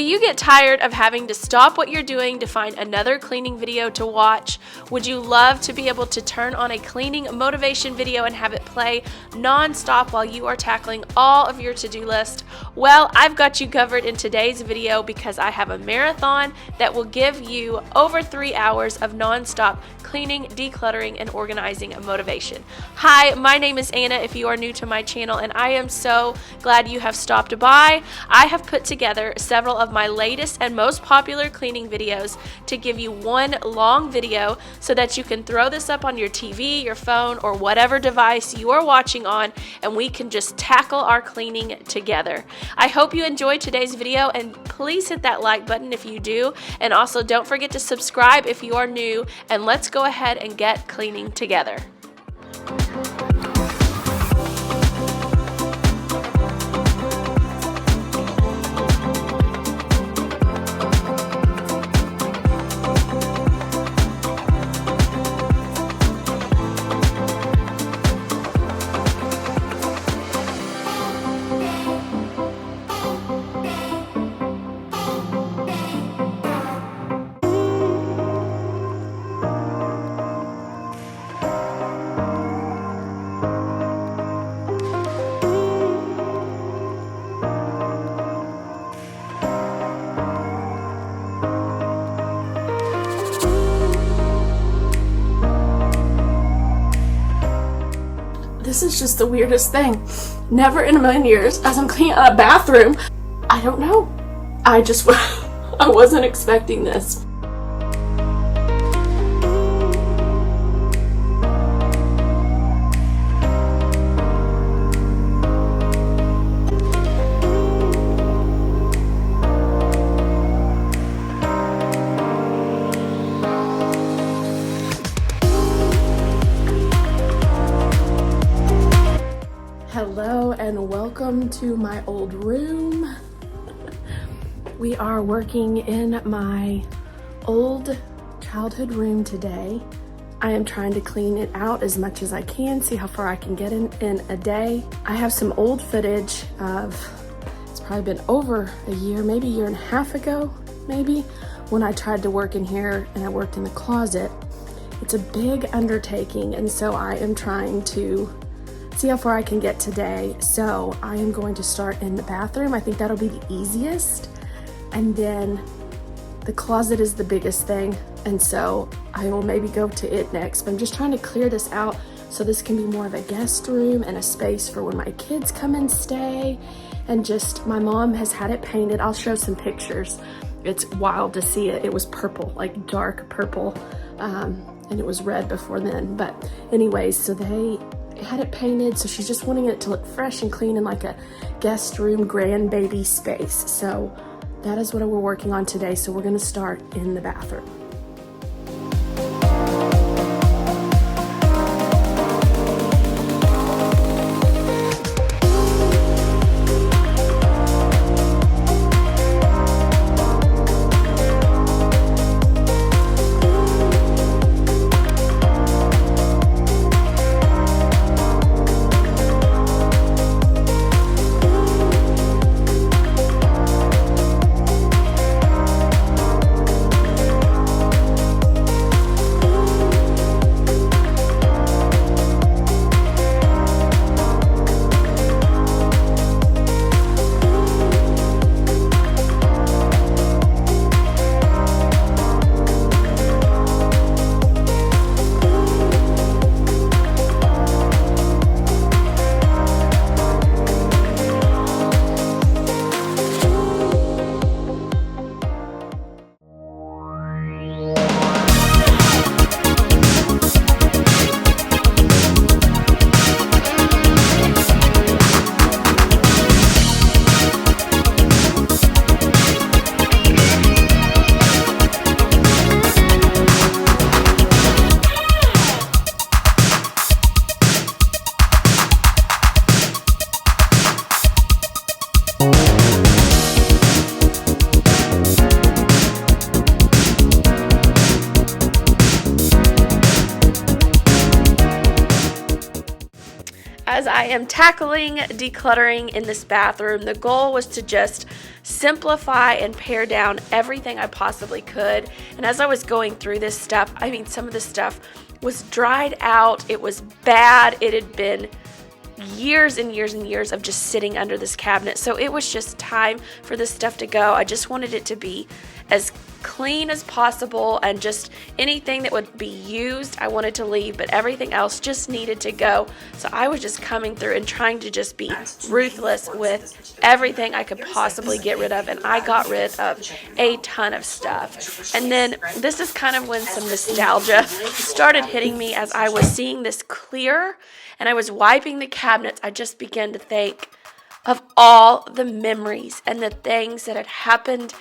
you get tired of having to stop what you're doing to find another cleaning video to watch? Would you love to be able to turn on a cleaning motivation video and have it play non-stop while you are tackling all of your to-do list? Well, I've got you covered in today's video because I have a marathon that will give you over 3 hours of non-stop cleaning, decluttering, and organizing motivation. Hi, my name is Anna if you are new to my channel, and I am so glad you have stopped by. I have put together several of my latest and most popular cleaning videos to give you one long video so that you can throw this up on your TV, your phone, or whatever device you are watching on, and we can just tackle our cleaning together. I hope you enjoyed today's video, and please hit that like button if you do, and also don't forget to subscribe if you are new, and let's go ahead and get cleaning together. This is just the weirdest thing. Never in a million years, as I'm cleaning a bathroom, I don't know. I wasn't expecting this. Hello and welcome to my old room. We are working in my old childhood room today. I am trying to clean it out as much as I can, see how far I can get in a day. I have some old footage of, it's probably been over a year, maybe a year and a half ago, maybe, when I tried to work in here and I worked in the closet. It's a big undertaking, and so I am trying to see how far I can get today. So I am going to start in the bathroom. I think that'll be the easiest. And then the closet is the biggest thing. And so I will maybe go to it next. But I'm just trying to clear this out so this can be more of a guest room and a space for when my kids come and stay. And just, my mom has had it painted. I'll show some pictures. It's wild to see it. It was purple, like dark purple. And it was red before then. But anyways, so they had it painted, so she's just wanting it to look fresh and clean in like a guest room grandbaby space. So that is what we're working on today. So we're going to start in the bathroom. as I am tackling decluttering in this bathroom. The goal was to just simplify and pare down everything I possibly could. And as I was going through this stuff, I mean, some of the stuff was dried out. It was bad. It had been years and years and years of just sitting under this cabinet. So it was just time for this stuff to go. I just wanted it to be as clean as possible, and just anything that would be used I wanted to leave, but everything else just needed to go. So I was just coming through and trying to just be ruthless with everything I could possibly get rid of, and I got rid of a ton of stuff. And then this is kind of when some nostalgia started hitting me as I was seeing this clear and I was wiping the cabinets. I just began to think of all the memories and the things that had happened,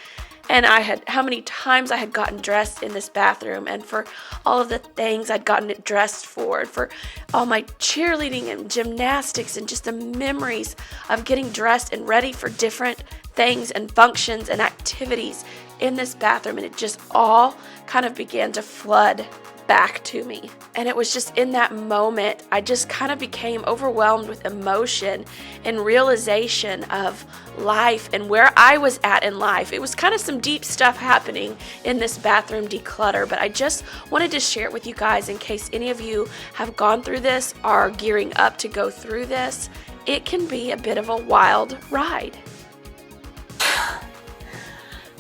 and how many times I had gotten dressed in this bathroom, and for all of the things I'd gotten it dressed for, and for all my cheerleading and gymnastics, and just the memories of getting dressed and ready for different things and functions and activities in this bathroom. And it just all kind of began to flood back to me. And it was just in that moment, I just kind of became overwhelmed with emotion and realization of life and where I was at in life. It was kind of some deep stuff happening in this bathroom declutter, but I just wanted to share it with you guys in case any of you have gone through this, are gearing up to go through this. It can be a bit of a wild ride.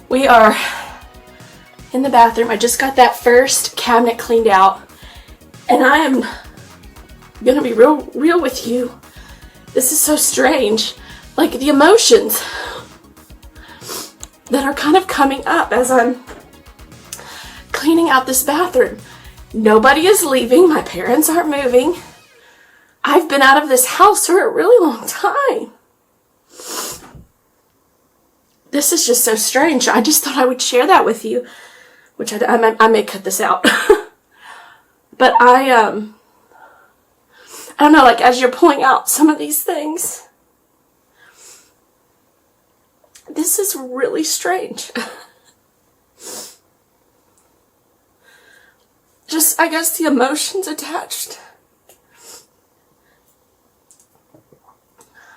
We are in the bathroom. I just got that first cabinet cleaned out, and I am gonna be real with you. This is so strange. Like, the emotions that are kind of coming up as I'm cleaning out this bathroom. Nobody is leaving. My parents aren't moving. I've been out of this house for a really long time. This is just so strange. I just thought I would share that with you. Which I may cut this out. But I don't know, like, as you're pulling out some of these things, this is really strange. Just, I guess, the emotions attached.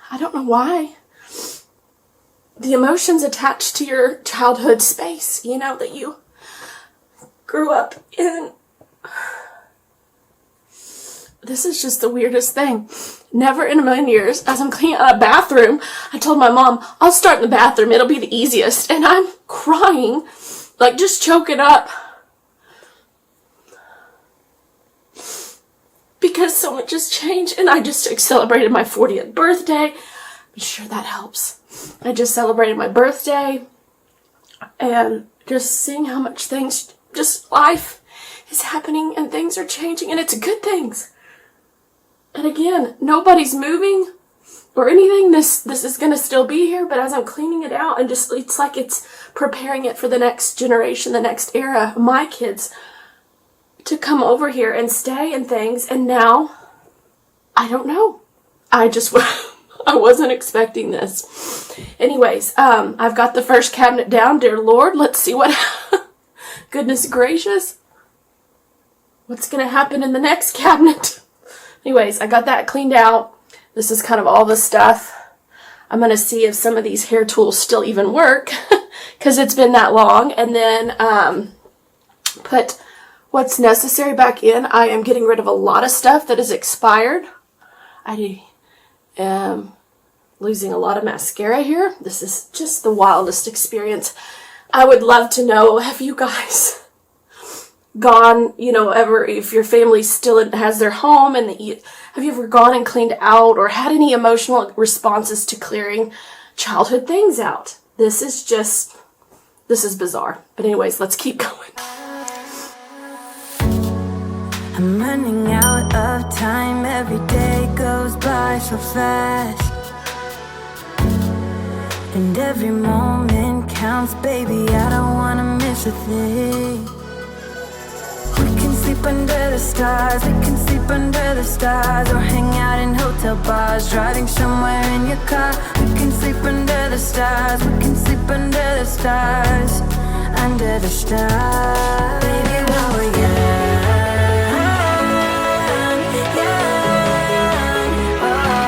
I don't know why. The emotions attached to your childhood space, you know, that you grew up in. This is just the weirdest thing. Never in a million years, as I'm cleaning out a bathroom, I told my mom, I'll start in the bathroom, it'll be the easiest. And I'm crying, like just choking up, because so much has changed. And I just celebrated my 40th birthday. I'm sure that helps. I just celebrated my birthday, and just seeing how much things, just life is happening and things are changing, and it's good things. And again, nobody's moving or anything. This is going to still be here, but as I'm cleaning it out, and just, it's like it's preparing it for the next generation, the next era, my kids, to come over here and stay and things. And now, I don't know. I wasn't expecting this. Anyways, I've got the first cabinet down. Dear Lord, let's see what goodness gracious, what's going to happen in the next cabinet? Anyways, I got that cleaned out. This is kind of all the stuff. I'm going to see if some of these hair tools still even work, because it's been that long. And then put what's necessary back in. I am getting rid of a lot of stuff that is expired. I am losing a lot of mascara here. This is just the wildest experience. I would love to know, have you guys gone, you know, ever, if your family still has their home, and have you ever gone and cleaned out or had any emotional responses to clearing childhood things out? This is bizarre. But anyways, let's keep going. I'm running out of time. Every day goes by so fast, and every moment counts, baby. I don't wanna miss a thing. We can sleep under the stars, we can sleep under the stars, or hang out in hotel bars, driving somewhere in your car. We can sleep under the stars, we can sleep under the stars, under the stars. Baby, when we're young, young, oh.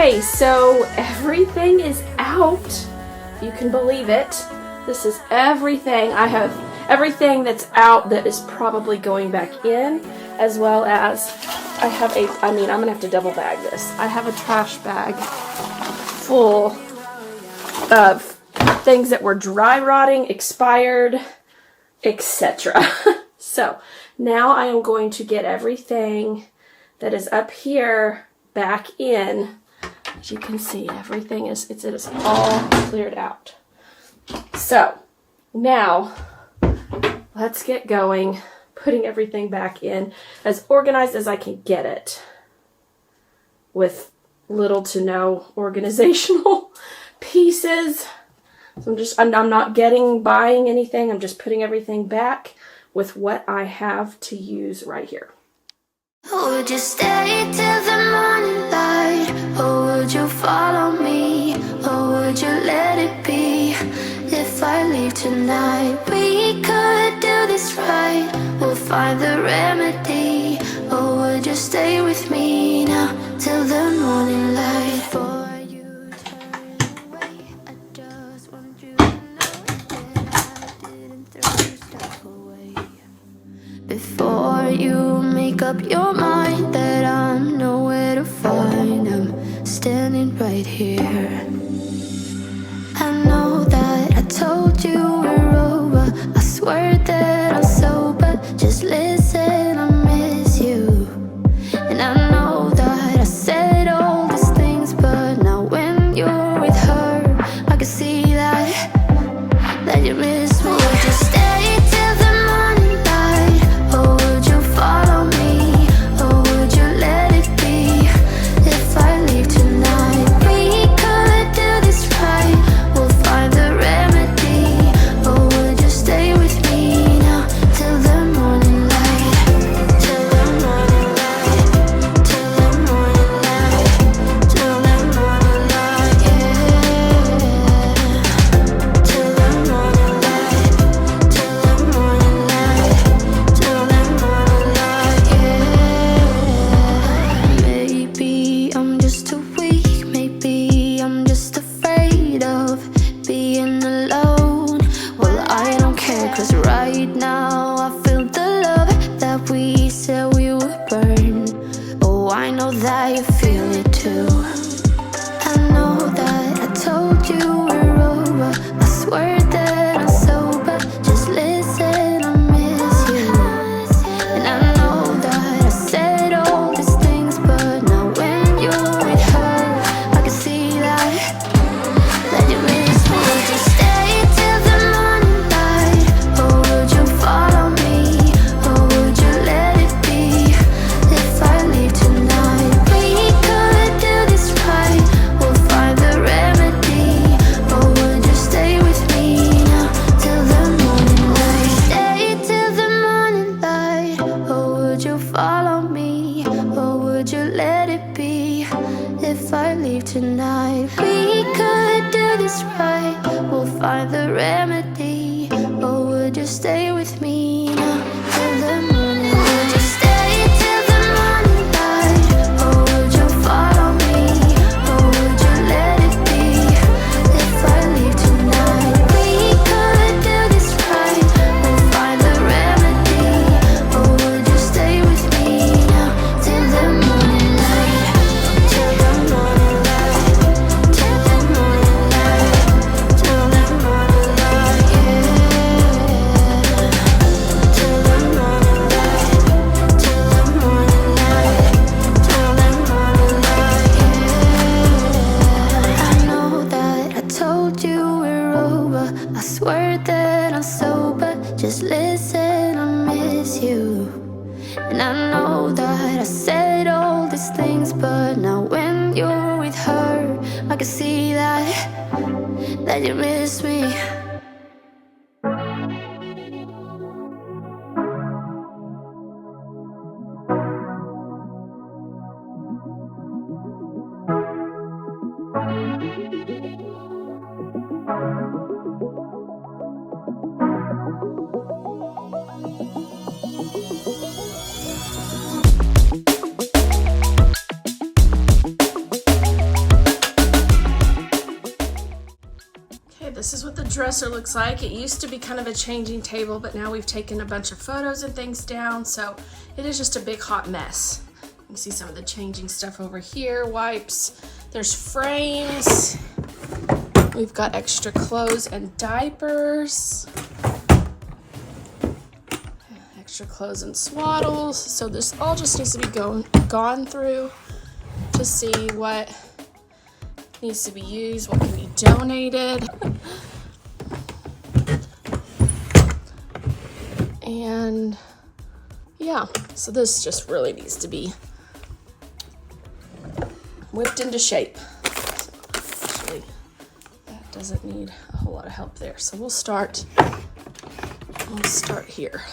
Okay, so everything is out. You can believe it. This is everything. I have everything that's out that is probably going back in, as well as I have I'm gonna have to double bag this. I have a trash bag full of things that were dry rotting, expired, etc. So now I am going to get everything that is up here back in. As you can see, everything is all cleared out. So now let's get going, putting everything back in as organized as I can get it with little to no organizational pieces. So I'm not buying anything. I'm just putting everything back with what I have to use right here. Would you stay till the morning light? Or would you follow me? Or would you let it be? If I leave tonight, we could do this right. We'll find the remedy. Or would you stay with me now till the morning light? Before you turn away, I just want you to know that I didn't throw your stuff away. Before you make up your mind that I'm nowhere to find, I'm standing right here. I know that I told you we're over. I swear that I'm sober. Just listen, I miss you. And I know that I said all these things, but now when you're with her, I can see that you miss me. Would you stay till the morning light? Or would you follow me? Or would you let it be? If I leave tonight, we could do this right. We'll find the remedy. Or would you stay with me now till the morning light? Till the morning light. Till the morning light. Till the morning light, yeah. Till the morning light. Till the morning light. Till the morning light, yeah. Maybe I'm just too weak. Maybe I'm just afraid of being alone. Well, I don't care, 'cause right now I feel the love that we said we would burn. Oh, I know that you feel it too. I know that I told you we're over. I swear that I'm sober. Just listen, I miss you. And I know that I said all these things, but now when you're with her, I can see that you miss me. Would you stay till the morning light? Or would you follow me? Or would you let it be? If I leave tonight, we could do this right. We'll find the remedy. Or would you stay with me now till the morning light? Stay till the morning light. Or would you follow me? Or would you let it be? If I leave tonight, we could do this right. We'll find the remedy. Or would you stay with me now till the morning? Would you stay till the morning light? Or would you follow me? Or would you let it be? If I leave tonight, we could do this right. We'll find the remedy. Or would you stay with me now till the morning light? Till the morning light. Till the morning light. Till the morning light, yeah. Till the morning light. Till the morning light. Till the morning light, yeah. I know that I told you we're over. I swear that I'm sober. Just listen, I miss you. And I know that I said all these things, but now when you're with her, I can see that you miss me. This is what the dresser looks like. It used to be kind of a changing table, but now we've taken a bunch of photos and things down, so it is just a big hot mess. You can see some of the changing stuff over here, wipes. There's frames. We've got extra clothes and diapers. Extra clothes and swaddles. So this all just needs to be gone through to see what needs to be used, what can be donated. And yeah, so this just really needs to be whipped into shape. Actually, that doesn't need a whole lot of help there. So we'll start here.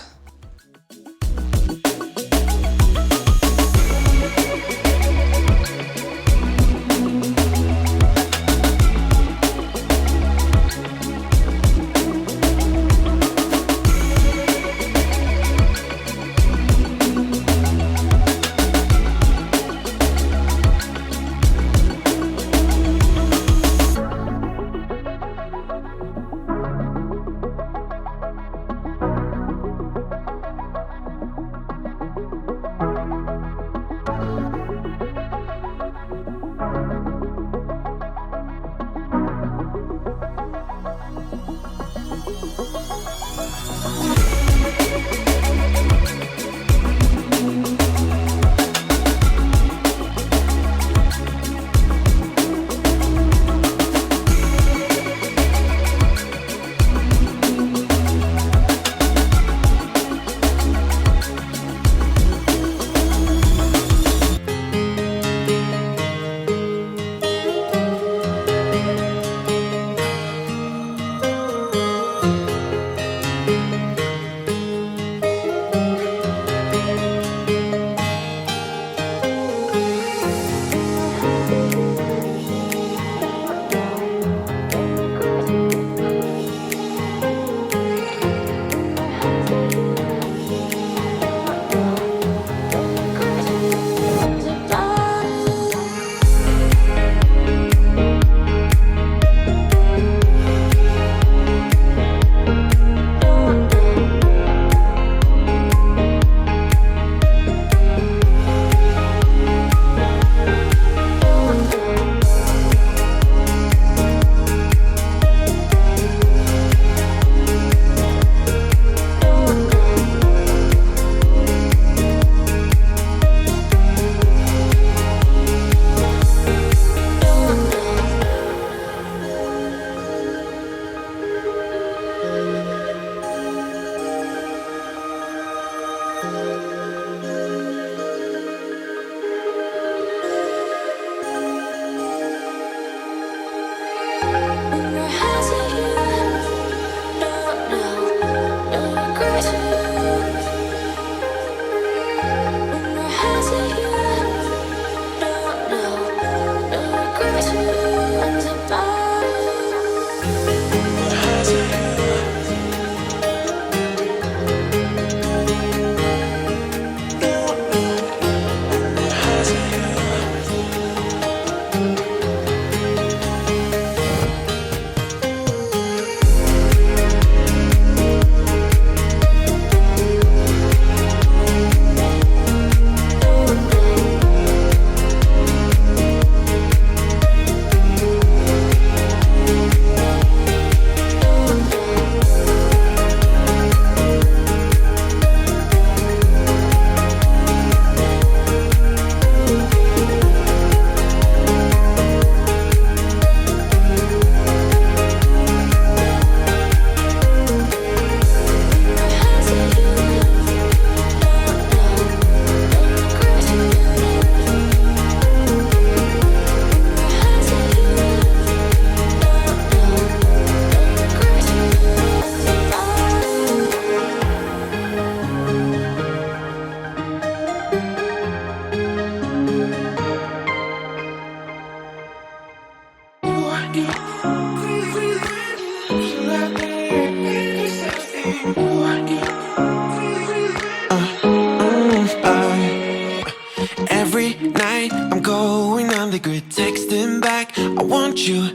Every night I'm going on the grid, texting back, I want you.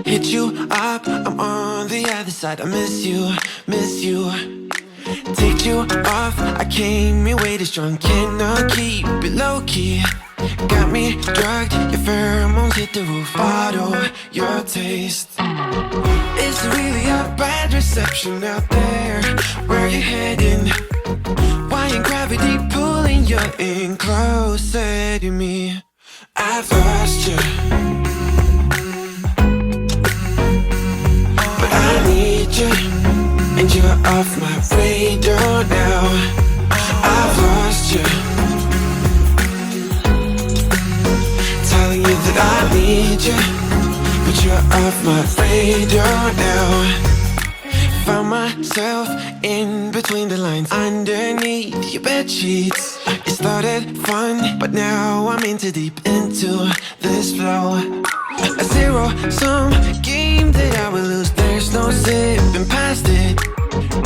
Hit you up, I'm on the other side. I miss you, miss you. Take you off, I came in way too strong. Cannot keep it low key. Got me drugged, your pheromones hit the roof. Bottle your taste. It's really a bad reception out there. Where you heading? Why ain't gravity pulling you in closer to me? I've lost you, but I need you, and you're off my radar now. I've lost you, telling you that I need you, but you're off my radar now. Found myself in between the lines, underneath your bedsheets. It started fun, but now I'm in too deep into this flow. A zero-sum game that I will lose. There's no zipping past it.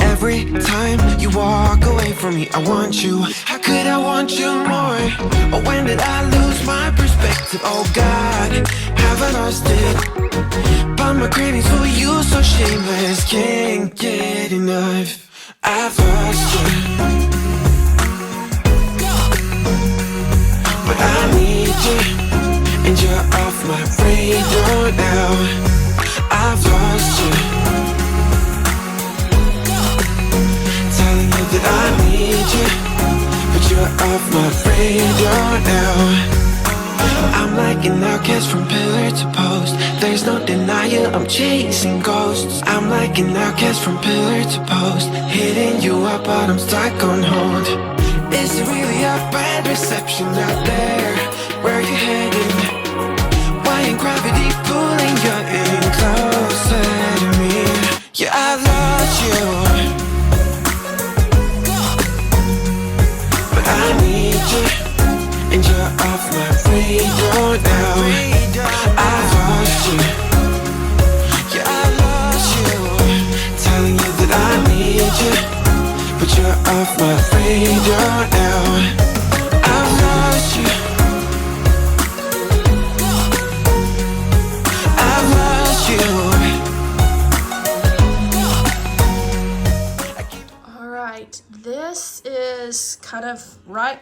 Every time you walk away from me, I want you. How could I want you more? Or when did I lose my perspective? Oh God, have I lost it? But my cravings for you so shameless, can't get enough. I've lost you, but I need you, and you're off my radar now. I've lost you, telling you that I need you, but you're off my radar now. I'm like an outcast from pillar to post. There's no denial, I'm chasing ghosts. I'm like an outcast from pillar to post, hitting you up but I'm stuck on hold. It's really a bad reception out there. Where you heading? Why ain't gravity pulling you in closer to me? Yeah, I've lost you, but I need you, and you're off my radar now. I've lost you, yeah, I lost you, telling you that I need you, but you're off my radar now. I've lost you, I've lost you. All right, this is kind of right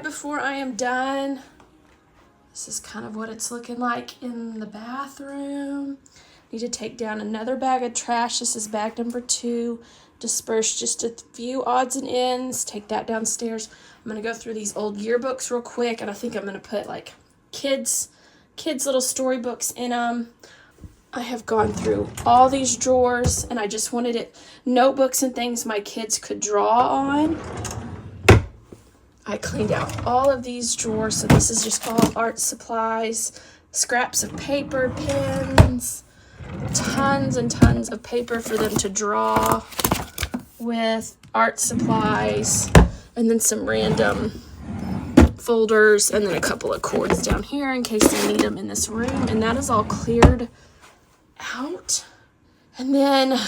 before I am done. This is kind of what it's looking like in the bathroom. Need to take down another bag of trash. This is bag number 2. Disperse just a few odds and ends. Take that downstairs. I'm going to go through these old yearbooks real quick, and I think I'm going to put like kids little storybooks in them. I have gone through all these drawers, and I just wanted it notebooks and things my kids could draw on. I cleaned out all of these drawers, so this is just all art supplies, scraps of paper, pens, tons and tons of paper for them to draw with, art supplies, and then some random folders, and then a couple of cords down here in case they need them in this room, and that is all cleared out. And then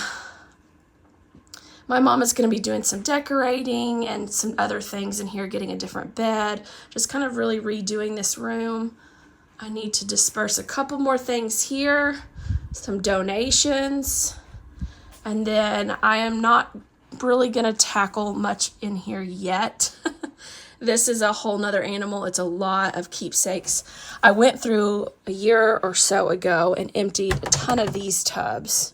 my mom is going to be doing some decorating and some other things in here, getting a different bed, just kind of really redoing this room. I need to disperse a couple more things here, some donations, and then I am not really going to tackle much in here yet. This is a whole nother animal. It's a lot of keepsakes. I went through a year or so ago and emptied a ton of these tubs.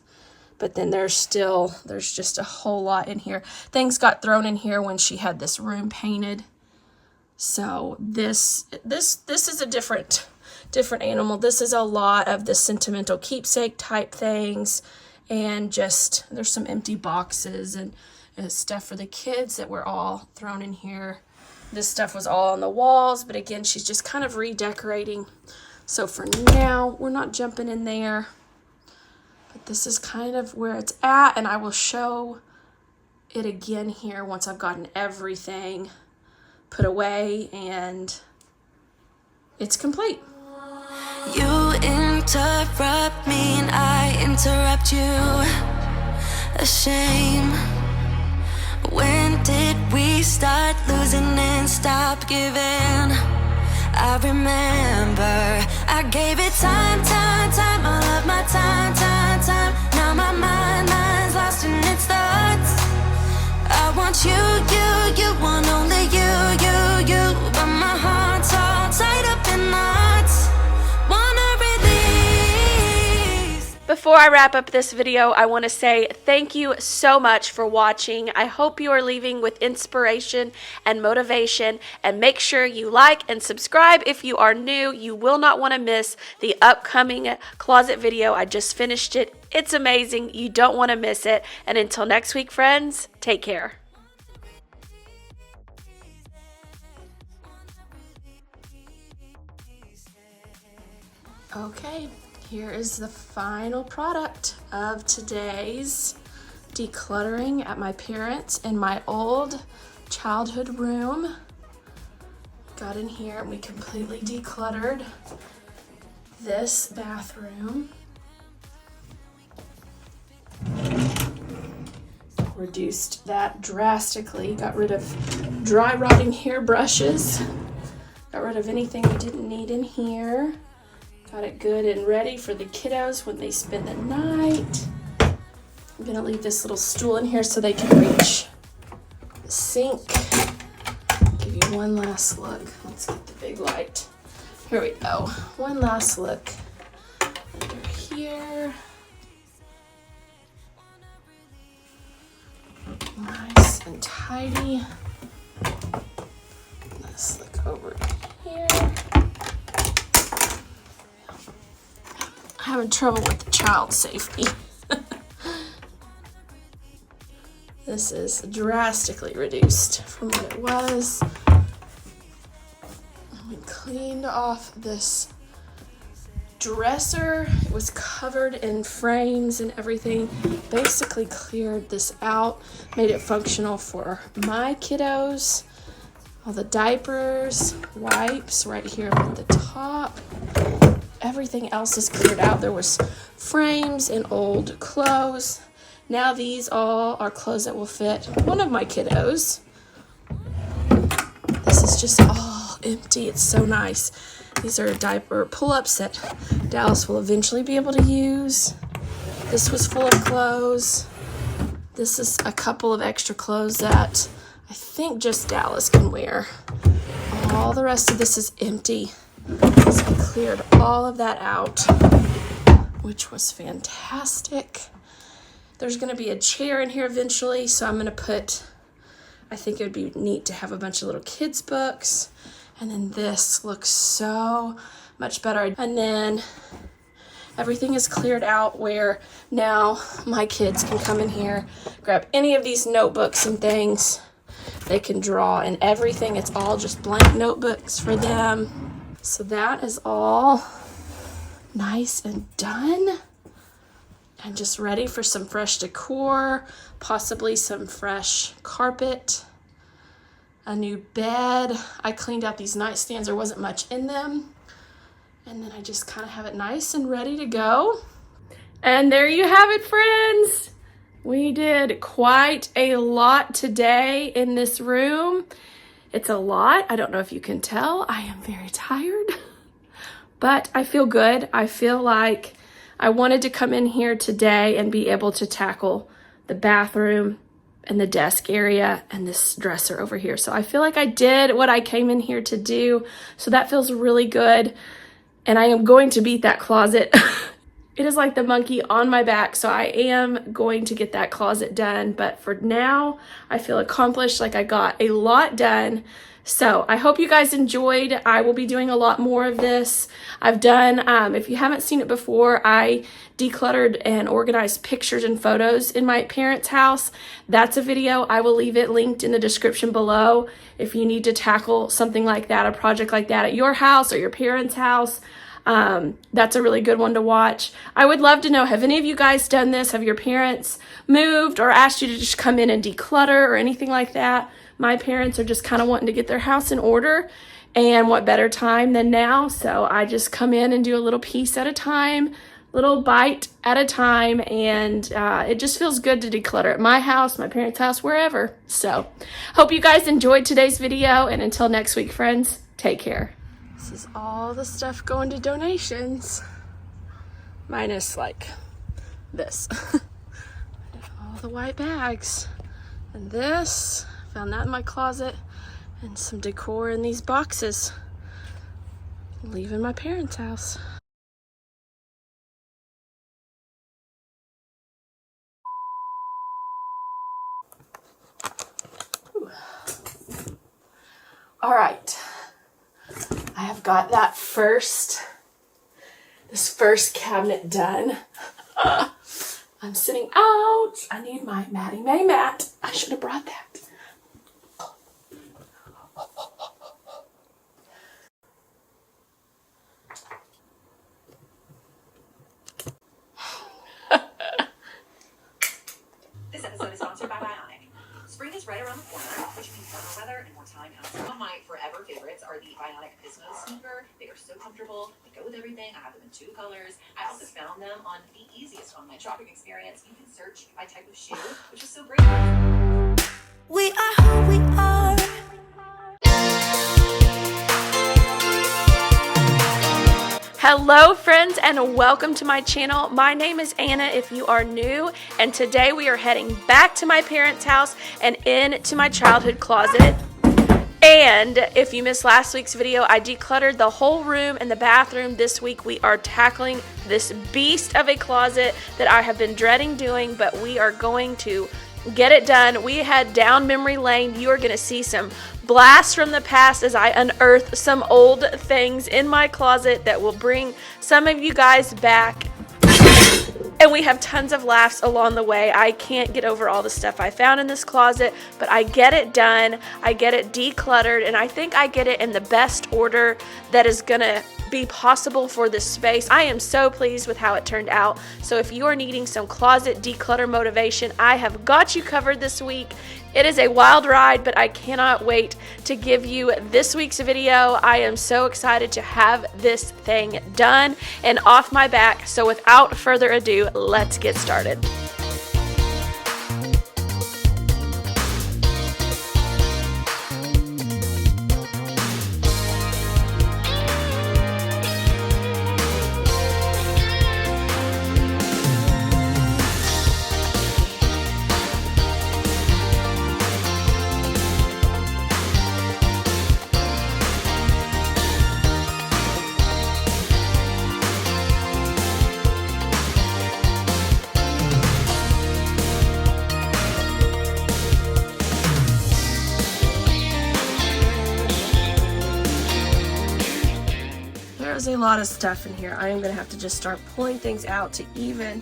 But then there's just a whole lot in here. Things got thrown in here when she had this room painted. So this is a different animal. This is a lot of the sentimental keepsake type things, and just there's some empty boxes and stuff for the kids that were all thrown in here. This stuff was all on the walls, but again, she's just kind of redecorating. So for now, we're not jumping in there. But this is kind of where it's at, and I will show it again here once I've gotten everything put away and it's complete. You interrupt me and I interrupt you. A shame. When did we start losing and stop giving? I remember I gave it time. I love my time. Now my mind's lost in its thoughts. I want you, want only you. But my heart's all tied up in knots. Wanna release. Before I wrap up this video, I want to say thank you so much for watching. I hope you are leaving with inspiration and motivation, and make sure you like and subscribe if you are new. You will not want to miss the upcoming closet video. I just finished it. It's amazing. You don't want to miss it. And until next week, friends, take care. Okay, here is the final product of today's decluttering at my parents' in my old childhood room. Got in here and we completely decluttered this bathroom. Reduced that drastically, got rid of dry rotting hairbrushes, got rid of anything we didn't need in here. Got it good and ready for the kiddos when they spend the night. I'm gonna leave this little stool in here so they can reach the sink. Give you one last look. Let's get the big light. Here we go. One last look under here. Nice and tidy. Let's look over here. Having trouble with the child safety. This is drastically reduced from what it was. We cleaned off this dresser. It was covered in frames and everything. Basically cleared this out, made it functional for my kiddos. All the diapers, wipes right here at the top. Everything else is cleared out. There was frames and old clothes. Now these all are clothes that will fit one of my kiddos. This is just all empty. It's so nice. These are diaper pull-ups that Dallas will eventually be able to use. This was full of clothes. This is a couple of extra clothes that I think just Dallas can wear. All the rest of this is empty. So I cleared all of that out, which was fantastic. There's going to be a chair in here eventually, so I'm going to put, I think it would be neat to have a bunch of little kids' books. And then this looks so much better. And then everything is cleared out where now my kids can come in here, grab any of these notebooks and things. They can draw and everything. It's all just blank notebooks for them. So that is all nice and done. And just ready for some fresh decor, possibly some fresh carpet, a new bed. I cleaned out these nightstands. There wasn't much in them. And then I just kind of have it nice and ready to go. And there you have it, friends. We did quite a lot today in this room. It's a lot. I don't know if you can tell. I am very tired, but I feel good. I feel like I wanted to come in here today and be able to tackle the bathroom and the desk area and this dresser over here. So I feel like I did what I came in here to do. So that feels really good. And I am going to beat that closet. It is like the monkey on my back, so I am going to get that closet done. But for now, I feel accomplished, like I got a lot done. So I hope you guys enjoyed. I will be doing a lot more of this. I've done, if you haven't seen it before, I decluttered and organized pictures and photos in my parents' house. That's a video. I will leave it linked in the description below if you need to tackle something like that, a project like that at your house or your parents' house. That's a really good one to watch. I would love to know, have any of you guys done this? Have your parents moved or asked you to just come in and declutter or anything like that? My parents are just kind of wanting to get their house in order, and what better time than now? So I just come in and do a little piece at a time, little bite at a time, and it just feels good to declutter at my house, my parents' house, wherever. So hope you guys enjoyed today's video, and until next week, friends, take care. This is all the stuff going to donations. minus like this. All the white bags. And this, found that in my closet, and some decor in these boxes. Leaving my parents' house. All right, I have got that this first cabinet done. I'm sitting out. I need my Maddie May mat. I should have brought that. This episode is sponsored by Bionic. Spring is right around the corner, which means warmer weather and more time out. Some of my forever favorites are the Bionic Business sneaker. They are so comfortable. They go with everything. I have them in 2 colors. I also found them on the easiest online shopping experience. You can search by type of shoe, which is so great. We are who we are. Hello friends and welcome to my channel. My name is Anna if you are new, and today we are heading back to my parents' house and into my childhood closet. And if you missed last week's video, I decluttered the whole room and the bathroom. This week we are tackling this beast of a closet that I have been dreading doing, but we are going to get it done. We head down memory lane. You are going to see some blasts from the past as I unearth some old things in my closet that will bring some of you guys back. And we have tons of laughs along the way. I can't get over all the stuff I found in this closet, but I get it done. I get it decluttered, and I think I get it in the best order that is gonna be possible for this space. I am so pleased with how it turned out. So if you are needing some closet declutter motivation, I have got you covered this week. It is a wild ride, but I cannot wait to give you this week's video. I am so excited to have this thing done and off my back. So without further ado, let's get started. There's a lot of stuff in here. I am going to have to just start pulling things out to even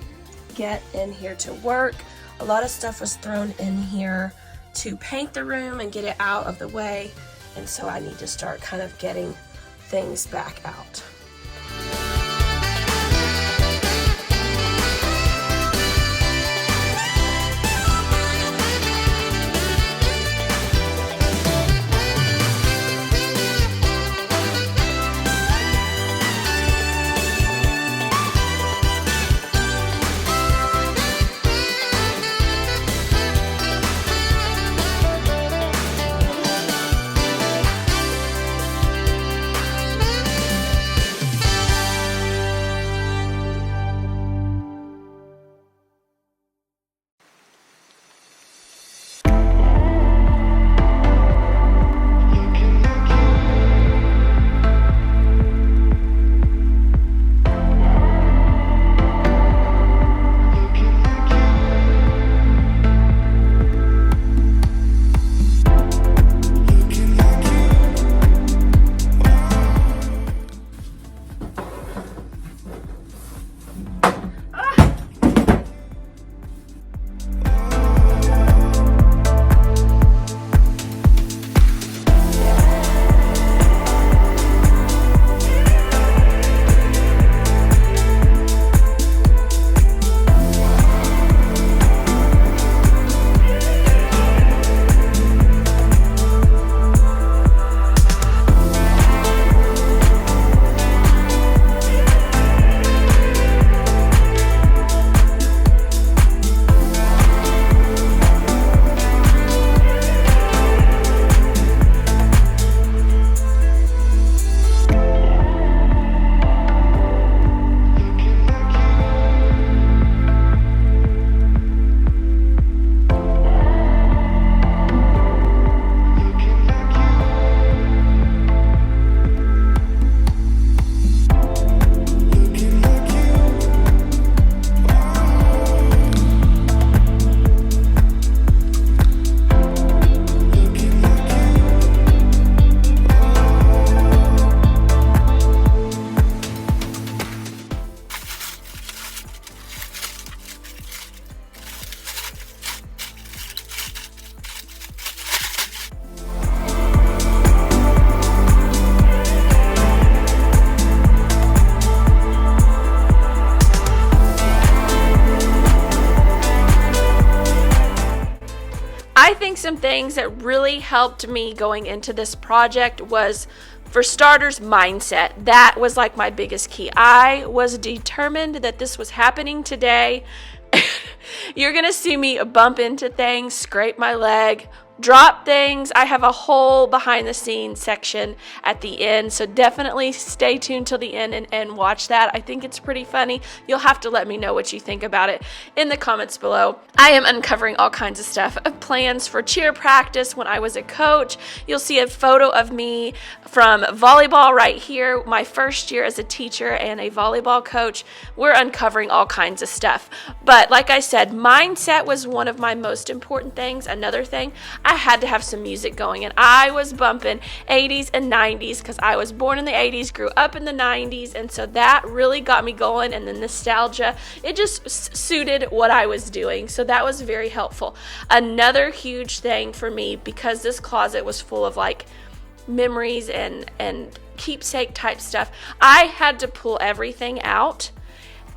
get in here to work. A lot of stuff was thrown in here to paint the room and get it out of the way, and so I need to start kind of getting things back out. think some things that really helped me going into this project was, for starters, mindset. That was like my biggest key. I was determined that this was happening today. You're gonna see me bump into things, scrape my leg, drop things. I have a whole behind the scenes section at the end, so definitely stay tuned till the end and watch that. I think it's pretty funny. You'll have to let me know what you think about it in the comments below. I am uncovering all kinds of stuff, plans for cheer practice when I was a coach. You'll see a photo of me from volleyball right here, my first year as a teacher and a volleyball coach. We're uncovering all kinds of stuff. But like I said, mindset was one of my most important things. Another thing, I had to have some music going, and I was bumping 80s and 90s because I was born in the 80s, grew up in the 90s, and so that really got me going, and the nostalgia, it just suited what I was doing, so that was very helpful. Another huge thing for me, because this closet was full of like memories and keepsake type stuff, I had to pull everything out.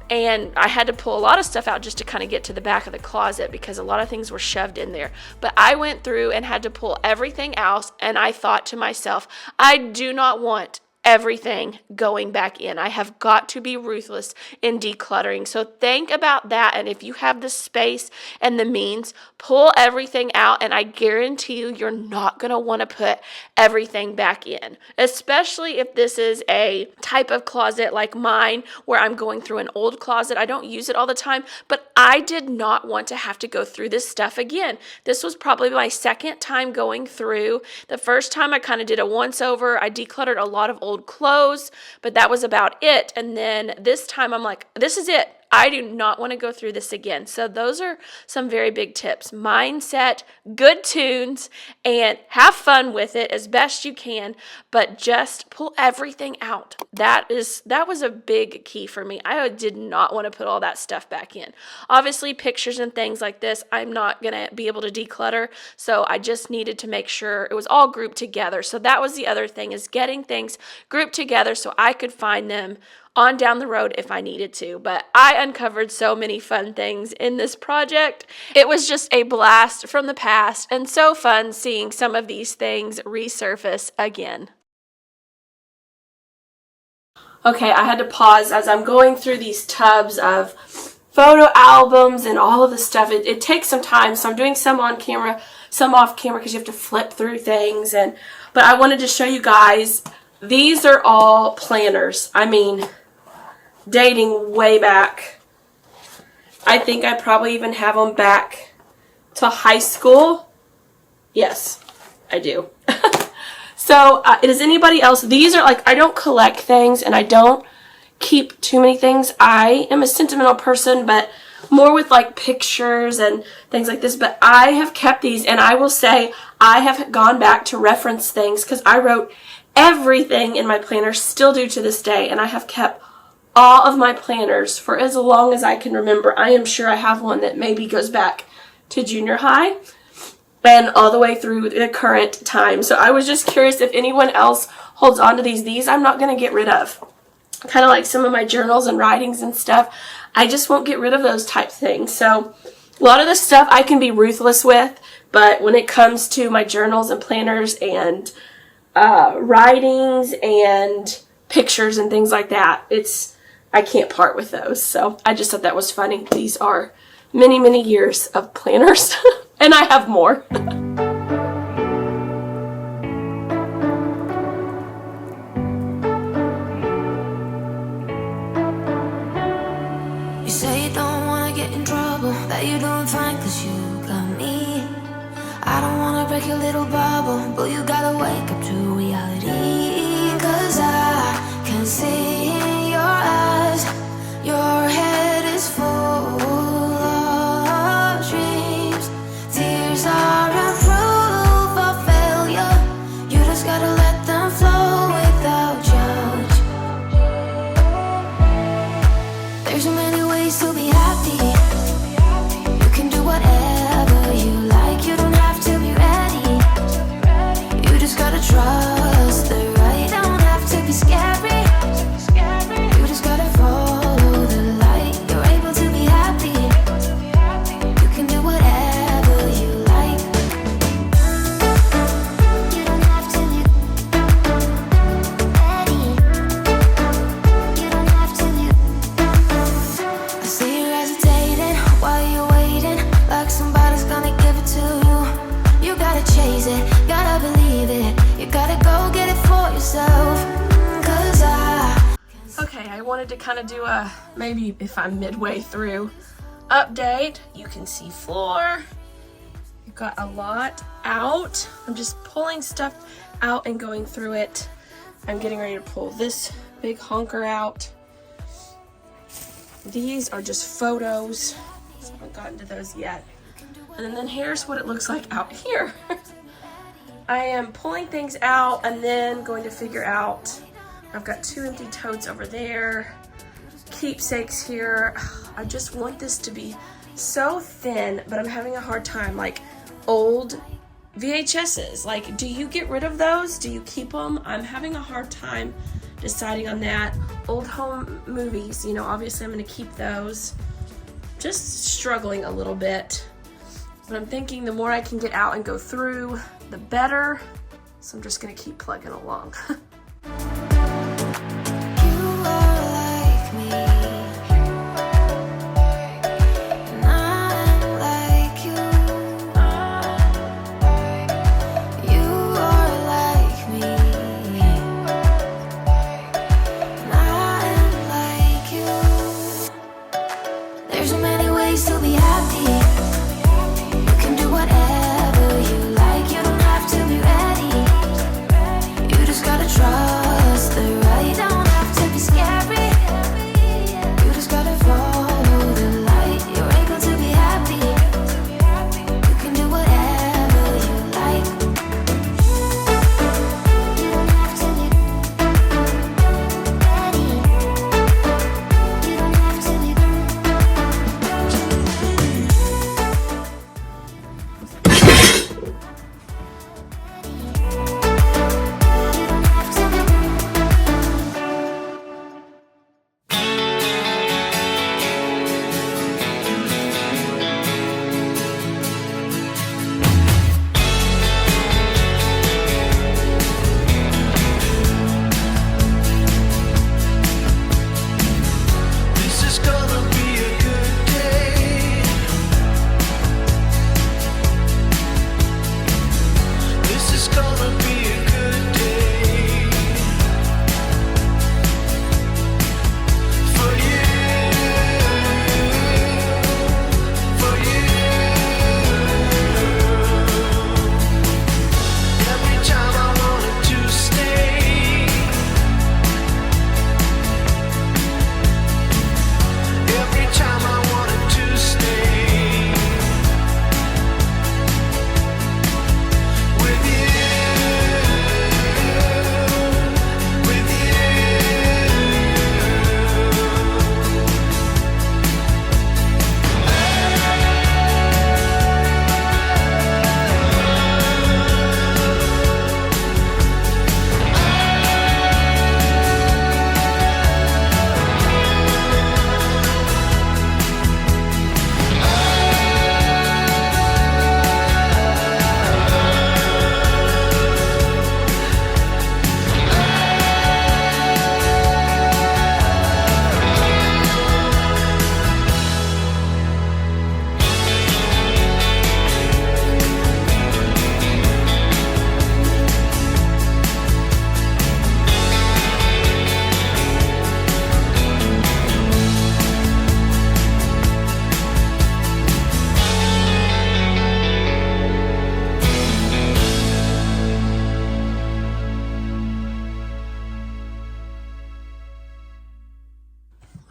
And I had to pull a lot of stuff out just to kind of get to the back of the closet because a lot of things were shoved in there. But I went through and had to pull everything out, and I thought to myself, I do not want everything going back in. I have got to be ruthless in decluttering. So think about that, and if you have the space and the means, pull everything out, and I guarantee you're not going to want to put everything back in, especially if this is a type of closet like mine where I'm going through an old closet. I don't use it all the time, but I did not want to have to go through this stuff again. This was probably my second time going through. The first time I kind of did a once over. I decluttered a lot of old clothes, but that was about it. And then this time I'm like, this is it. I do not want to go through this again. So those are some very big tips. Mindset, good tunes, and have fun with it as best you can, but just pull everything out. That was a big key for me. I did not want to put all that stuff back in. Obviously, pictures and things like this, I'm not going to be able to declutter, so I just needed to make sure it was all grouped together. So that was the other thing, is getting things grouped together so I could find them on down the road if I needed to. But I uncovered so many fun things in this project. It was just a blast from the past, and so fun seeing some of these things resurface again. Okay, I had to pause as I'm going through these tubs of photo albums and all of the stuff. It takes some time, so I'm doing some on camera, some off camera because you have to flip through things. But I wanted to show you guys, these are all planners. I mean, dating way back. I think I probably even have them back to high school. Yes, I do. So, does anybody else, these are like, I don't collect things and I don't keep too many things. I am a sentimental person, but more with like pictures and things like this. But I have kept these, and I will say I have gone back to reference things because I wrote everything in my planner, still do to this day, and I have kept all of my planners for as long as I can remember. I am sure I have one that maybe goes back to junior high and all the way through the current time. So I was just curious if anyone else holds on to these. These I'm not going to get rid of. Kind of like some of my journals and writings and stuff. I just won't get rid of those type things. So a lot of this stuff I can be ruthless with, but when it comes to my journals and planners and writings and pictures and things like that, I can't part with those. So I just thought that was funny. These are many, many years of planners, and I have more. You say you don't wanna get in trouble, that you're doing fine cause you got me. I don't wanna break your little bubble, but you gotta wake up to reality. Cause I can see in your eyes, your head is full of dreams. Tears are a proof of failure, you just gotta let them flow without judge. There's so many ways to be happy, you can do whatever you like, you don't have to be ready, you just gotta trust the I wanted to kind of do a, maybe if I'm midway through, update. You can see floor. You've got a lot out. I'm just pulling stuff out and going through it. I'm getting ready to pull this big honker out. These are just photos. So I haven't gotten to those yet. And then here's what it looks like out here. I am pulling things out and then going to figure out, I've got 2 empty totes over there, keepsakes here. I just want this to be so thin, but I'm having a hard time. Like old VHSs, like, do you get rid of those? Do you keep them? I'm having a hard time deciding on that. Old home movies, you know, obviously I'm gonna keep those. Just struggling a little bit. But I'm thinking the more I can get out and go through, the better. So I'm just gonna keep plugging along.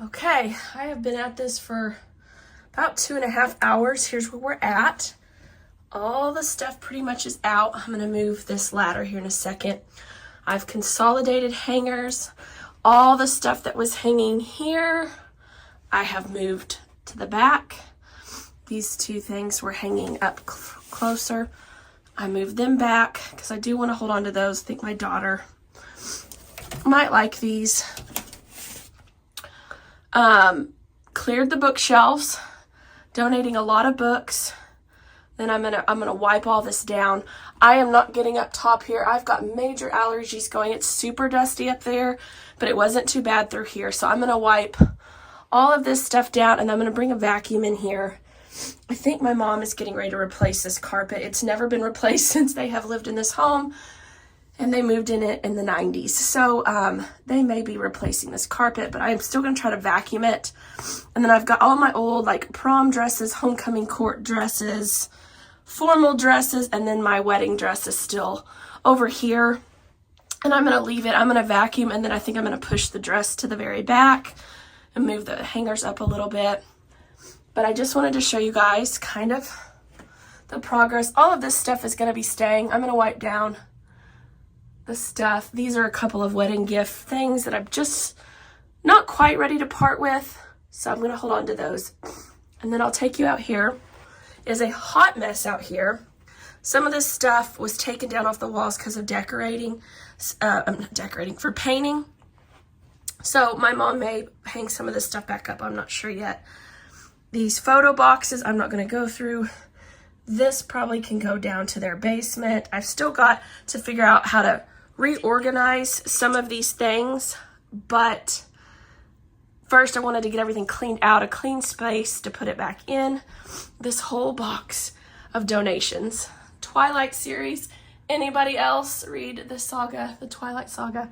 Okay, I have been at this for about 2.5 hours. Here's where we're at. All the stuff pretty much is out. I'm gonna move this ladder here in a second. I've consolidated hangers. All the stuff that was hanging here, I have moved to the back. These 2 things were hanging up closer. I moved them back because I do want to hold on to those. I think my daughter might like these. Cleared the bookshelves, donating a lot of books. Then I'm gonna wipe all this down. I am not getting up top here. I've got major allergies going. It's super dusty up there, but it wasn't too bad through here. So I'm gonna wipe all of this stuff down, and I'm gonna bring a vacuum in here. I think my mom is getting ready to replace this carpet. It's never been replaced since they have lived in this home. and they moved in it in the 90s. So they may be replacing this carpet, but I'm still going to try to vacuum it. And then I've got all my old like prom dresses, homecoming court dresses, formal dresses, and then my wedding dress is still over here. And I'm going to leave it. I'm going to vacuum, and then I think I'm going to push the dress to the very back and move the hangers up a little bit. But I just wanted to show you guys kind of the progress. All of this stuff is going to be staying. I'm going to wipe down the stuff. These are a couple of wedding gift things that I'm just not quite ready to part with. So I'm going to hold on to those. And then I'll take you out here. It is a hot mess out here. Some of this stuff was taken down off the walls because of for painting. So my mom may hang some of this stuff back up. I'm not sure yet. These photo boxes, I'm not going to go through. This probably can go down to their basement. I've still got to figure out how to reorganize some of these things, but first I wanted to get everything cleaned out, a clean space to put it back in. This whole box of donations. Twilight series. Anybody else read the saga, the Twilight Saga?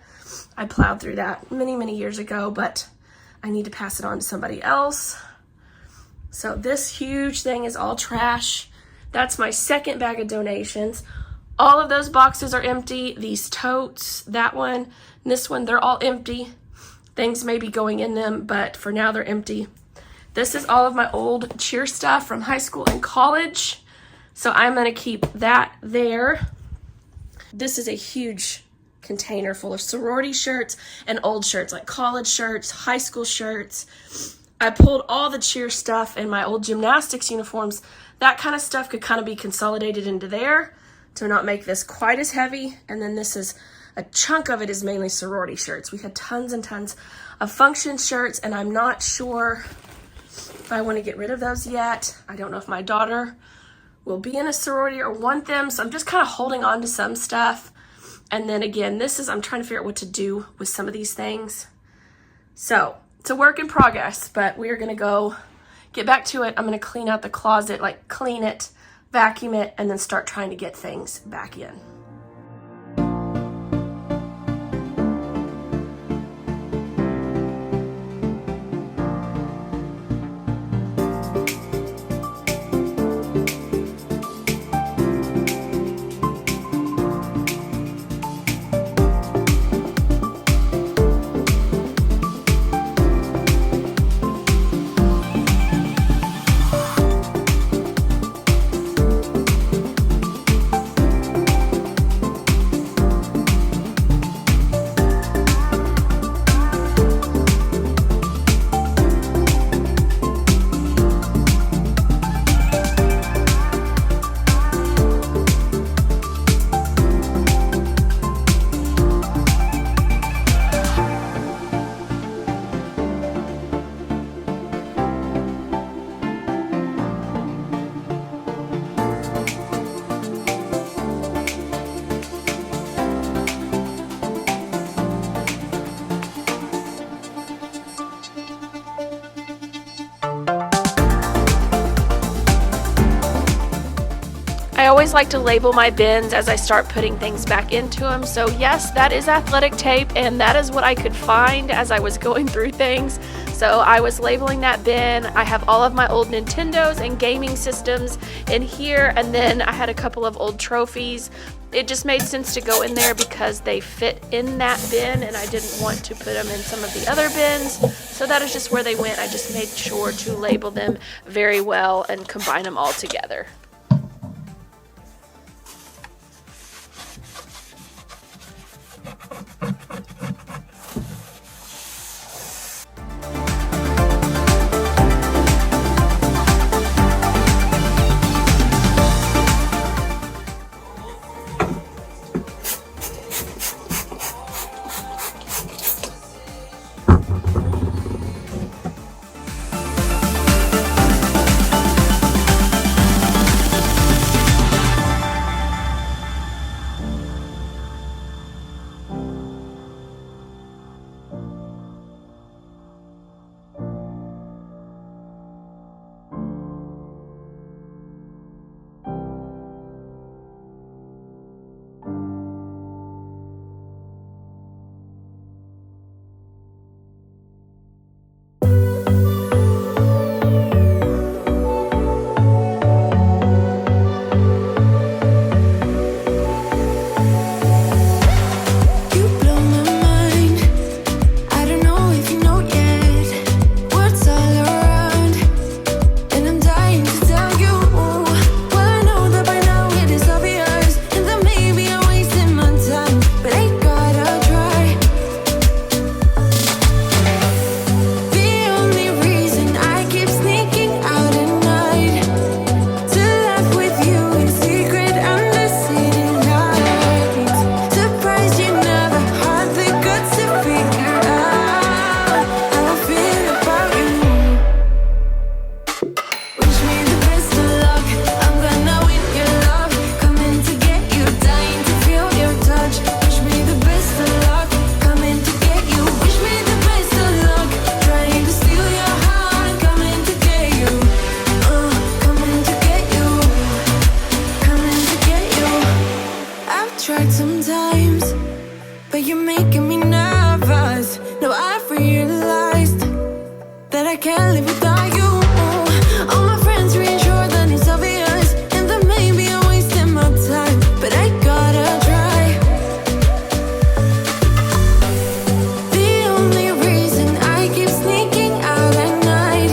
I plowed through that many, many years ago, but I need to pass it on to somebody else. So this huge thing is all trash. That's my second bag of donations. All of those boxes are empty. These totes, that one, and this one, they're all empty. Things may be going in them, but for now they're empty. This is all of my old cheer stuff from high school and college. So I'm going to keep that there. This is a huge container full of sorority shirts and old shirts, like college shirts, high school shirts. I pulled all the cheer stuff and my old gymnastics uniforms. That kind of stuff could kind of be consolidated into there to not make this quite as heavy. And then this is, a chunk of it is mainly sorority shirts. We had tons and tons of function shirts, and I'm not sure if I want to get rid of those yet. I don't know if my daughter will be in a sorority or want them. So I'm just kind of holding on to some stuff. And then again, I'm trying to figure out what to do with some of these things. So it's a work in progress, but we are going to go get back to it. I'm going to clean out the closet, like clean it, vacuum it, and then start trying to get things back in. I always like to label my bins as I start putting things back into them. So yes, that is athletic tape, and that is what I could find as I was going through things. So I was labeling that bin. I have all of my old Nintendos and gaming systems in here, and then I had a couple of old trophies. It just made sense to go in there because they fit in that bin, and I didn't want to put them in some of the other bins. So that is just where they went. I just made sure to label them very well and combine them all together. realized that I can't live without you. All my friends reassure that it's obvious, and that maybe I'm wasting my time, but I gotta try. The only reason I keep sneaking out at night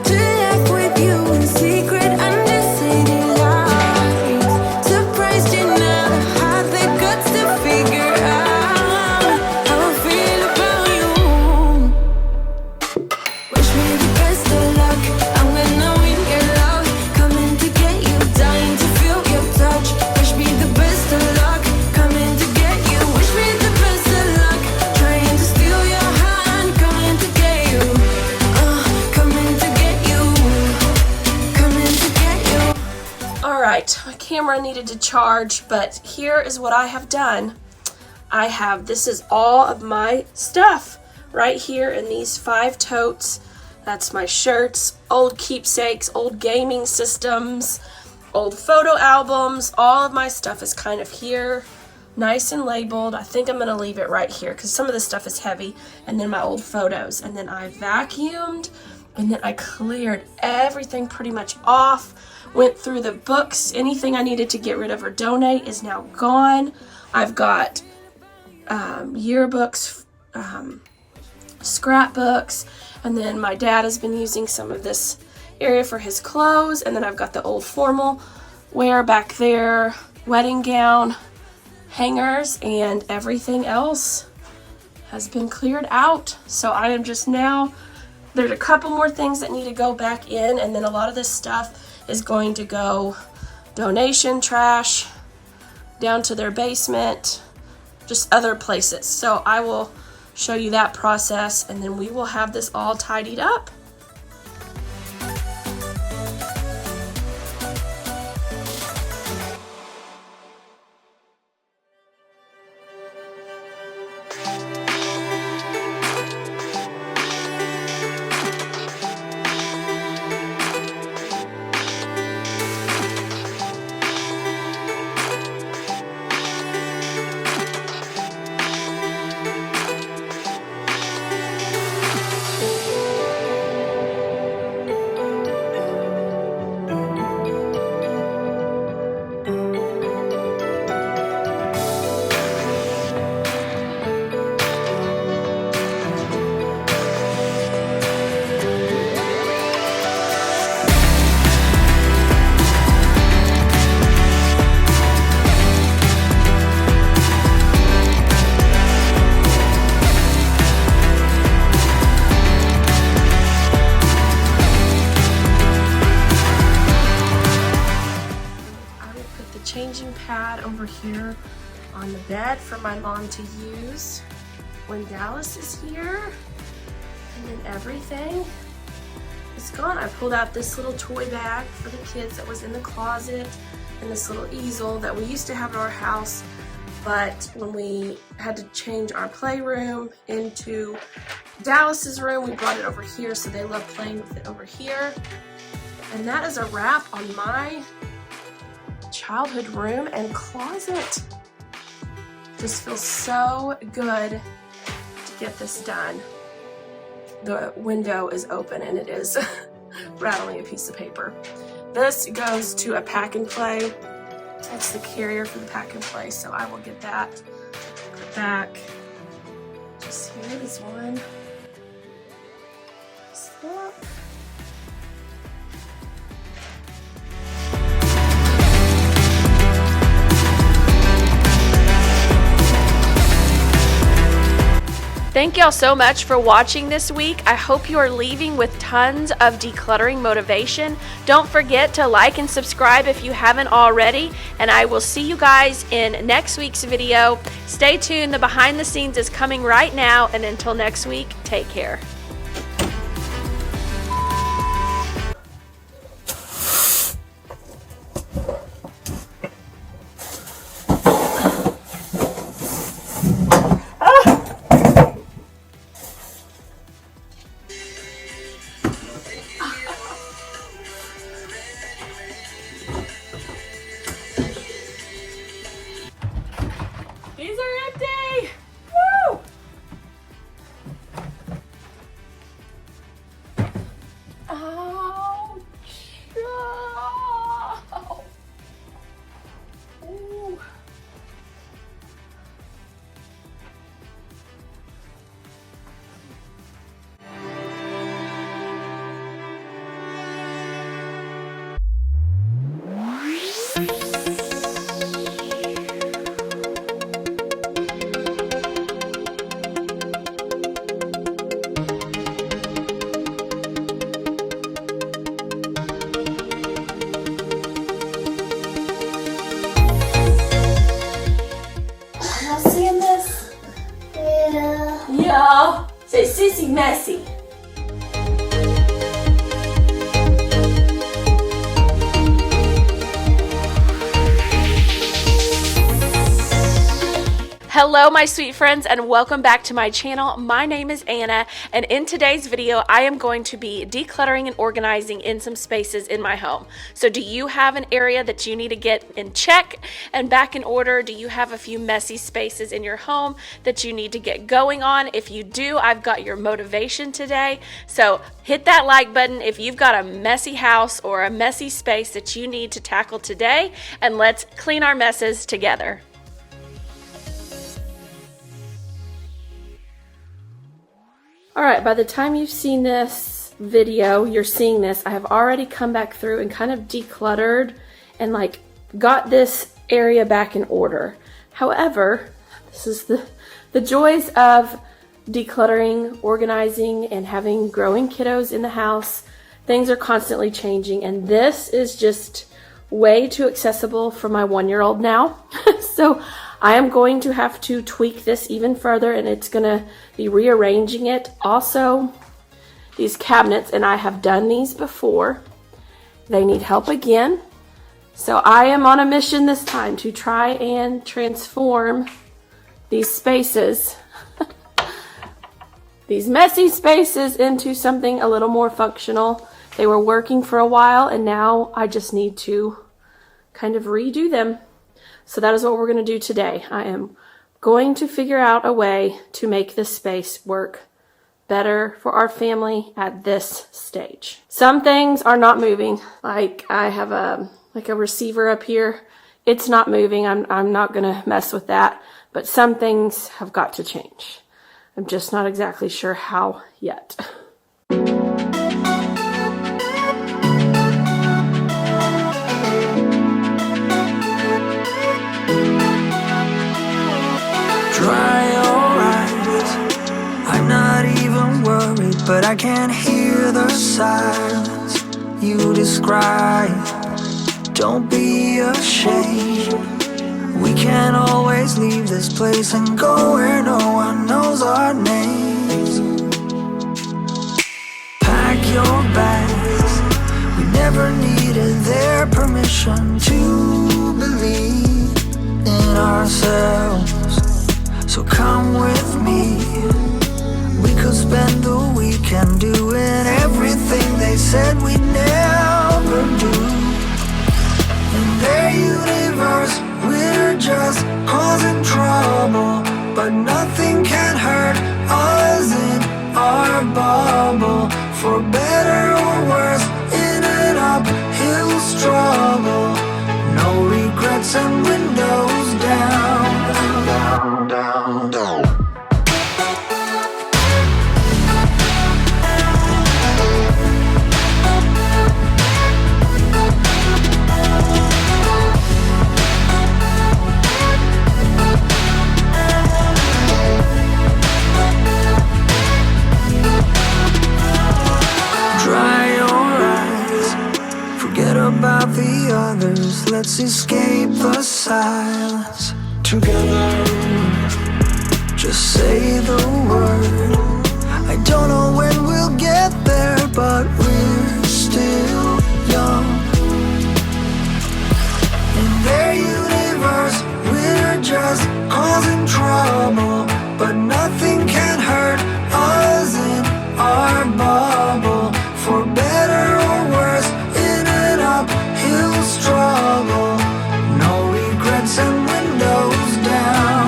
to laugh with you in secret under city lights. Surprised you never had the guts to figure out how I feel about you. Wish me the best of luck. I'm gonna win your love, coming to get you, dying to feel your touch. Wish me the best of luck, coming to get you. Wish me the best of luck, trying to steal your hand, coming to get you. Coming to get you, coming to get you. All right, my camera needed to charge, but here is what I have done. This is all of my stuff right here in these 5 totes. That's my shirts, old keepsakes, old gaming systems, old photo albums. All of my stuff is kind of here, nice and labeled. I think I'm gonna leave it right here because some of this stuff is heavy. And then my old photos. And then I vacuumed, and then I cleared everything pretty much off. Went through the books. Anything I needed to get rid of or donate is now gone. I've got yearbooks, scrapbooks, and then my dad has been using some of this area for his clothes, and then I've got the old formal wear back there, wedding gown, hangers, and everything else has been cleared out. So I am just now, there's a couple more things that need to go back in, and then a lot of this stuff is going to go donation trash, down to their basement, just other places. So I will show you that process, and then we will have this all tidied up. Changing pad over here on the bed for my mom to use when Dallas is here, and then everything is gone. I pulled out this little toy bag for the kids that was in the closet, and this little easel that we used to have at our house, but when we had to change our playroom into Dallas's room, we brought it over here, so they love playing with it over here. And that is a wrap on my childhood room and closet. Just feels so good to get this done. The window is open and it is rattling a piece of paper. This goes to a pack and play. That's the carrier for the pack and play, so I will get that put back. Just here is one. Stop. Thank y'all so much for watching this week. I hope you are leaving with tons of decluttering motivation. Don't forget to like and subscribe if you haven't already, and I will see you guys in next week's video. Stay tuned, the behind the scenes is coming right now, and until next week, take care. These are empty! Woo! Say sissy messy. Hello my sweet friends and welcome back to my channel. My name is Anna and in today's video I am going to be decluttering and organizing in some spaces in my home. So do you have an area that you need to get in check and back in order? Do you have a few messy spaces in your home that you need to get going on? If you do, I've got your motivation today. So hit that like button if you've got a messy house or a messy space that you need to tackle today, and let's clean our messes together. All right, by the time you've seen this video, you're seeing this, I have already come back through and kind of decluttered and like got this area back in order. However, this is the joys of decluttering, organizing, and having growing kiddos in the house. Things are constantly changing, and this is just way too accessible for my 1-year-old now. So I am going to have to tweak this even further, and it's gonna be rearranging it. Also, these cabinets, and I have done these before, they need help again. So I am on a mission this time to try and transform these spaces, these messy spaces, into something a little more functional. They were working for a while, and now I just need to kind of redo them. So that is what we're going to do today. I am going to figure out a way to make this space work better for our family at this stage. Some things are not moving. Like I have a receiver up here. It's not moving. I'm not going to mess with that. But some things have got to change. I'm just not exactly sure how yet. Dry your eyes, I'm not even worried, but I can hear the silence you describe. Don't be ashamed, we can always leave this place and go where no one knows our names. Pack your bags, we never needed their permission to believe in ourselves. So come with me, we could spend the weekend doing everything they said we'd never do. In their universe, we're just causing trouble, but nothing can hurt us in our bubble. For better or worse, in an uphill struggle, no regrets and windows down. Down, down, down. Dry your eyes, forget about the others. Let's escape the silence together. Just say the word. I don't know when we'll get there, but we're still young. In their universe, we're just causing trouble, but nothing can hurt us in our bubble. For better or worse, in an uphill struggle, no regrets and windows down.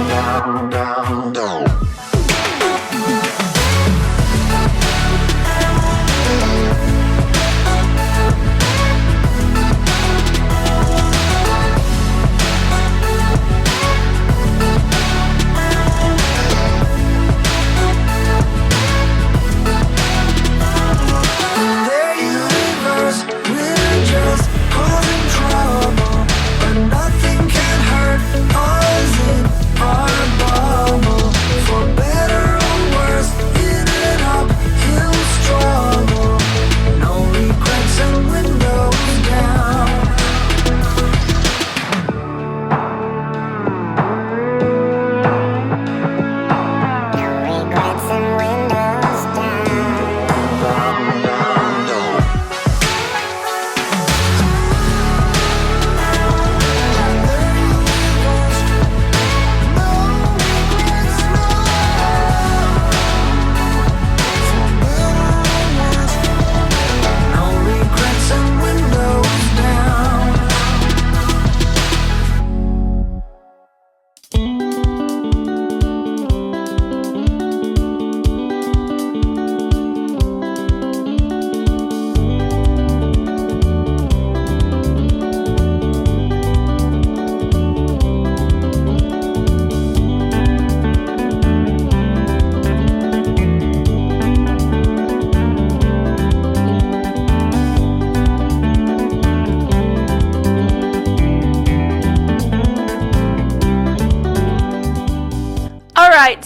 Down, down, down.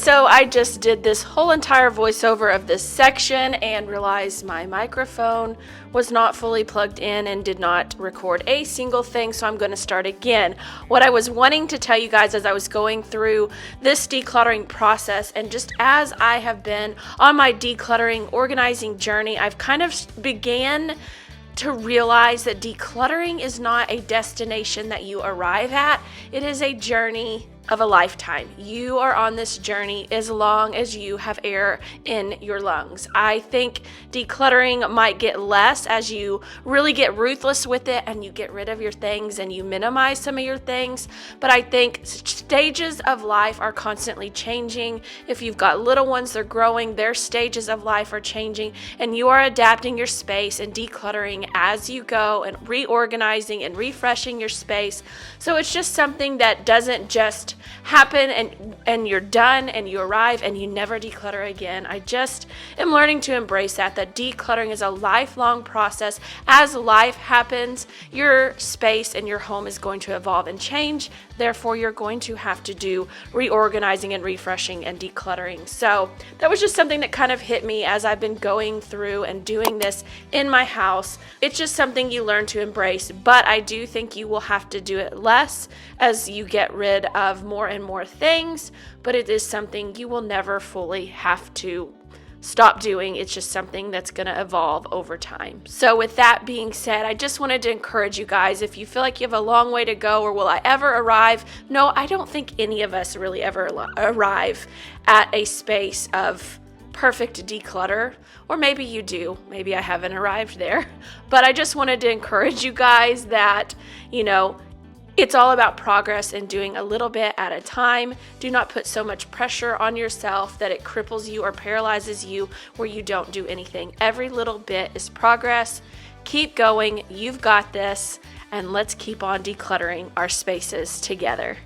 so I just did this whole entire voiceover of this section and realized my microphone was not fully plugged in and did not record a single thing, so I'm going to start again. What I was wanting to tell you guys as I was going through this decluttering process, and just as I have been on my decluttering, organizing journey, I've kind of began to realize that decluttering is not a destination that you arrive at. It is a journey of a lifetime. You are on this journey as long as you have air in your lungs. I think decluttering might get less as you really get ruthless with it and you get rid of your things and you minimize some of your things. But I think stages of life are constantly changing. If you've got little ones, they're growing, their stages of life are changing, and you are adapting your space and decluttering as you go and reorganizing and refreshing your space. So it's just something that doesn't just happen and you're done and you arrive and you never declutter again. I just am learning to embrace that decluttering is a lifelong process. As life happens, your space and your home is going to evolve and change. Therefore, you're going to have to do reorganizing and refreshing and decluttering. So that was just something that kind of hit me as I've been going through and doing this in my house. It's just something you learn to embrace, but I do think you will have to do it less as you get rid of more and more things, but it is something you will never fully have to stop doing. It's just something that's going to evolve over time. So with that being said, I just wanted to encourage you guys, if you feel like you have a long way to go, or will I ever arrive? No, I don't think any of us really ever arrive at a space of perfect declutter, or maybe you do. Maybe I haven't arrived there, but I just wanted to encourage you guys that, it's all about progress and doing a little bit at a time. Do not put so much pressure on yourself that it cripples you or paralyzes you where you don't do anything. Every little bit is progress. Keep going. You've got this. And let's keep on decluttering our spaces together.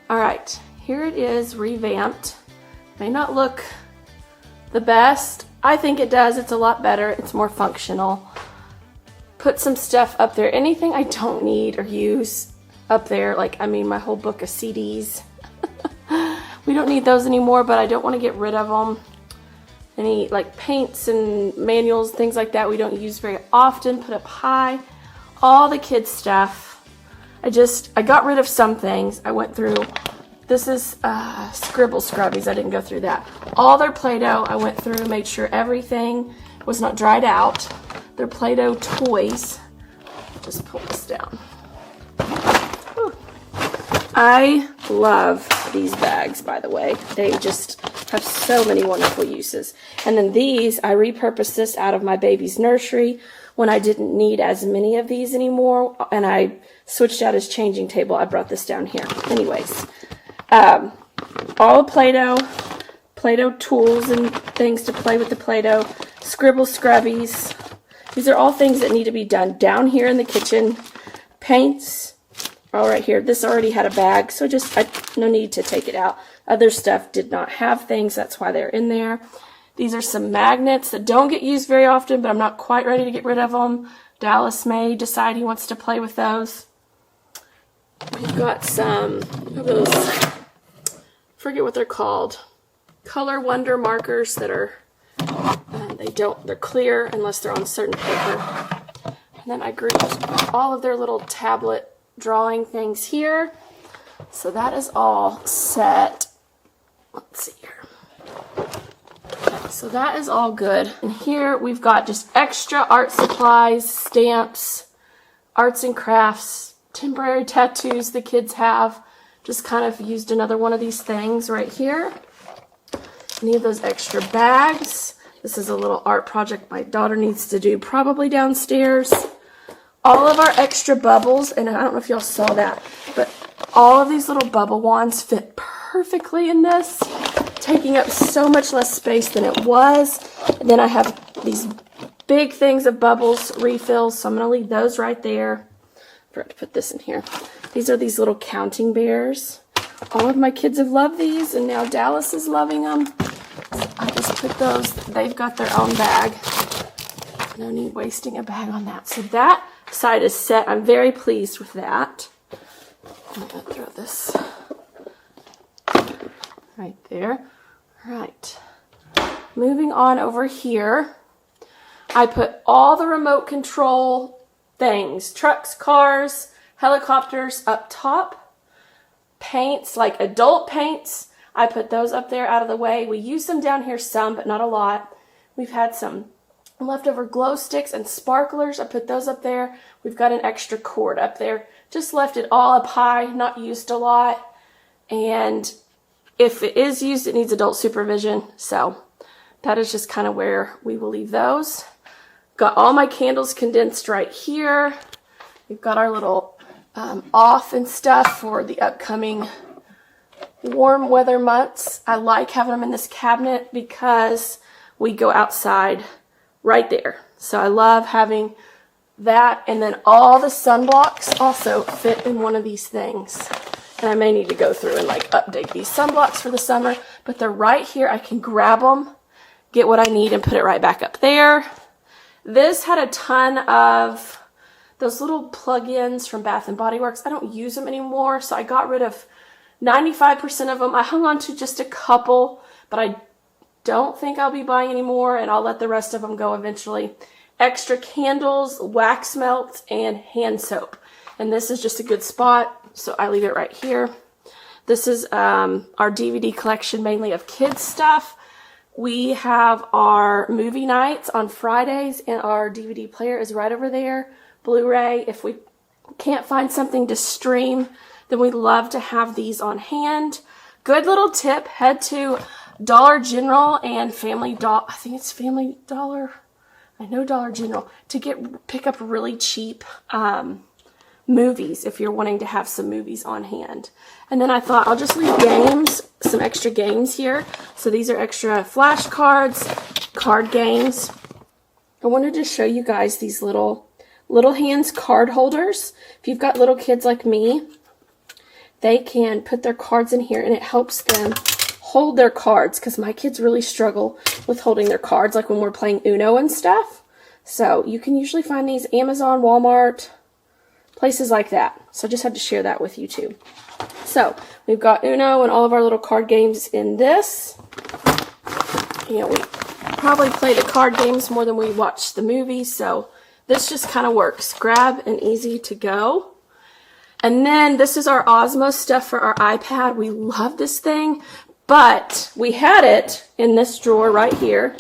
All right, here it is revamped. May not look the best. I think it does. It's a lot better. It's more functional. Put some stuff up there. Anything I don't need or use up there. My whole book of CDs. We don't need those anymore, but I don't want to get rid of them. Any paints and manuals, things like that we don't use very often. Put up high. All the kids' stuff. I got rid of some things. I went through. This is Scribble Scrubbies. I didn't go through that. All their Play-Doh, I went through, made sure everything was not dried out. Their Play-Doh toys. Just pull this down. Whew. I love these bags, by the way. They just have so many wonderful uses. And then these, I repurposed this out of my baby's nursery when I didn't need as many of these anymore. And I switched out his changing table. I brought this down here. Anyways. All Play-Doh tools and things to play with the Play-Doh, Scribble Scrubbies. These are all things that need to be done down here in the kitchen. Paints, all right here. This already had a bag, so no need to take it out. Other stuff did not have things, that's why they're in there. These are some magnets that don't get used very often, but I'm not quite ready to get rid of them. Dallas may decide he wants to play with those. We've got some of those, forget what they're called, Color Wonder markers that are, they're clear unless they're on certain paper. And then I grouped all of their little tablet drawing things here. So that is all set. Let's see here. So that is all good. And here we've got just extra art supplies, stamps, arts and crafts, temporary tattoos the kids have. Just kind of used another one of these things right here. Any of those extra bags. This is a little art project my daughter needs to do, probably downstairs. All of our extra bubbles, and I don't know if y'all saw that, but all of these little bubble wands fit perfectly in this, taking up so much less space than it was. And then I have these big things of bubbles, refills, so I'm going to leave those right there. I forgot to put this in here. These are these little counting bears. All of my kids have loved these, and now Dallas is loving them. So I just put those. They've got their own bag. No need wasting a bag on that. So that side is set. I'm very pleased with that. I'm going to throw this right there. All right. Moving on over here, I put all the remote control things, trucks, cars, helicopters up top. Paints, like adult paints, I put those up there out of the way. We use them down here some, but not a lot. We've had some leftover glow sticks and sparklers. I put those up there. We've got an extra cord up there. Just left it all up high, not used a lot. And if it is used, it needs adult supervision. So that is just kind of where we will leave those. Got all my candles condensed right here. We've got our little off and stuff for the upcoming warm weather months. I like having them in this cabinet because we go outside right there. So I love having that, and then all the sunblocks also fit in one of these things. And I may need to go through and like update these sunblocks for the summer, but they're right here. I can grab them, get what I need, and put it right back up there. This had a ton of those little plug-ins from Bath & Body Works. I don't use them anymore, so I got rid of 95% of them. I hung on to just a couple, but I don't think I'll be buying any more, and I'll let the rest of them go eventually. Extra candles, wax melts, and hand soap. And this is just a good spot, so I leave it right here. This is our DVD collection, mainly of kids stuff. We have our movie nights on Fridays, and our DVD player is right over there. Blu-ray. If we can't find something to stream, then we love to have these on hand. Good little tip, head to Dollar General and Family Dollar. I think it's Family Dollar. I know Dollar General, to pick up really cheap movies if you're wanting to have some movies on hand. And then I thought I'll just leave games, some extra games here. So these are extra flashcards, card games. I wanted to show you guys these little hands card holders. If you've got little kids like me, they can put their cards in here and it helps them hold their cards, because my kids really struggle with holding their cards, like when we're playing Uno and stuff. So you can usually find these Amazon, Walmart, places like that. So I just had to share that with you too. So we've got Uno and all of our little card games in this. You know, we probably play the card games more than we watch the movies, so this just kind of works. Grab and easy to go. And then this is our Osmo stuff for our iPad. We love this thing, but we had it in this drawer right here.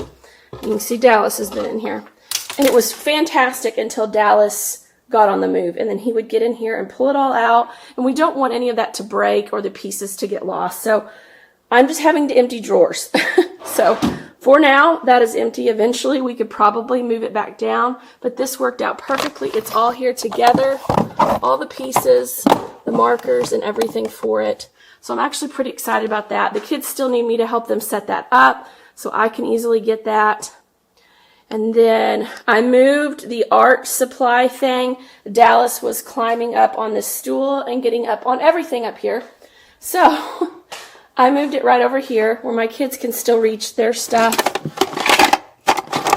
You can see Dallas has been in here. And it was fantastic until Dallas got on the move. And then he would get in here and pull it all out. And we don't want any of that to break or the pieces to get lost. So I'm just having to empty drawers. So for now, that is empty. Eventually, we could probably move it back down, but this worked out perfectly. It's all here together, all the pieces, the markers, and everything for it. So I'm actually pretty excited about that. The kids still need me to help them set that up, so I can easily get that. And then I moved the art supply thing. Dallas was climbing up on the stool and getting up on everything up here. So I moved it right over here where my kids can still reach their stuff,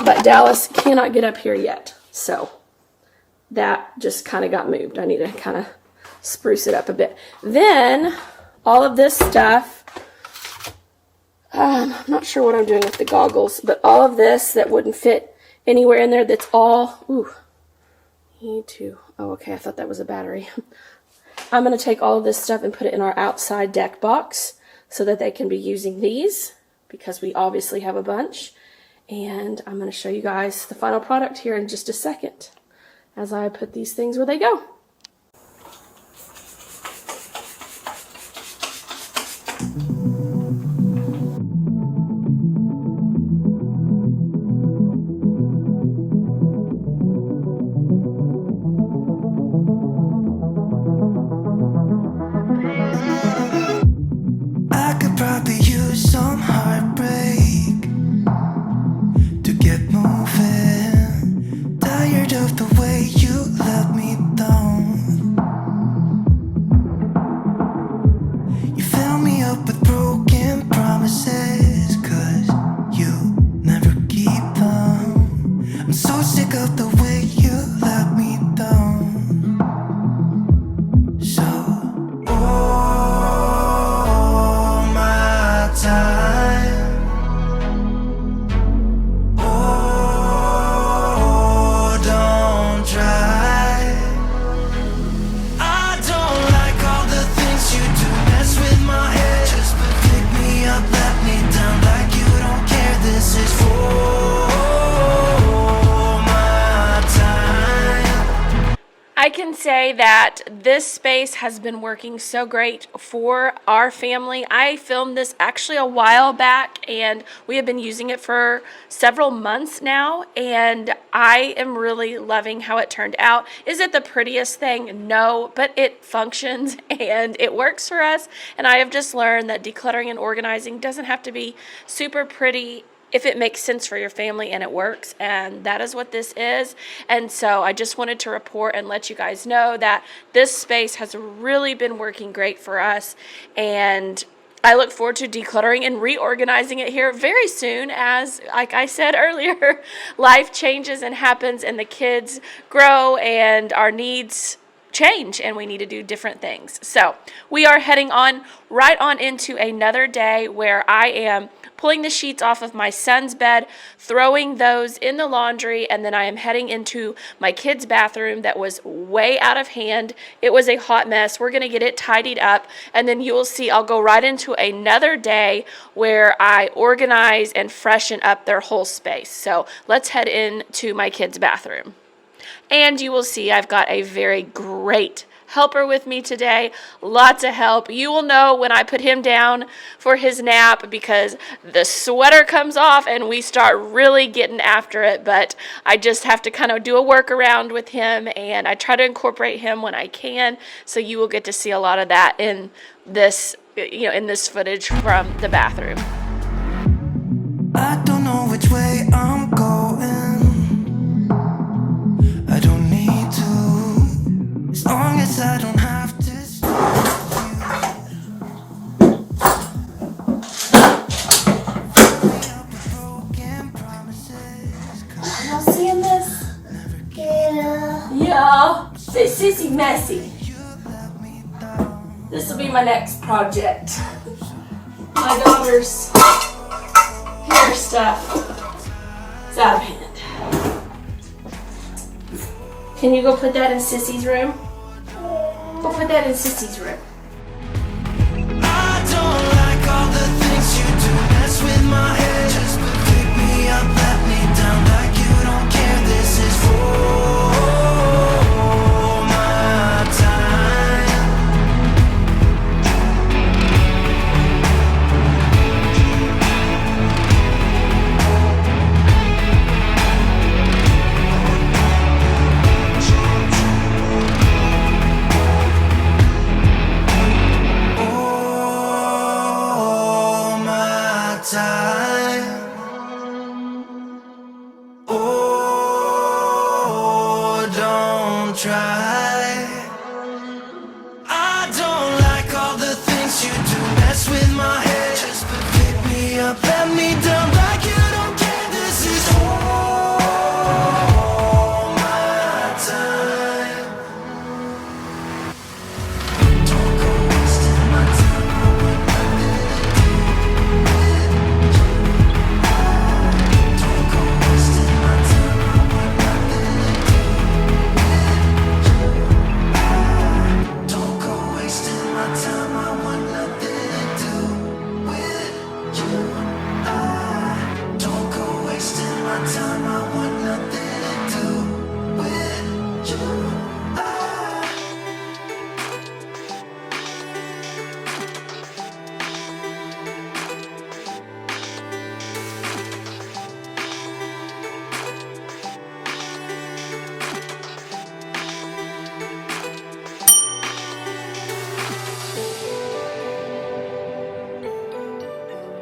but Dallas cannot get up here yet. So that just kind of got moved. I need to kind of spruce it up a bit. Then all of this stuff, I'm not sure what I'm doing with the goggles, but all of this that wouldn't fit anywhere in there, that's all, okay, I thought that was a battery. I'm going to take all of this stuff and put it in our outside deck box so that they can be using these, because we obviously have a bunch. And I'm going to show you guys the final product here in just a second as I put these things where they go. Tired of the way you let me down. can say that this space has been working so great for our family. I filmed this actually a while back, and we have been using it for several months now, and I am really loving how it turned out. Is it the prettiest thing? No, but it functions and it works for us, and I have just learned that decluttering and organizing doesn't have to be super pretty if it makes sense for your family and it works, and that is what this is. And so I just wanted to report and let you guys know that this space has really been working great for us, and I look forward to decluttering and reorganizing it here very soon as, like I said earlier, life changes and happens and the kids grow and our needs change and we need to do different things. So we are heading on right on into another day where I am pulling the sheets off of my son's bed, throwing those in the laundry, and then I am heading into my kids' bathroom that was way out of hand. It was a hot mess. We're going to get it tidied up, and then you will see I'll go right into another day where I organize and freshen up their whole space. So let's head into my kids' bathroom. And you will see I've got a very great helper with me today. Lots of help. You will know when I put him down for his nap because the sweater comes off and we start really getting after it. But I just have to kind of do a workaround with him, and I try to incorporate him when I can. So you will get to see a lot of that in this, in this footage from the bathroom. I don't know which way I'm going. I don't need to, as long as I don't have to. Y'all seeing this? Yeah. Say sissy messy. This will be my next project. My daughter's hair stuff is out of hand. Can you go put that in Sissy's room? Go put that in Sissy's room. I don't like all the things you do, mess with my head. Just pick me up, let me down like you don't care. This is for my time. Oh, don't try. I don't like all the things you do, mess with my head. Just pick me up, let me down like you don't care. This is all my time. Don't go wasting my time on what nothing to do with you. Don't go wasting my time on what nothing to do with you. Don't go wasting my time on what nothing to do with you. Don't go wasting my time on what nothing to do with you.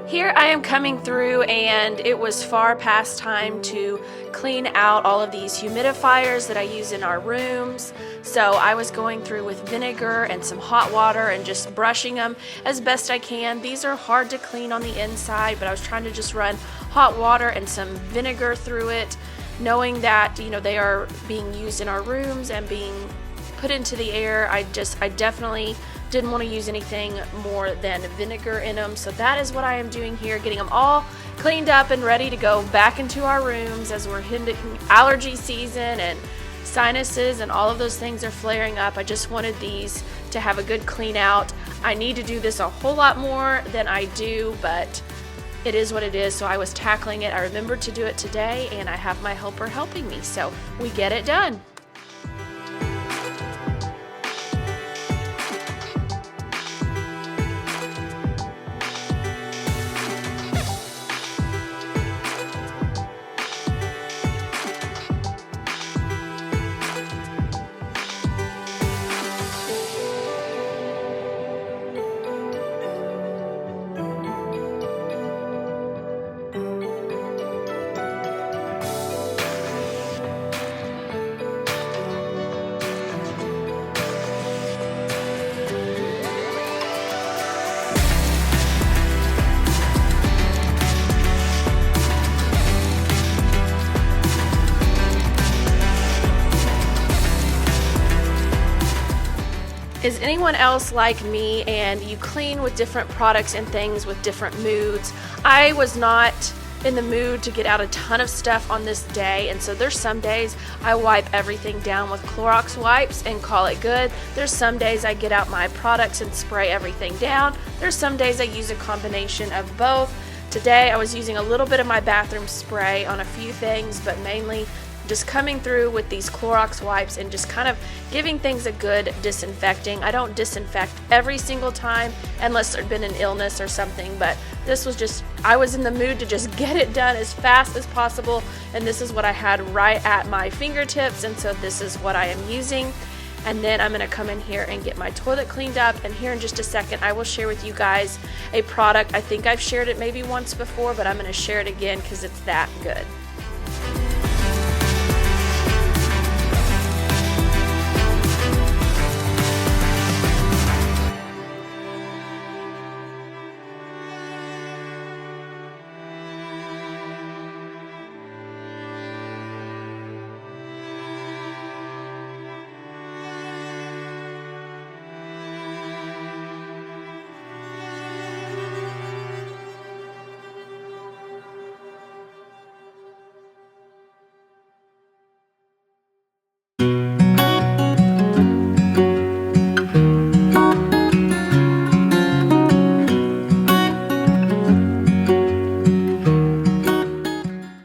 Here I am coming through, and it was far past time to clean out all of these humidifiers that I use in our rooms. So I was going through with vinegar and some hot water and just brushing them as best I can. These are hard to clean on the inside, but I was trying to just run hot water and some vinegar through it, knowing that, they are being used in our rooms and being put into the air. I definitely didn't want to use anything more than vinegar in them. So that is what I am doing here, getting them all cleaned up and ready to go back into our rooms as we're hitting allergy season and sinuses and all of those things are flaring up. I just wanted these to have a good clean out. I need to do this a whole lot more than I do, but it is what it is. So I was tackling it. I remembered to do it today, and I have my helper helping me. So we get it done. Is anyone else like me and you clean with different products and things with different moods? I was not in the mood to get out a ton of stuff on this day, and so there's some days I wipe everything down with Clorox wipes and call it good. There's some days I get out my products and spray everything down. There's some days I use a combination of both. Today I was using a little bit of my bathroom spray on a few things, but mainly just coming through with these Clorox wipes and just kind of giving things a good disinfecting. I don't disinfect every single time unless there'd been an illness or something, but this was just, I was in the mood to just get it done as fast as possible, and this is what I had right at my fingertips, and so this is what I am using. And then I'm going to come in here and get my toilet cleaned up, and here in just a second I will share with you guys a product. I think I've shared it maybe once before, but I'm going to share it again because it's that good.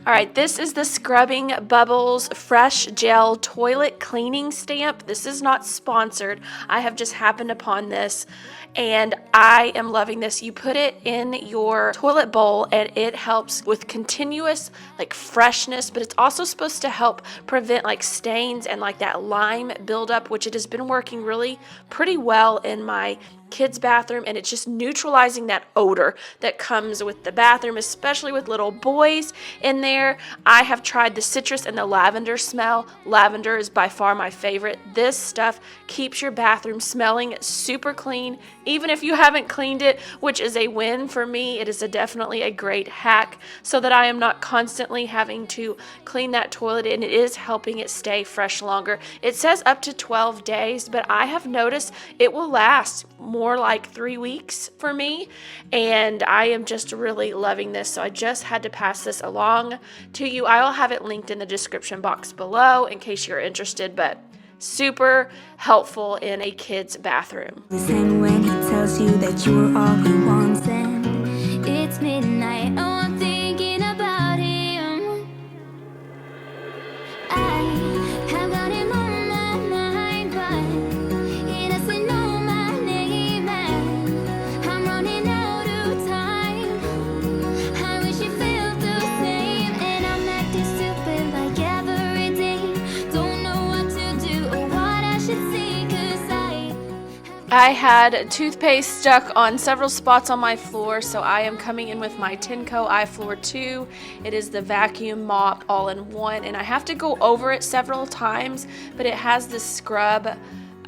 Alright, this is the Scrubbing Bubbles Fresh Gel Toilet Cleaning Stamp. This is not sponsored. I have just happened upon this and I am loving this. You put it in your toilet bowl and it helps with continuous like freshness, but it's also supposed to help prevent like stains and like that lime buildup, which it has been working really pretty well in my kids' bathroom, and it's just neutralizing that odor that comes with the bathroom, especially with little boys in there. I have tried the citrus and the lavender smell. Lavender is by far my favorite. This stuff keeps your bathroom smelling super clean, even if you haven't cleaned it, which is a win for me. It is definitely a great hack so that I am not constantly having to clean that toilet, and it is helping it stay fresh longer. It says up to 12 days, but I have noticed it will last more like 3 weeks for me, and I am just really loving this, so I just had to pass this along to you. I'll have it linked in the description box below in case you're interested, but super helpful in a kid's bathroom. And when he tells you that you're all he wants and it's midnight, oh, I'm thinking about him. I have got him on my mind, but he doesn't know my name, and I'm running out of time. I wish you felt the same, and I'm acting stupid like every day. Don't know what to do or what I should say, 'cause I had toothpaste stuck on several spots on my floor, so I am coming in with my Tenco iFloor 2. It is the vacuum mop all-in-one, and I have to go over it several times, but it has the scrub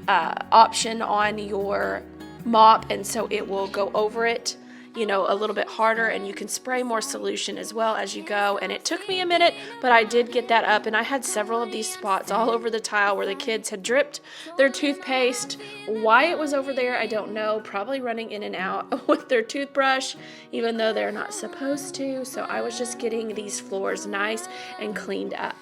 option on your mop, and so it will go over it, you know, a little bit harder, and you can spray more solution as well as you go. And it took me a minute, but I did get that up, and I had several of these spots all over the tile where the kids had dripped their toothpaste. Why it was over there, I don't know. Probably running in and out with their toothbrush, even though they're not supposed to. So I was just getting these floors nice and cleaned up.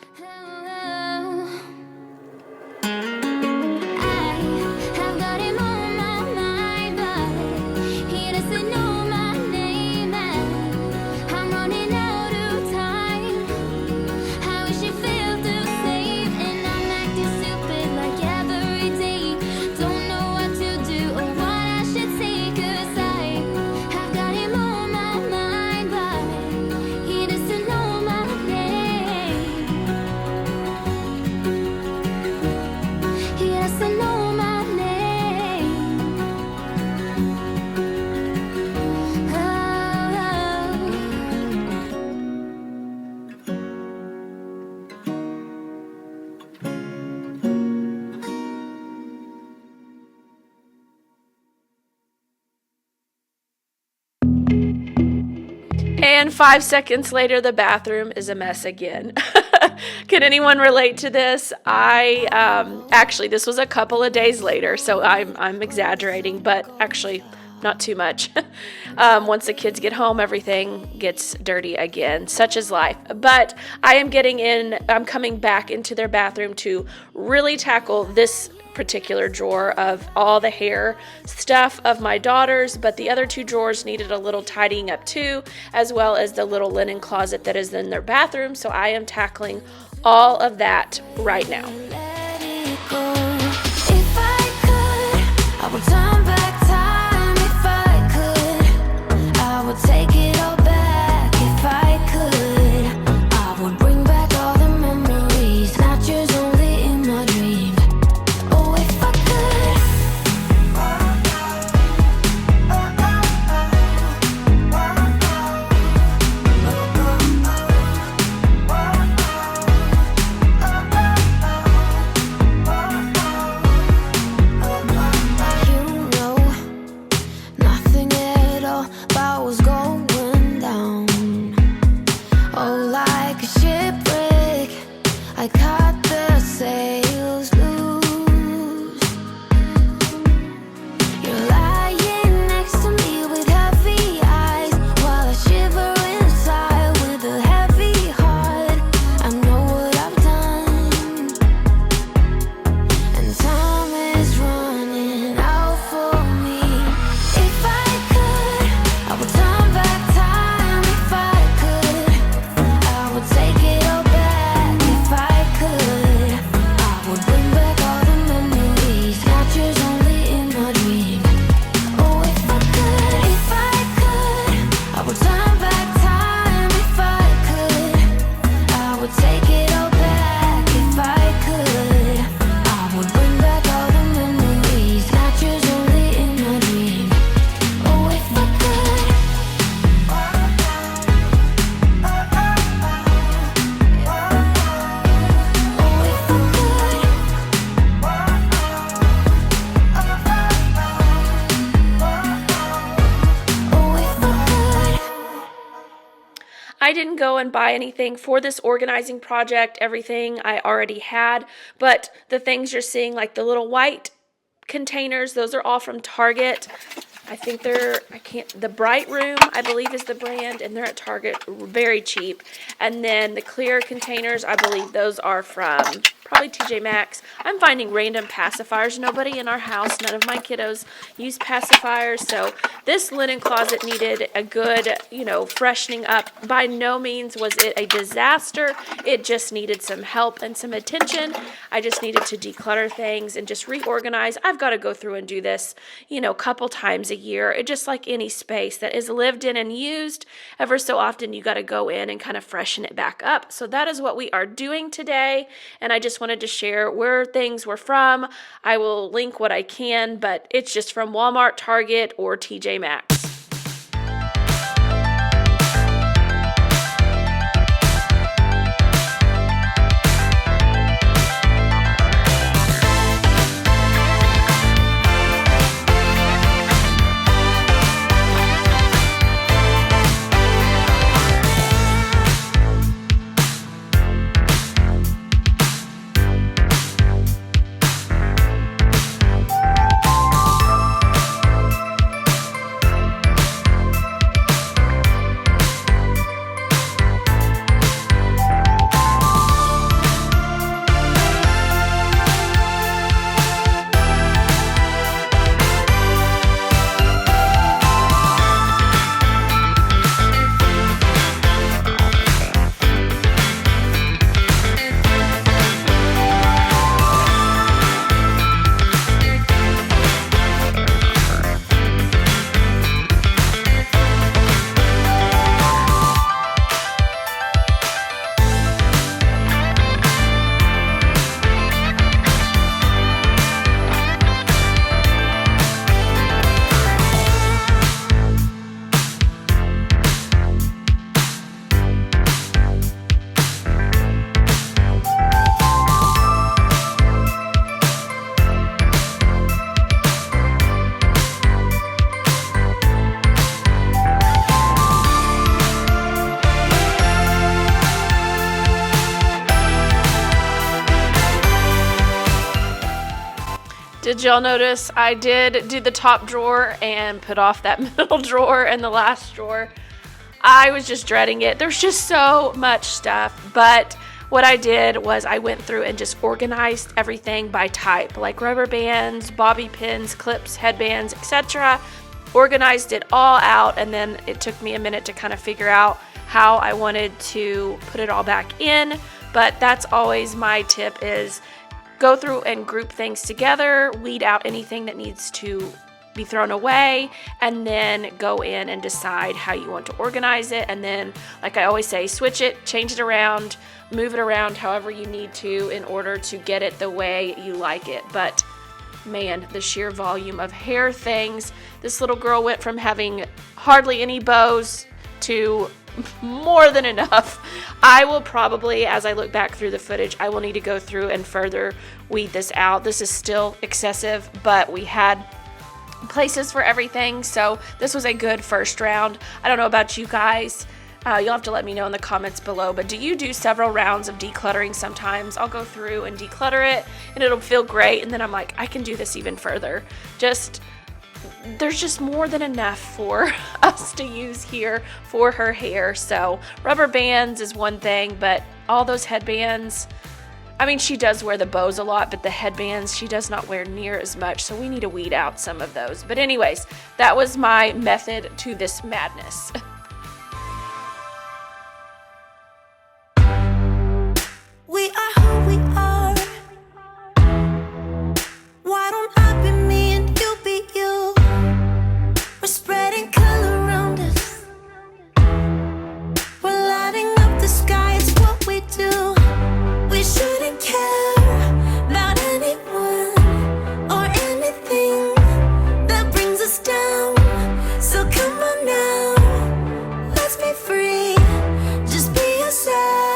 And 5 seconds later, the bathroom is a mess again. Can anyone relate to this? I actually, this was a couple of days later, so I'm exaggerating, but actually not too much. Once the kids get home, everything gets dirty again. Such is life. But I'm coming back into their bathroom to really tackle this particular drawer of all the hair stuff of my daughters, but the other 2 drawers needed a little tidying up too, as well as the little linen closet that is in their bathroom. So I am tackling all of that right now. Let it go. If I could, I would turn back time. If I could, I would take it all back. If I could, I would bring back all the memories, snatchers only in my dreams. Oh, if I nothing at all about what's going down. Oh, like a shipwreck, I caught the sails loose. You're lying next to me with heavy eyes, while I shiver inside with a heavy heart. I know what I've done, and time is running out for me. If I could, I would turn back time. If I could, I would take it all back. If I could, I would bring back all the memories, snatchers only in my dreams. Oh, if I could, I would turn back time. If I could, I would take it all back. If I could, I would bring back all the memories, snatchers only in my dreams. Oh, if I could. Oh, if I could. Oh, if I could. I didn't go and buy anything for this organizing project. Everything I already had, but the things you're seeing, like the little white containers, those are all from Target. I think the Bright Room, I believe, is the brand, and they're at Target, very cheap. And then the clear containers, I believe those are from probably TJ Maxx. I'm finding random pacifiers. Nobody in our house, none of my kiddos use pacifiers. So this linen closet needed a good, freshening up. By no means was it a disaster. It just needed some help and some attention. I just needed to declutter things and just reorganize. I've got to go through and do this, a couple times a year. It just like any space that is lived in and used, ever so often you got to go in and kind of freshen it back up. So that is what we are doing today. And I just wanted to share where things were from. I will link what I can, but it's just from Walmart, Target, or TJ Maxx. Did y'all notice I did do the top drawer and put off that middle drawer and the last drawer? I was just dreading it. There's just so much stuff. But what I did was I went through and just organized everything by type, like rubber bands, bobby pins, clips, headbands, etc. Organized it all out, and then it took me a minute to kind of figure out how I wanted to put it all back in. But that's always my tip, is go through and group things together, weed out anything that needs to be thrown away, and then go in and decide how you want to organize it. And then, like I always say, switch it, change it around, move it around however you need to in order to get it the way you like it. But man, the sheer volume of hair things. This little girl went from having hardly any bows to more than enough. I will probably, as I look back through the footage, I will need to go through and further weed this out. This is still excessive, but we had places for everything, so this was a good first round. I don't know about you guys. You'll have to let me know in the comments below, but do you do several rounds of decluttering sometimes? I'll go through and declutter it, and it'll feel great, and then I'm like, I can do this even further. There's just more than enough for us to use here for her hair. So rubber bands is one thing, but all those headbands, I mean, she does wear the bows a lot, but the headbands she does not wear near as much, so we need to weed out some of those. But anyways, that was my method to this madness. We are who we are. Why don't I be me and you be you? We're spreading color around us. We're lighting up the sky, it's what we do. We shouldn't care about anyone or anything that brings us down. So come on now, let's be free. Just be yourself.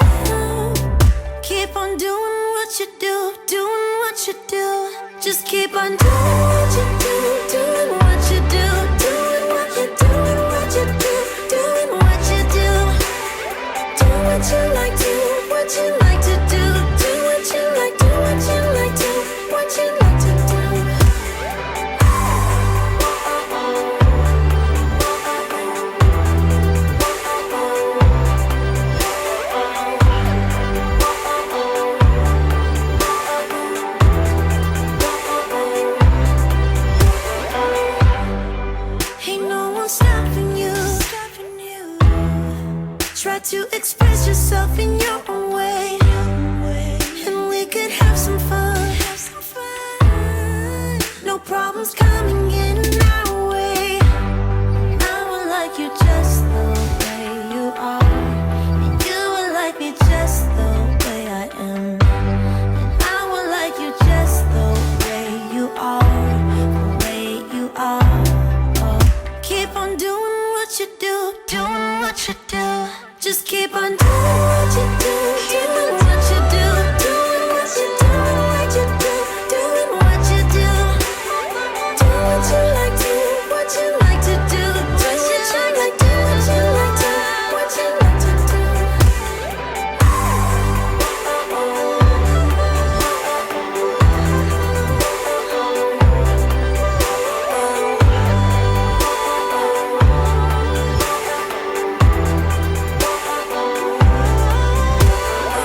Keep on doing what you do, doing what you do. Just keep on doing what you do, doing what you do, doing what you do, doing what you do, doing what you do. Do what you like, do what you like to do, do what you like, do what you like, do what you like to do. Ain't no one stopping you. Try to express yourself in your own way, and we could have some fun. No problems coming in our way. I would like you just the way you are, and you would like me just the way I am. And I would like you just the way you are, the way you are. Oh. Keep on doing what you do, doing what you do. Just keep on doing what you do, doing what you do, doing what you do, what you do, doing what you do. Do what you like, do what you like to do, do what you like, do what you like to, what you like to do.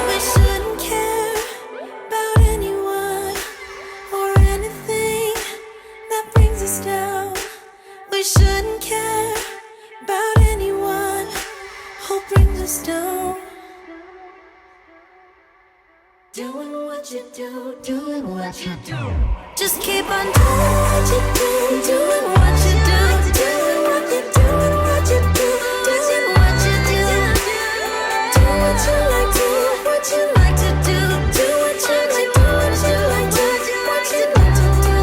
We shouldn't care about anyone or anything that brings us down. We shouldn't care about anyone who brings us down. Doing what you do, doing what you do. Just keep on doing what you do, doing what you do, doing what you do, what you do, doing what you do. Do what you like, do what you like to do, do what you like, do what you like, do what you like to do.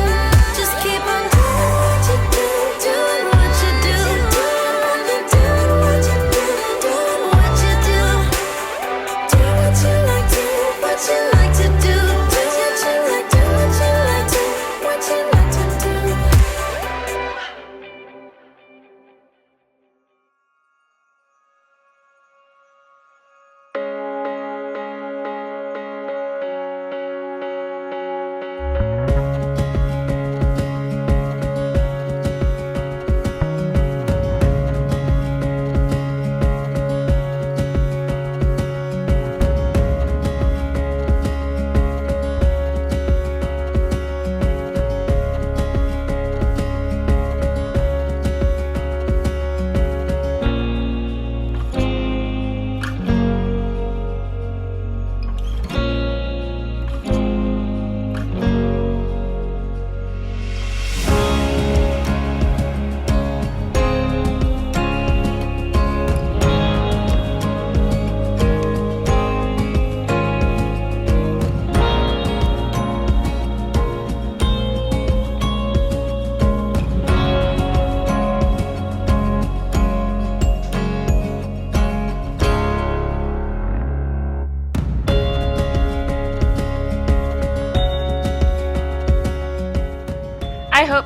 Just keep on doing what you do, doing what you do, doing what you do, what you do, doing what you do. Do what you like, do what you like to do, do what you like, do what you like, do what you like to do.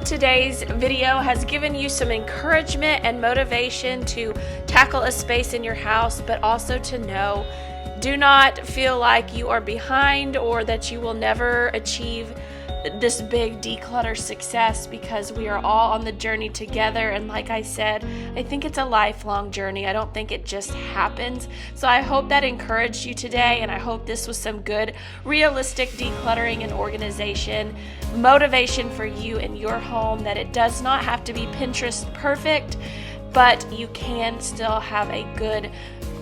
today's video has given you some encouragement and motivation to tackle a space in your house, but also to know, do not feel like you are behind or that you will never achieve this big declutter success, because we are all on the journey together. And like I said, I think it's a lifelong journey. I don't think it just happens. So I hope that encouraged you today, and I hope this was some good, realistic decluttering and organization motivation for you in your home, that it does not have to be Pinterest perfect, but you can still have a good,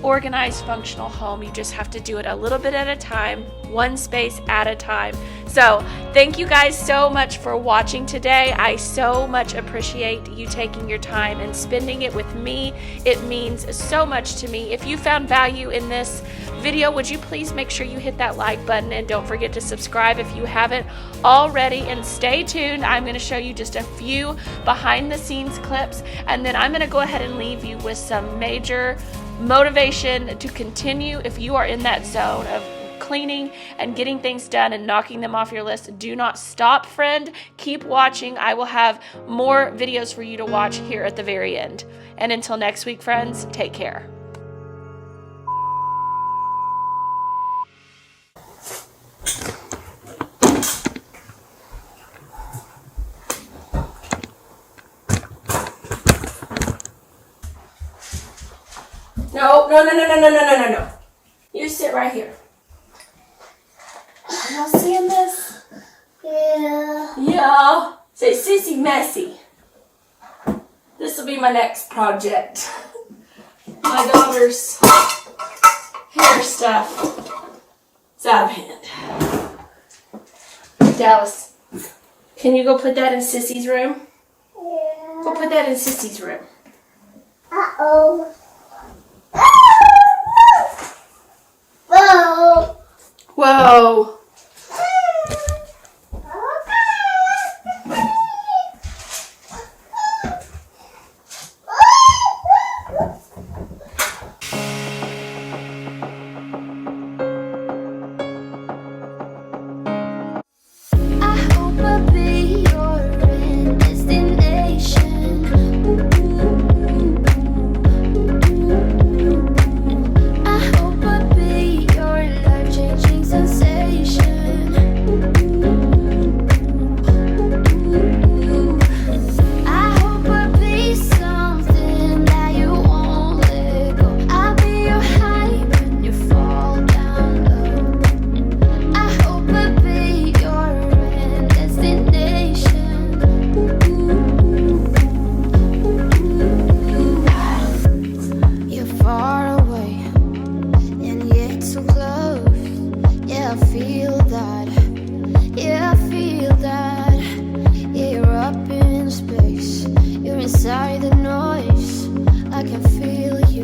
organized, functional home. You just have to do it a little bit at a time, one space at a time. So thank you guys so much for watching today. I so much appreciate you taking your time and spending it with me. It means so much to me. If you found value in this video, would you please make sure you hit that like button, and don't forget to subscribe if you haven't already, and stay tuned. I'm going to show you just a few behind the scenes clips, and then I'm going to go ahead and leave you with some major motivation to continue. If you are in that zone of cleaning and getting things done and knocking them off your list, do not stop, friend. Keep watching. I will have more videos for you to watch here at the very end. And until next week, friends, take care. No. You sit right here. Are y'all seeing this? Yeah. Yeah. Say, Sissy Messy. This will be my next project. My daughter's hair stuff. It's out of hand. Dallas, can you go put that in Sissy's room? Yeah. Go put that in Sissy's room. Uh-oh. Whoa. Whoa. I hope I'll be your end destination. I hope I'll be your life-changing sensation. I hope I'll be something that you won't let go. I'll be your high when you fall down low. I hope I'll be your end destination. You're far away, and yet so close. Yeah, I feel that. Yeah, I feel that. Yeah, you're up in space. You're inside the noise. I can feel you.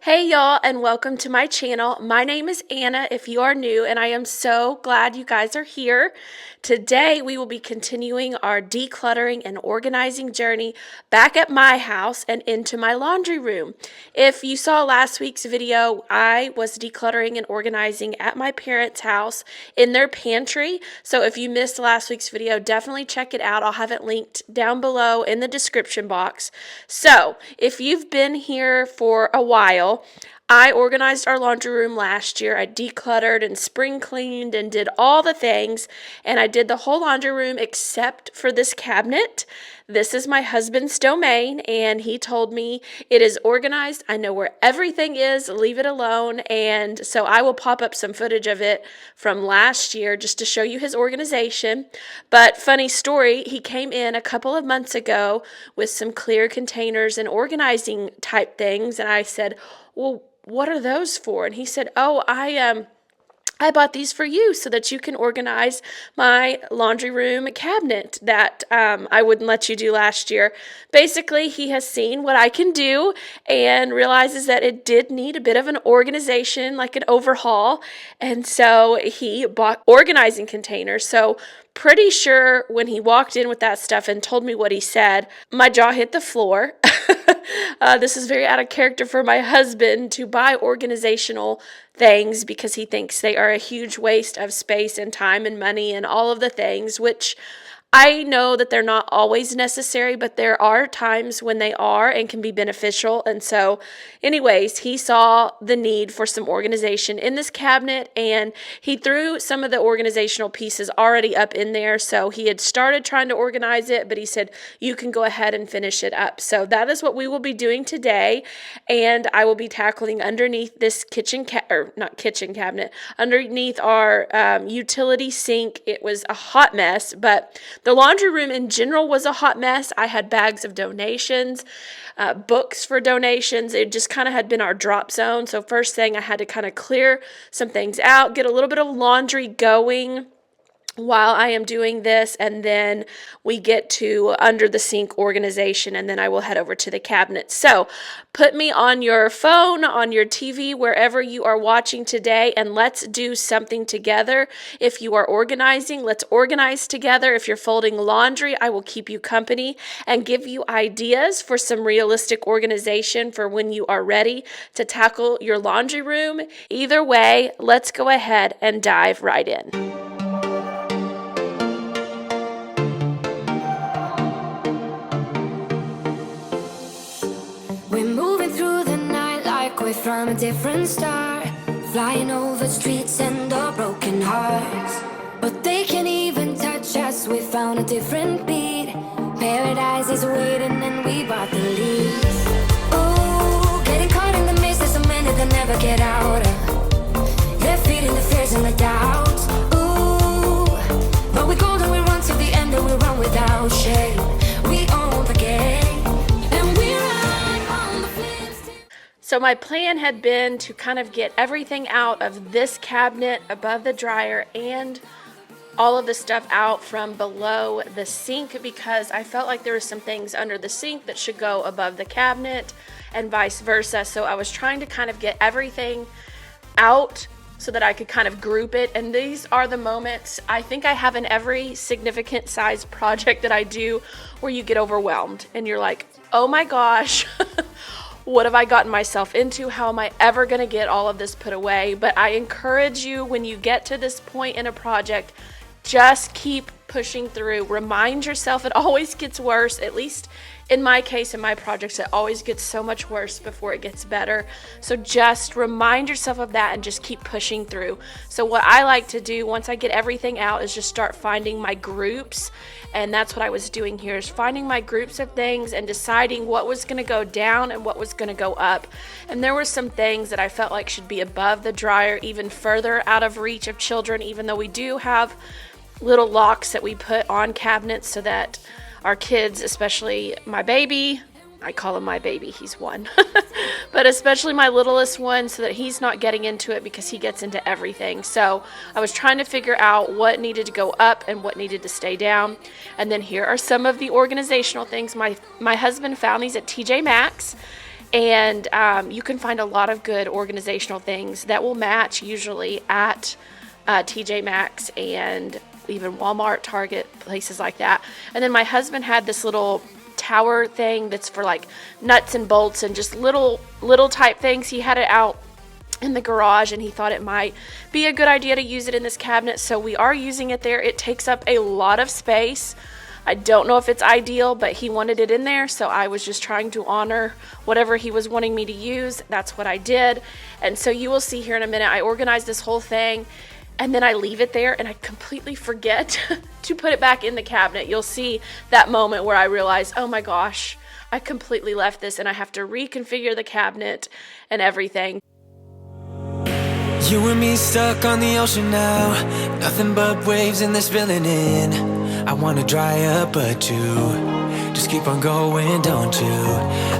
Hey y'all, and welcome to my channel. My name is Anna if you are new, and I am so glad you guys are here. Today we will be continuing our decluttering and organizing journey back at my house and into my laundry room. If you saw last week's video, I was decluttering and organizing at my parents' house in their pantry. So if you missed last week's video, definitely check it out. I'll have it linked down below in the description box. So if you've been here for a while, I organized our laundry room last year. I decluttered and spring cleaned and did all the things, and I did the whole laundry room except for this cabinet. This is my husband's domain, and he told me it is organized. I know where everything is. Leave it alone. And so I will pop up some footage of it from last year just to show you his organization. But funny story, he came in a couple of months ago with some clear containers and organizing type things, and I said, well, what are those for? And he said, oh, I bought these for you so that you can organize my laundry room cabinet that I wouldn't let you do last year. Basically, he has seen what I can do and realizes that it did need a bit of an organization, like an overhaul. And so he bought organizing containers. So pretty sure when he walked in with that stuff and told me what he said, my jaw hit the floor. This is very out of character for my husband to buy organizational things because he thinks they are a huge waste of space and time and money and all of the things, which I know that they're not always necessary, but there are times when they are and can be beneficial. And so, anyways, he saw the need for some organization in this cabinet, and he threw some of the organizational pieces already up in there. So he had started trying to organize it, but he said, you can go ahead and finish it up. So that is what we will be doing today. And I will be tackling underneath this cabinet, underneath our utility sink. It was a hot mess, but the laundry room in general was a hot mess. I had bags of donations, books for donations. It just kind of had been our drop zone. So first thing, I had to kind of clear some things out, get a little bit of laundry going while I am doing this, and then we get to under the sink organization, and then I will head over to the cabinet. So put me on your phone, on your TV, wherever you are watching today, and let's do something together. If you are organizing, let's organize together. If you're folding laundry, I will keep you company and give you ideas for some realistic organization for when you are ready to tackle your laundry room. Either way, let's go ahead and dive right in. We're moving through the night like we're from a different star, flying over streets and our broken hearts. But they can't even touch us, we found a different beat. Paradise is waiting and we bought the lead. Oh, getting caught in the mist, there's so many that never get out of. They're feeding the fears and the doubts. Ooh, but we golden, we run to the end and we run without shame. We own the game. So my plan had been to kind of get everything out of this cabinet above the dryer and all of the stuff out from below the sink, because I felt like there were some things under the sink that should go above the cabinet and vice versa. So I was trying to kind of get everything out so that I could kind of group it. And these are the moments I think I have in every significant size project that I do where you get overwhelmed and you're like, oh my gosh, what have I gotten myself into? How am I ever going to get all of this put away? But I encourage you, when you get to this point in a project, just keep pushing through. Remind yourself it always gets worse. At least in my case, in my projects, it always gets so much worse before it gets better. So just remind yourself of that and just keep pushing through. So what I like to do once I get everything out is just start finding my groups. And that's what I was doing here, is finding my groups of things and deciding what was going to go down and what was going to go up. And there were some things that I felt like should be above the dryer, even further out of reach of children, even though we do have little locks that we put on cabinets so that our kids, especially my baby, I call him my baby, he's one, but especially my littlest one, so that he's not getting into it, because he gets into everything. So I was trying to figure out what needed to go up and what needed to stay down. And then here are some of the organizational things. My husband found these at TJ Maxx, and you can find a lot of good organizational things that will match usually at TJ Maxx and even Walmart, Target, places like that. And then my husband had this little tower thing that's for like nuts and bolts and just little type things. He had it out in the garage and he thought it might be a good idea to use it in this cabinet, so we are using it there. It takes up a lot of space. I don't know if it's ideal, but he wanted it in there, so I was just trying to honor whatever he was wanting me to use. That's what I did. And so you will see here in a minute, I organized this whole thing, and then I leave it there and I completely forget to put it back in the cabinet. You'll see that moment where I realize, oh my gosh, I completely left this and I have to reconfigure the cabinet and everything. You and me stuck on the ocean now, nothing but waves and they're spilling in. I wanna dry up but you just keep on going, don't you?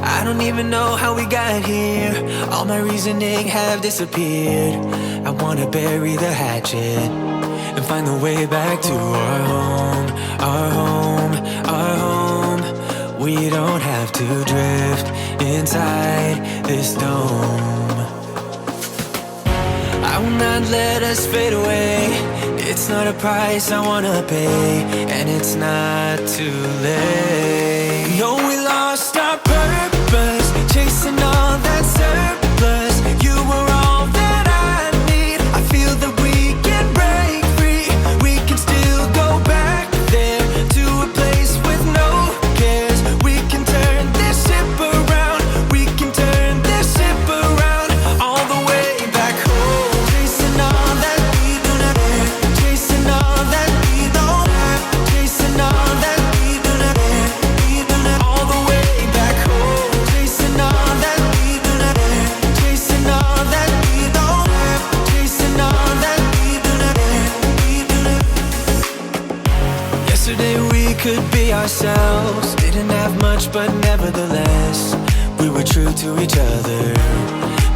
I don't even know how we got here, all my reasoning have disappeared. I wanna bury the hatchet and find the way back to our home, our home, our home. We don't have to drift inside this dome. I will not let us fade away. It's not a price I wanna pay, and it's not too late. No, we lost our purpose, chasing all that surplus. You were all that I need. I feel that we can break free. We can still go back there to ourselves. Didn't have much, but nevertheless, we were true to each other.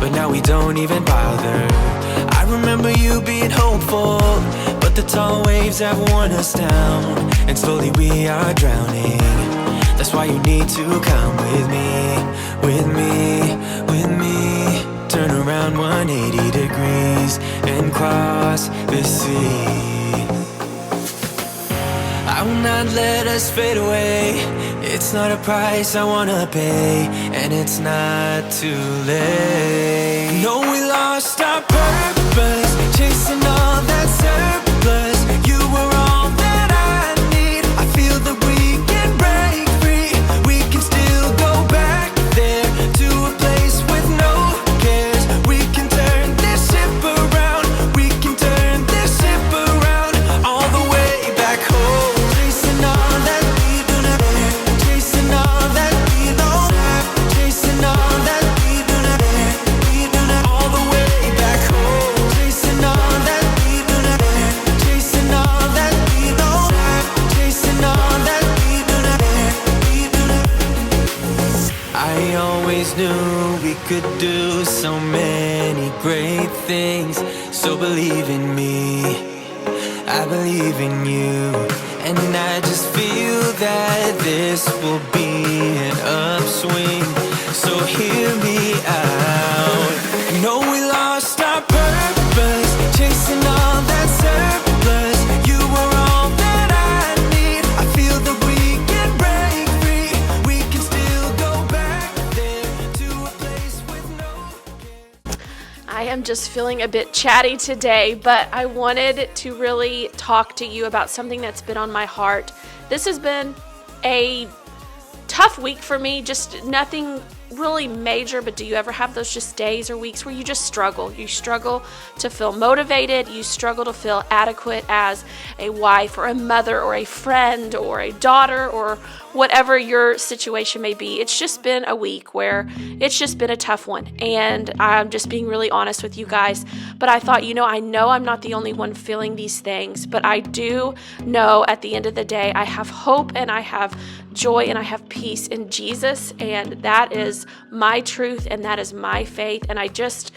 But now we don't even bother. I remember you being hopeful, but the tall waves have worn us down, and slowly we are drowning. That's why you need to come with me, with me, with me. Turn around 180 degrees and cross the sea. I will not let us fade away. It's not a price I wanna pay, and it's not too late. No, we lost our purpose, chasing all that surplus. You were all that I need. I feel that we can break free. We can still go back there to a place with no cares. We can turn this ship around. We can turn this ship around all the way back home. Chasing all that we do not care. Chasing all that we don't have. Chasing all that we do not care. We do not all the way back home. Chasing all that we do not care. Chasing all that we don't have. Chasing all that we do not care. We do not. I always knew we could do so many great things. So believe in me, I believe in you, and I just feel that this will be an upswing. So hear me out. No, we lost our purpose, chasing all that surplus. You were all that I need. I feel that we can break free. We can still go back there to a place with no. I am just feeling a bit chatty today, but I wanted to really talk to you about something that's been on my heart. This has been a tough week for me, just nothing really major, but do you ever have those just days or weeks where you just struggle? You struggle to feel motivated, you struggle to feel adequate as a wife or a mother or a friend or a daughter or whatever your situation may be. It's just been a week where it's just been a tough one, and I'm just being really honest with you guys. But I thought, I know I'm not the only one feeling these things, but I do know at the end of the day I have hope and I have joy and I have peace in Jesus, and that is my truth and that is my faith, and I just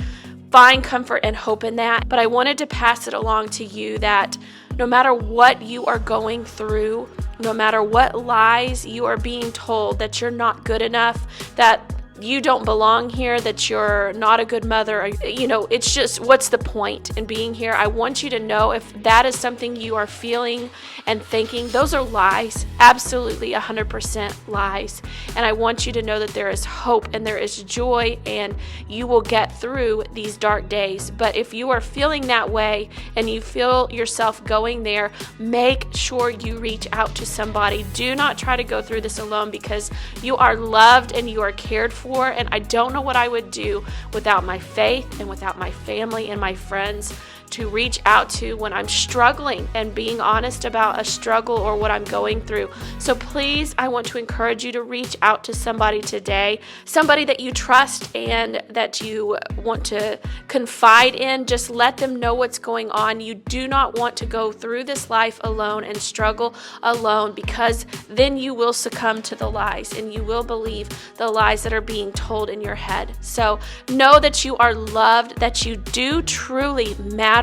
find comfort and hope in that. But I wanted to pass it along to you that no matter what you are going through, no matter what lies you are being told, that you're not good enough, that you don't belong here, that you're not a good mother, it's just, what's the point in being here? I want you to know if that is something you are feeling and thinking, those are lies, absolutely 100% lies. And I want you to know that there is hope and there is joy and you will get through these dark days. But if you are feeling that way and you feel yourself going there, make sure you reach out to somebody. Do not try to go through this alone, because you are loved and you are cared for. And I don't know what I would do without my faith and without my family and my friends to reach out to when I'm struggling and being honest about a struggle or what I'm going through. So please, I want to encourage you to reach out to somebody today, somebody that you trust and that you want to confide in. Just let them know what's going on. You do not want to go through this life alone and struggle alone, because then you will succumb to the lies and you will believe the lies that are being told in your head. So know that you are loved, that you do truly matter.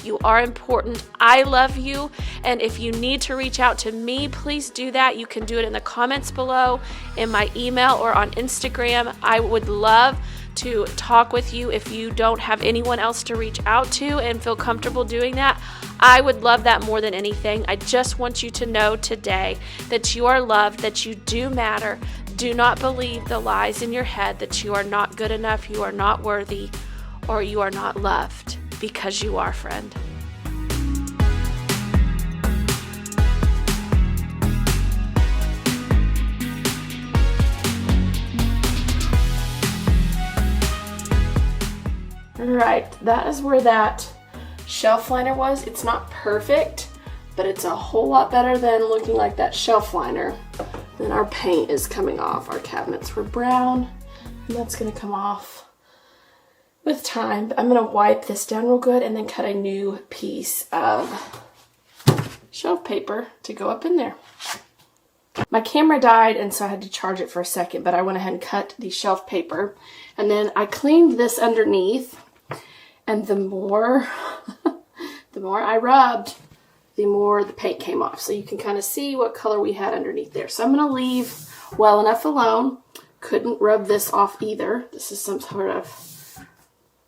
You are important. I love you. And if you need to reach out to me, please do that. You can do it in the comments below, in my email, or on Instagram. I would love to talk with you. If you don't have anyone else to reach out to and feel comfortable doing that, I would love that more than anything. I just want you to know today that you are loved, that you do matter. Do not believe the lies in your head that you are not good enough, you are not worthy, or you are not loved, because you are, friend. Right, that is where that shelf liner was. It's not perfect, but it's a whole lot better than looking like that shelf liner. Then our paint is coming off. Our cabinets were brown, and that's gonna come off with time. But I'm gonna wipe this down real good and then cut a new piece of shelf paper to go up in there. My camera died, and so I had to charge it for a second, but I went ahead and cut the shelf paper. And then I cleaned this underneath, and the more, the more I rubbed, the more the paint came off. So you can kind of see what color we had underneath there. So I'm going to leave well enough alone. Couldn't rub this off either. This is some sort of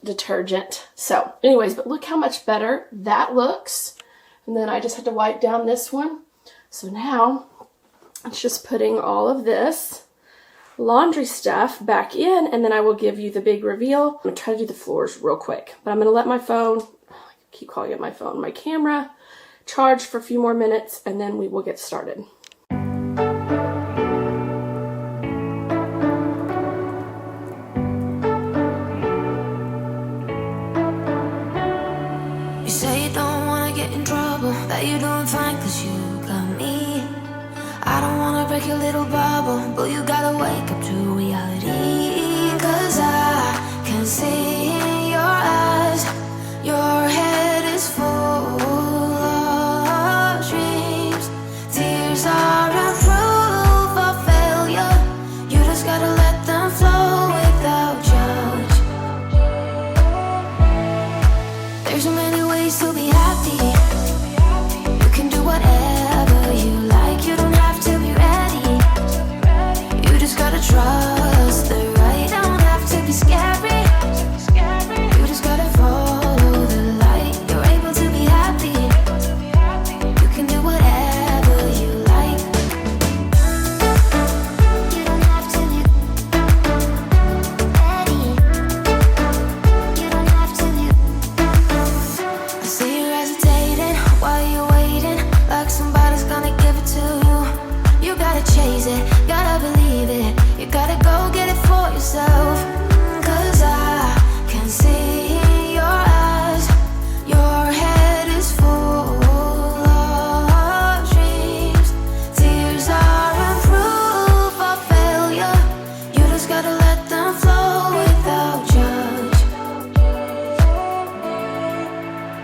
detergent. So anyways, but look how much better that looks. And then I just had to wipe down this one. So now it's just putting all of this laundry stuff back in, and then I will give you the big reveal. I'm gonna try to do the floors real quick, but I'm gonna let my phone, I keep calling it my phone, my camera, charge for a few more minutes, and then we will get started. You say you don't wanna get in trouble, that you're doing fine cause you got me. I don't wanna break your little bubble, but you gotta wake up to reality. Cause I can see in your eyes, your head is full of dreams. Tears are a proof of failure, you just gotta let them flow without judge. There's so many ways to be happy, you can do whatever you like, you don't have to be ready, you just gotta trust the right, don't have to be scary, you just gotta follow the light, you're able to be happy, you can do whatever you like, you don't have to be ready, you don't have to be. I see you hesitating while you're waiting, like somebody's gonna give it to you. You gotta chase it, gotta believe it, you gotta go get it for yourself. Cause I can see in your eyes, your head is full of dreams. Tears are a proof of failure, you just gotta let them flow without judge.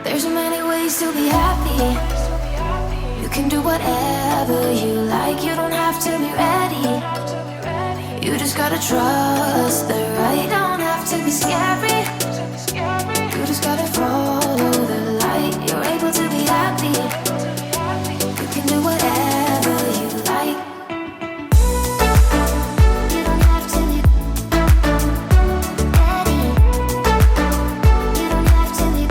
There's so many ways to be happy, you can do whatever you like, you don't have to be ready, you just gotta trust the right, don't have to be scary, you just gotta follow the light, you're able to be happy, you can do whatever you like, you don't have to be ready, you don't have to be.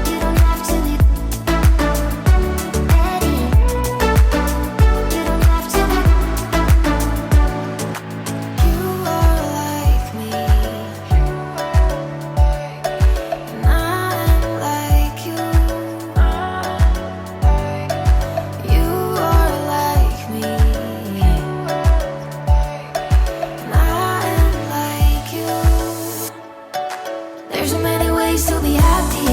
You don't have to be ready, you don't have to be. You are like me, and I'm like you. You are like me, and I'm like you. There's so many ways to be happy,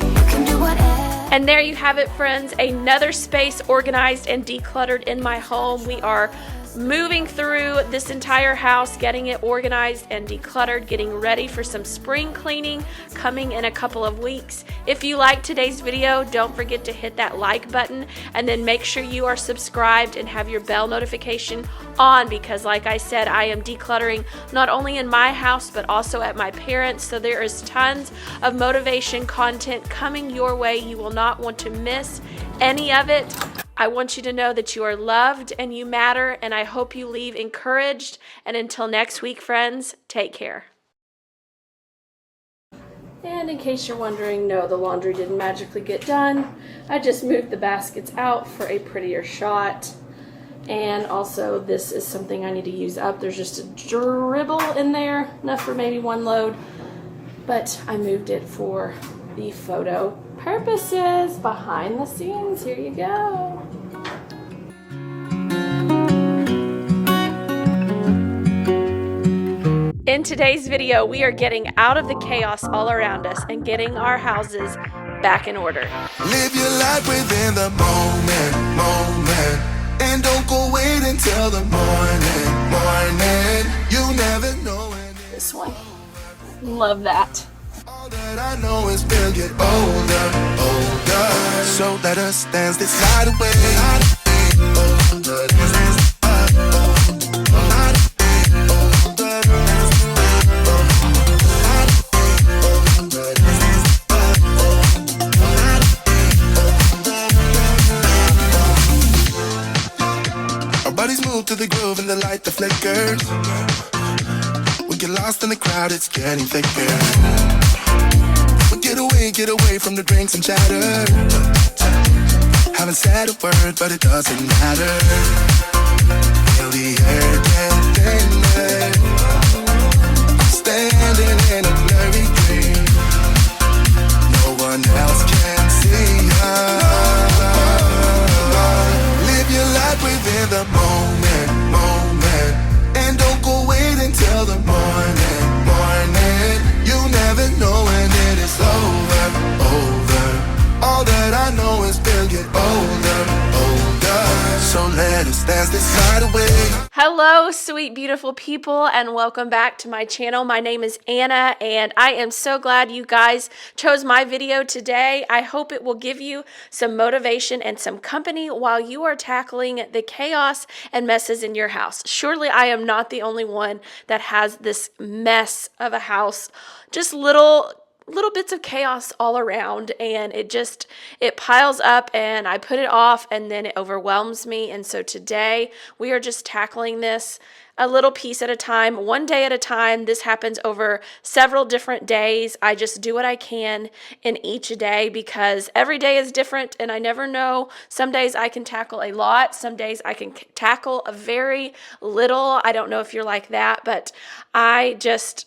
you can do whatever. And there you have it, friends, another space organized and decluttered in my home. We are moving through this entire house, getting it organized and decluttered, getting ready for some spring cleaning coming in a couple of weeks. If you liked today's video, don't forget to hit that like button, and then make sure you are subscribed and have your bell notification on, because like I said, I am decluttering not only in my house but also at my parents', so there is tons of motivation content coming your way. You will not want to miss any of it. I want you to know that you are loved and you matter, and I hope you leave encouraged. And until next week, friends, take care. And in case you're wondering, no, the laundry didn't magically get done. I just moved the baskets out for a prettier shot. And also, this is something I need to use up. There's just a dribble in there, enough for maybe one load. But I moved it for the photo purposes, behind the scenes. Here you go. In today's video, we are getting out of the chaos all around us and getting our houses back in order. Live your life within the moment, and don't go wait until the morning. You never know when This one. Love that. all that I know is we'll get older, older. So let us dance this night away. Our bodies move to the groove and the light that flickers. We get lost in the crowd, it's getting thicker. We get away from the drinks and chatter. Haven't said a word, but it doesn't matter. Feel the air get thinner. Standing in a blurry dream. No one else can see us. Live your life within the moment, moment. And don't go wait until the morning, morning. You never know when it is over, over. All that I know is we'll get older, older. So let us dance this night away. Hello, sweet, beautiful people, and welcome back to my channel. My name is Anna, and I am so glad you guys chose my video today. I hope it will give you some motivation and some company while you are tackling the chaos and messes in your house. Surely I am not the only one that has this mess of a house, just little bits of chaos all around, and it piles up, and I put it off, and then it overwhelms me. And so today we are just tackling this a little piece at a time, one day at a time. This happens over several different days. I just do what I can in each day because every day is different, and I never know. Some days I can tackle a lot. Some days I can tackle a very little. I don't know if you're like that, but I'm just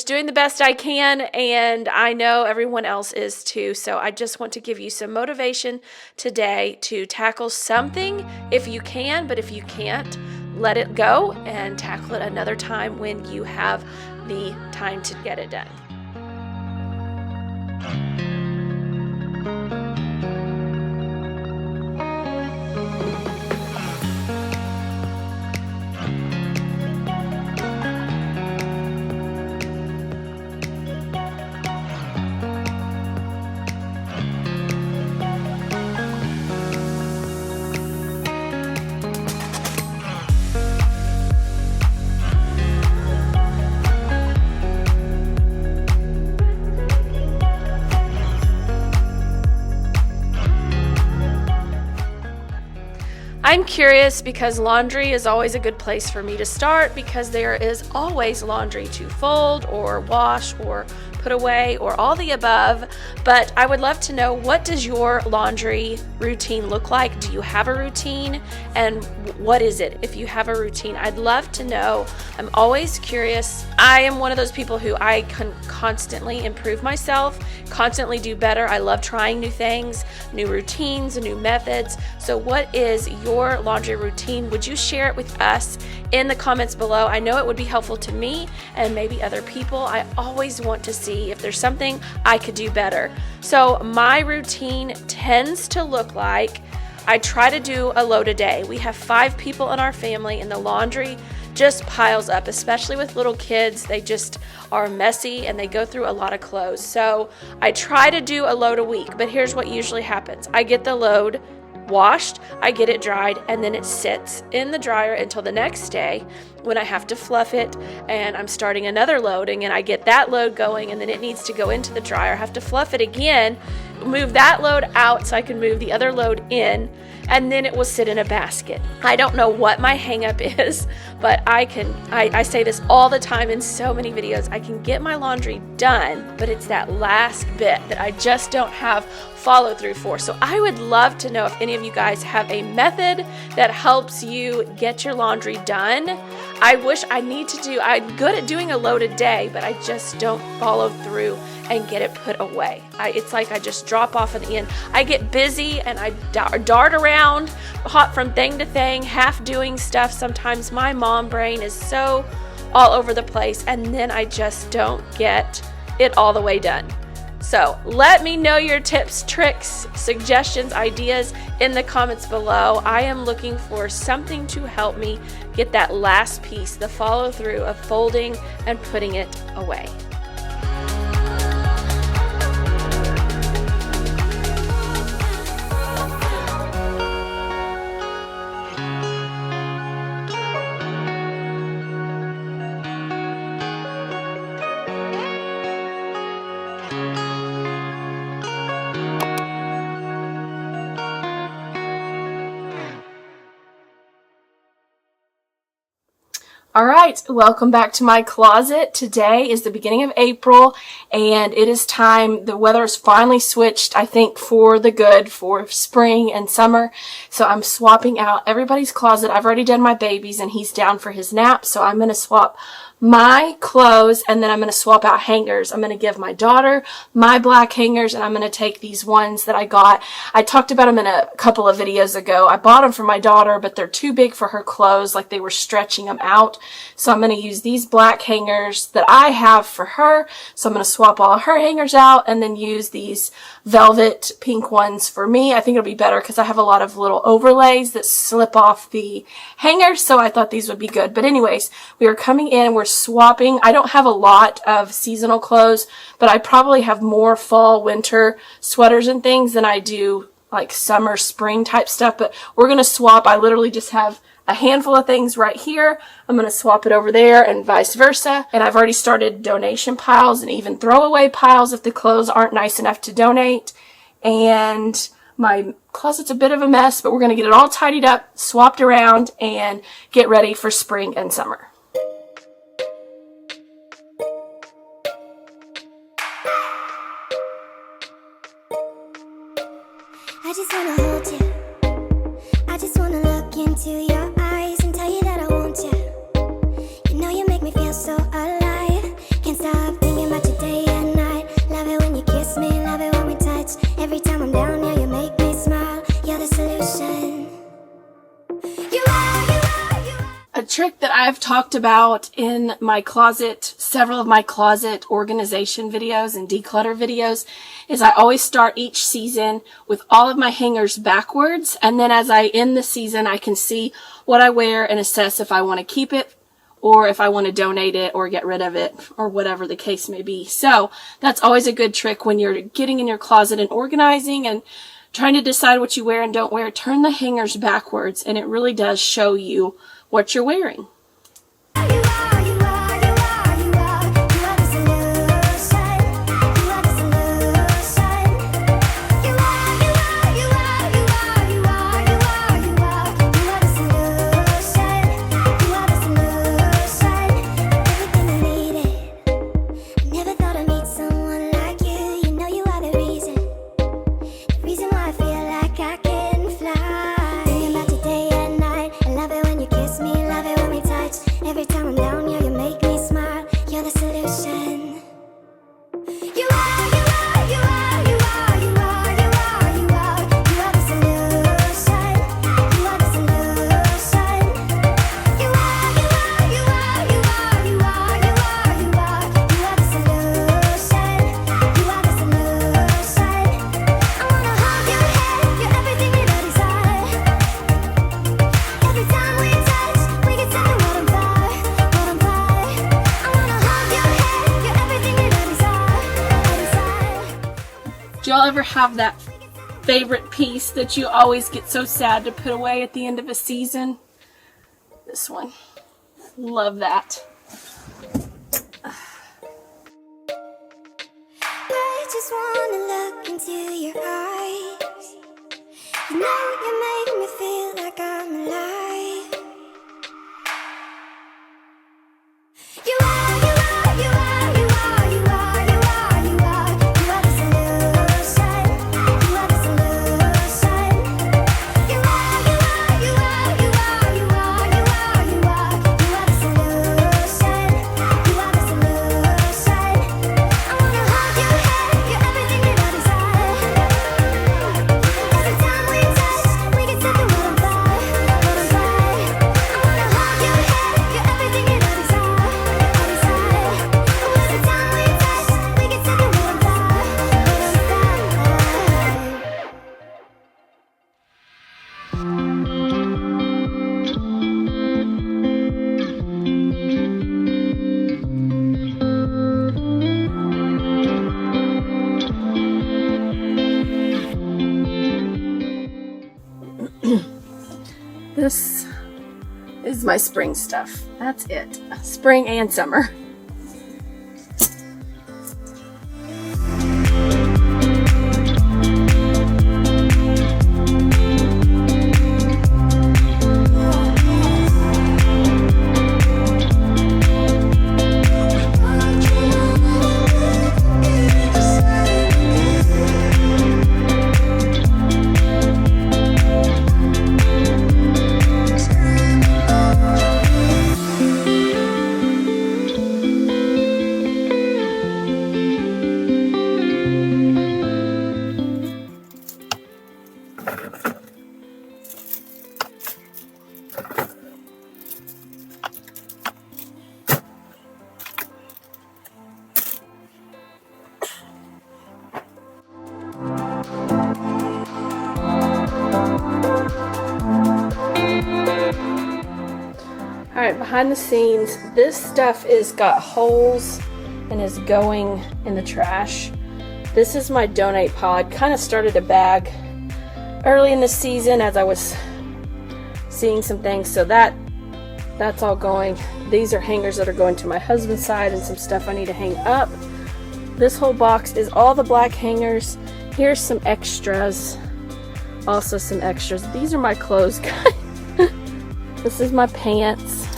doing the best I can, and I know everyone else is too. So I just want to give you some motivation today to tackle something if you can, but if you can't, let it go and tackle it another time when you have the time to get it done. I'm curious because laundry is always a good place for me to start because there is always laundry to fold or wash or put away or all the above. But I would love to know, what does your laundry routine look like? Do you have a routine? And what is it if you have a routine? I'd love to know. I'm always curious. I am one of those people who I can constantly improve myself, constantly do better. I love trying new things, new routines, new methods. So what is your laundry routine? Would you share it with us in the comments below? I know it would be helpful to me and maybe other people. I always want to see if there's something I could do better. So my routine tends to look like I try to do a load a day. We have 5 people in our family, and the laundry just piles up, especially with little kids. They just are messy and they go through a lot of clothes. So I try to do a load a week, but here's what usually happens. I get the load washed, I get it dried, and then it sits in the dryer until the next day when I have to fluff it and I'm starting another loading, and I get that load going, and then it needs to go into the dryer. I have to fluff it again, move that load out so I can move the other load in, and then it will sit in a basket. I don't know what my hang up is, but I say this all the time in so many videos. I can get my laundry done, but it's that last bit that I just don't have follow through for. So I would love to know if any of you guys have a method that helps you get your laundry done. I'm good at doing a load a day, but I just don't follow through and get it put away. It's like I just drop off at the end. I get busy and I dart around, hop from thing to thing, half doing stuff. Sometimes my mom brain is so all over the place, and then I just don't get it all the way done. So let me know your tips, tricks, suggestions, ideas in the comments below. I am looking for something to help me get that last piece, the follow through of folding and putting it away. All right, welcome back to my closet. Today is the beginning of April, and it is time. The weather has finally switched, I think, for the good for spring and summer. So I'm swapping out everybody's closet. I've already done my baby's, and he's down for his nap. So I'm going to swap my clothes, and then I'm going to swap out hangers. I'm going to give my daughter my black hangers, and I'm going to take these ones that I got. I talked about them in a couple of videos ago. I bought them for my daughter, but they're too big for her clothes, like they were stretching them out. So I'm going to use these black hangers that I have for her. So I'm going to swap all her hangers out and then use these velvet pink ones for me. I think it'll be better because I have a lot of little overlays that slip off the hangers. So I thought these would be good. But anyways, we are coming in. We're swapping. I don't have a lot of seasonal clothes, but I probably have more fall, winter sweaters and things than I do like summer, spring type stuff. But we're going to swap. I literally just have a handful of things right here. I'm going to swap it over there and vice versa. And I've already started donation piles and even throwaway piles if the clothes aren't nice enough to donate. And my closet's a bit of a mess, but we're going to get it all tidied up, swapped around, and get ready for spring and summer. I just wanna hold you. I just wanna look into your eyes and tell you that I want you. You know you make me feel so alive. Can't stop thinking about you day and night. Love it when you kiss me, love it when we touch. Every time I'm down, yeah, you make me smile. You're the solution. You are. A trick that I've talked about in my closet, several of my closet organization videos and declutter videos, is I always start each season with all of my hangers backwards, and then as I end the season, I can see what I wear and assess if I want to keep it or if I want to donate it or get rid of it or whatever the case may be. So that's always a good trick when you're getting in your closet and organizing and trying to decide what you wear and don't wear. Turn the hangers backwards, and it really does show you what you're wearing. Every time I'm down, yeah, you make me smile. You're the solution. You are, you are, you are, you are, you are, you are, you are, you are the solution. You are the solution. You are, you are, you are, you are, you are, you are, you are, you are the solution. You are the solution. I wanna hold your hand, you're everything that I desire. Every time we touch, we get set the world on fire. Do y'all ever have that favorite piece that you always get so sad to put away at the end of a season? This one. Love that. I just wanna look into your eyes. You know you make me feel like I'm alive. You are, you are, you are, you are, you are, you are, you are, you are the solution. You are the solution. You are, you are, you are, you are, you are, you are, you are, you are the solution. You are the solution. I wanna hold your hand, you're everything that I desire. Every time we touch, we can set the world on fire, world on fire. I wanna hold your hand, you're everything that I desire. Every time we touch, we can set the world on fire, world on fire. This is my spring stuff. That's it. Spring and summer. right, behind the scenes, this stuff is got holes and is going in the trash. This is my donate pod. Kind of started a bag early in the season as I was seeing some things, so that's all going. These are hangers that are going to my husband's side and some stuff I need to hang up. This whole box is all the black hangers. Here's some extras. Also some extras. These are my clothes, guys. This is my pants.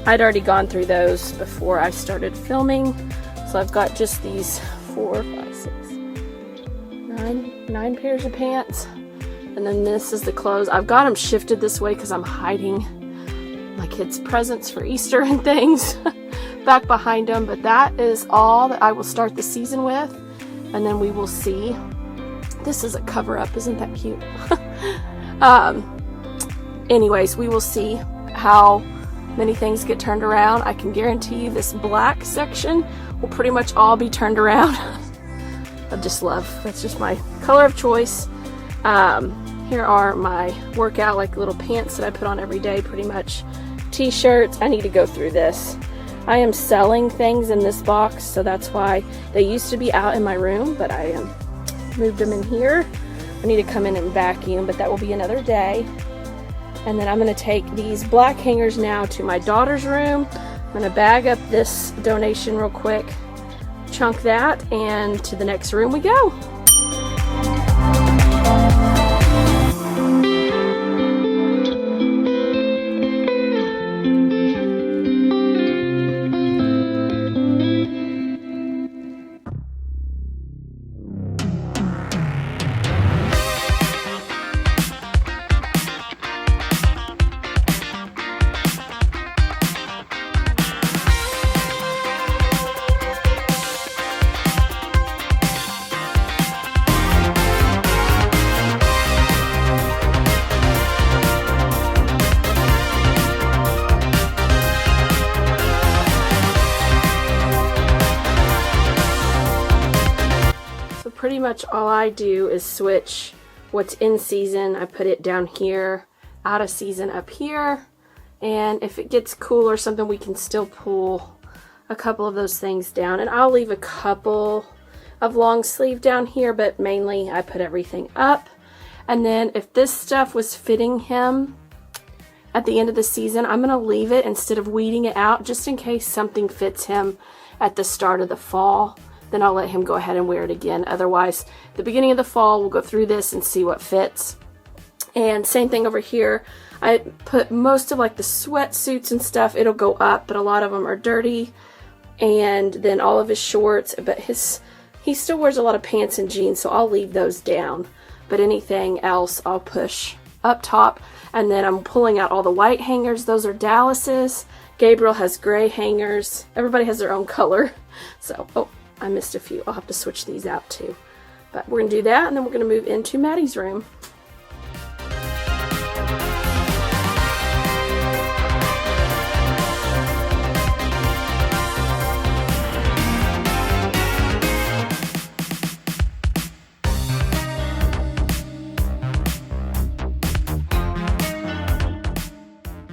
I'd already gone through those before I started filming. So I've got just these 9 pairs of pants. And then this is the clothes. I've got them shifted this way because I'm hiding my kids' presents for Easter and things back behind them. But that is all that I will start the season with. And then we will see. This is a cover up. Isn't that cute? Anyways, we will see how many things get turned around. I can guarantee you this black section will pretty much all be turned around. I just love, that's just my color of choice. Here are my workout, like little pants that I put on every day, pretty much. T-shirts. I need to go through this. I am selling things in this box, so that's why they used to be out in my room, but I moved them in here. I need to come in and vacuum, but that will be another day. And then I'm going to take these black hangers now to my daughter's room. I'm going to bag up this donation real quick, chunk that, and to the next room we go. Pretty much all I do is switch what's in season. I put it down here, out of season up here, and if it gets cool or something, we can still pull a couple of those things down. And I'll leave a couple of long sleeve down here, but mainly I put everything up. And then if this stuff was fitting him at the end of the season, I'm going to leave it instead of weeding it out, just in case something fits him at the start of the fall. Then I'll let him go ahead and wear it again. Otherwise, the beginning of the fall, we'll go through this and see what fits. And same thing over here. I put most of like the sweatsuits and stuff, it'll go up, but a lot of them are dirty. And then all of his shorts, but he still wears a lot of pants and jeans, so I'll leave those down. But anything else, I'll push up top. And then I'm pulling out all the white hangers. Those are Dallas's. Gabriel has gray hangers. Everybody has their own color. So, oh, I missed a few. I'll have to switch these out too. But we're going to do that, and then we're going to move into Maddie's room.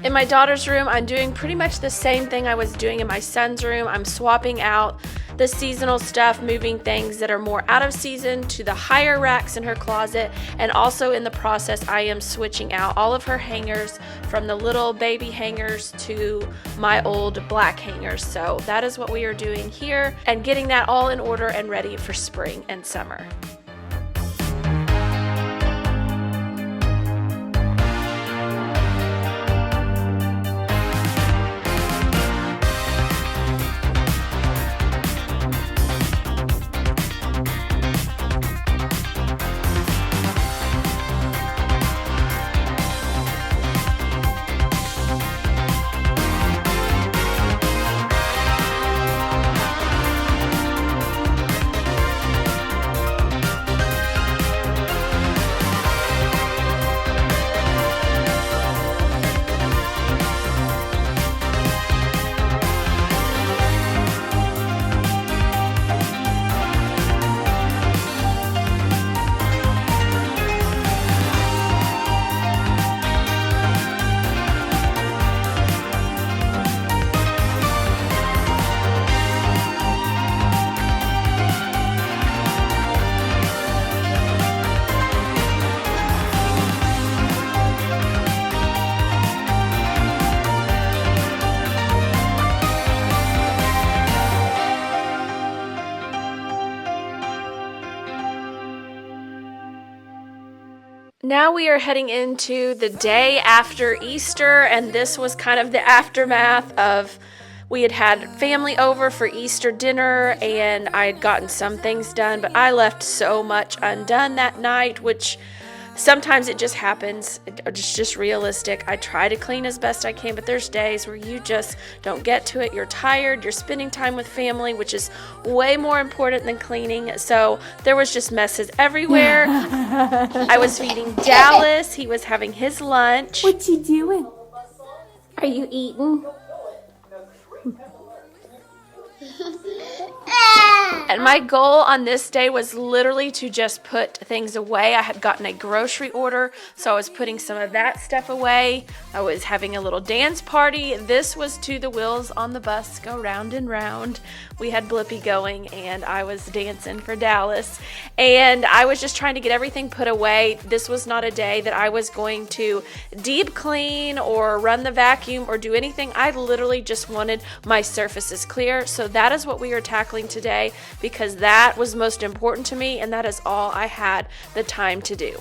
In my daughter's room, I'm doing pretty much the same thing I was doing in my son's room. I'm swapping out the seasonal stuff, moving things that are more out of season to the higher racks in her closet, and also in the process I am switching out all of her hangers from the little baby hangers to my old black hangers. So that is what we are doing here, and getting that all in order and ready for spring and summer. Now we are heading into the day after Easter, and this was kind of the aftermath of we had had family over for Easter dinner, and I had gotten some things done, but I left so much undone that night, which sometimes it just happens. It's just realistic. I try to clean as best I can, but there's days where you just don't get to it. You're tired. You're spending time with family, which is way more important than cleaning. So there was just messes everywhere. I was feeding Dallas. He was having his lunch. What you doing? Are you eating? And my goal on this day was literally to just put things away. I had gotten a grocery order, so I was putting some of that stuff away. I was having a little dance party. This was to the wheels on the bus go round and round. We had Blippi going, and I was dancing for Dallas. And I was just trying to get everything put away. This was not a day that I was going to deep clean or run the vacuum or do anything. I literally just wanted my surfaces clear. So that is what we are tackling today, because that was most important to me, and that is all I had the time to do.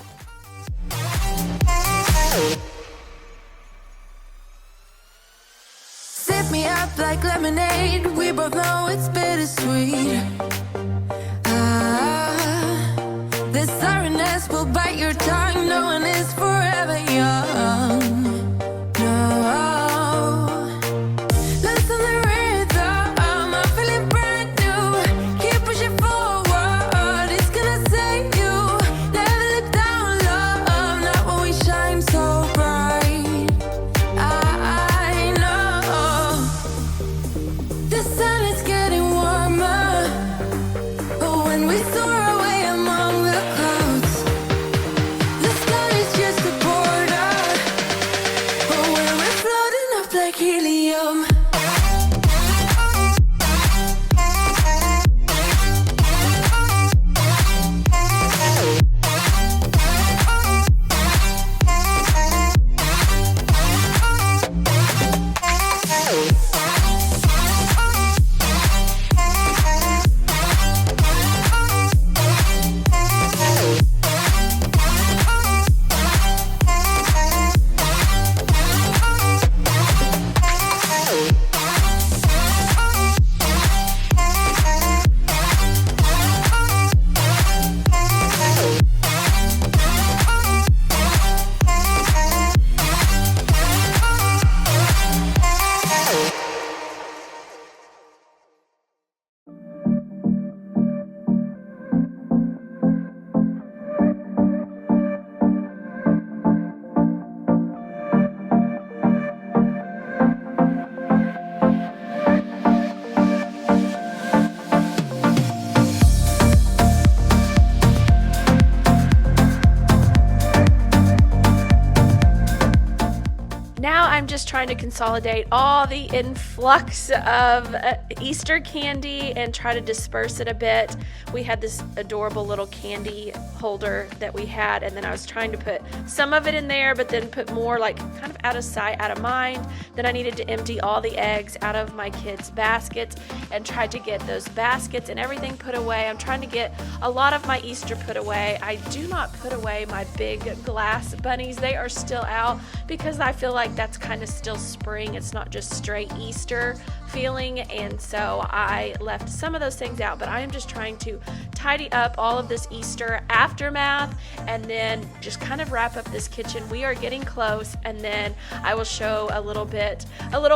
Sip me up like lemonade. We both know it's bittersweet. This sorrowness will bite your tongue. No one is forever young. No. Listen to the rhythm. I'm feeling brand new. Keep pushing forward. It's gonna save you. Never look down, love. Not when we shine so bright. I know the sun is getting warmer, but when we soar away among the clouds, the sky is just a border, but when we're floating up like helium. Now I'm just trying to consolidate all the influx of Easter candy and try to disperse it a bit. We had this adorable little candy holder that we had, and then I was trying to put some of it in there, but then put more like kind of out of sight, out of mind. Then I needed to empty all the eggs out of my kids' baskets and tried to get those baskets and everything put away. I'm trying to get a lot of my Easter put away. I do not put away my big glass bunnies. They are still out because I feel like that's kind of still spring. It's not just straight Easter feeling, and so I left some of those things out, but I am just trying to tidy up all of this Easter aftermath and then just kind of wrap up this kitchen. We are getting close, and then I will show a little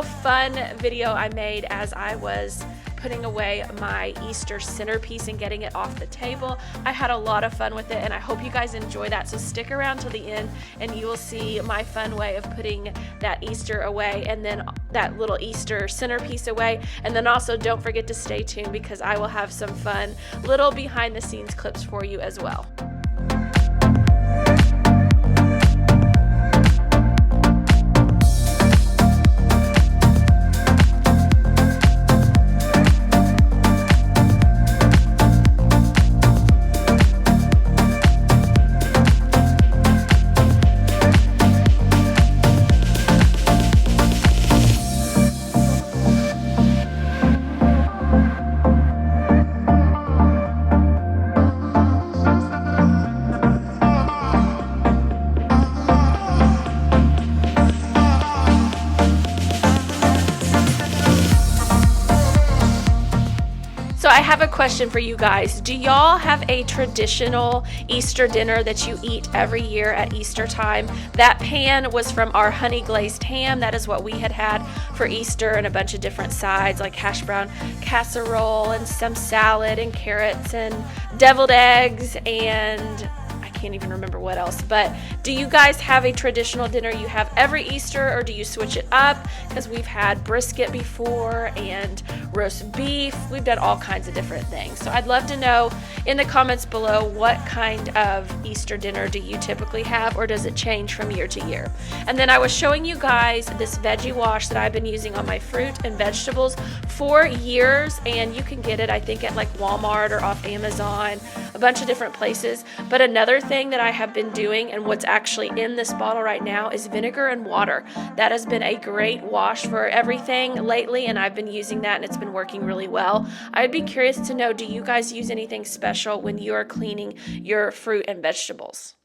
fun video I made as I was putting away my Easter centerpiece and getting it off the table. I had a lot of fun with it, and I hope you guys enjoy that. So stick around till the end and you will see my fun way of putting that Easter away, and then that little Easter centerpiece away. And then also don't forget to stay tuned, because I will have some fun little behind the scenes clips for you as well. have a question for you guys. Do y'all have a traditional Easter dinner that you eat every year at Easter time? That pan was from our honey glazed ham. That is what we had for Easter, and a bunch of different sides like hash brown casserole and some salad and carrots and deviled eggs, and I can't even remember what else. But do you guys have a traditional dinner you have every Easter, or do you switch it up? Because we've had brisket before and roast beef. We've done all kinds of different things. So I'd love to know in the comments below, what kind of Easter dinner do you typically have, or does it change from year to year? And then I was showing you guys this veggie wash that I've been using on my fruit and vegetables for years, and you can get it, I think, at like Walmart or off Amazon, a bunch of different places. But another thing that I have been doing, and what's actually in this bottle right now, is vinegar and water. That has been a great wash for everything lately, and I've been using that, and it's been working really well. I'd be curious to know, do you guys use anything special when you are cleaning your fruit and vegetables?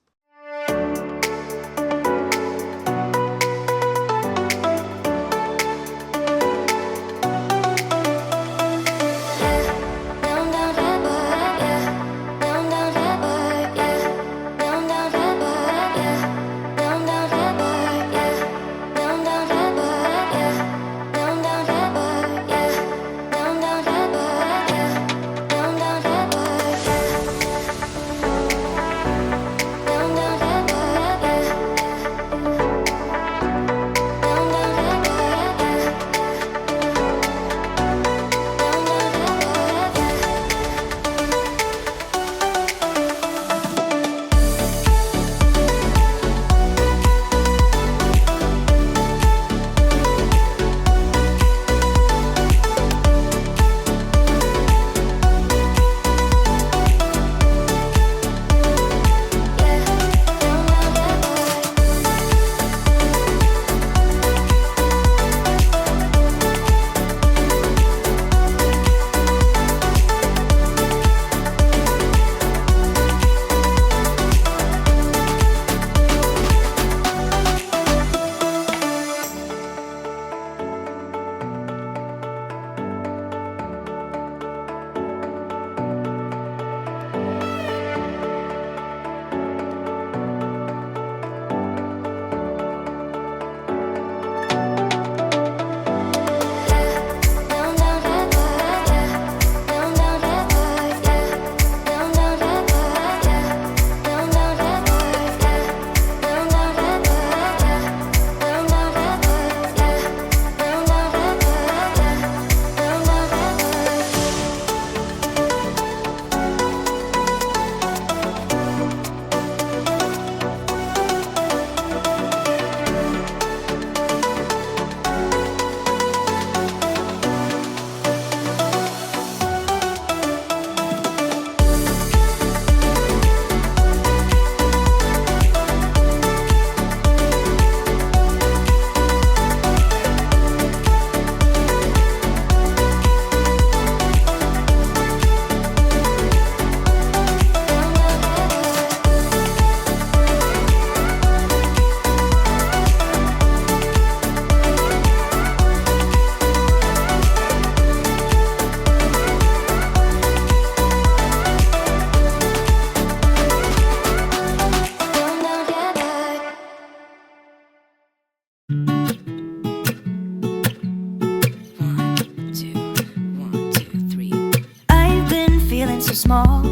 So small,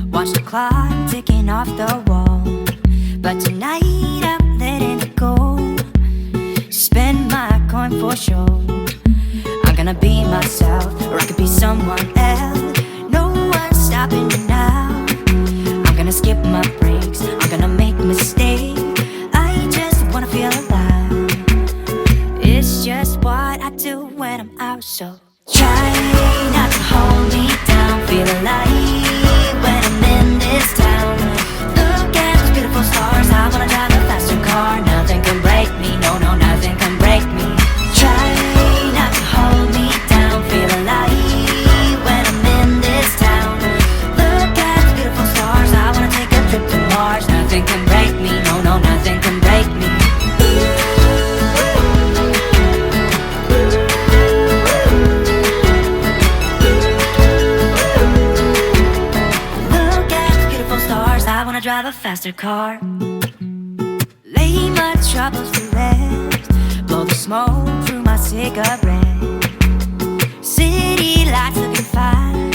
watch the clock ticking off the wall. But tonight I'm letting it go. Spend my coin for sure. I'm gonna be myself, or I could be someone else. No one's stopping me now. I'm gonna skip my breaks, I'm gonna make mistakes. I just wanna feel alive. It's just what I do when I'm out, so try not to hold me down. Feel alive when I'm in this town. Look at those beautiful stars. I wanna drive a faster car. Nothing can break me, no, no, nothing can break me. Try not to hold me down. Feel alive when I'm in this town. Look at those beautiful stars. I wanna take a trip to Mars. Nothing can break me, no, no, nothing can break me. MasterCard. Lay my troubles to rest. Blow the smoke through my cigarette. City lights looking fine,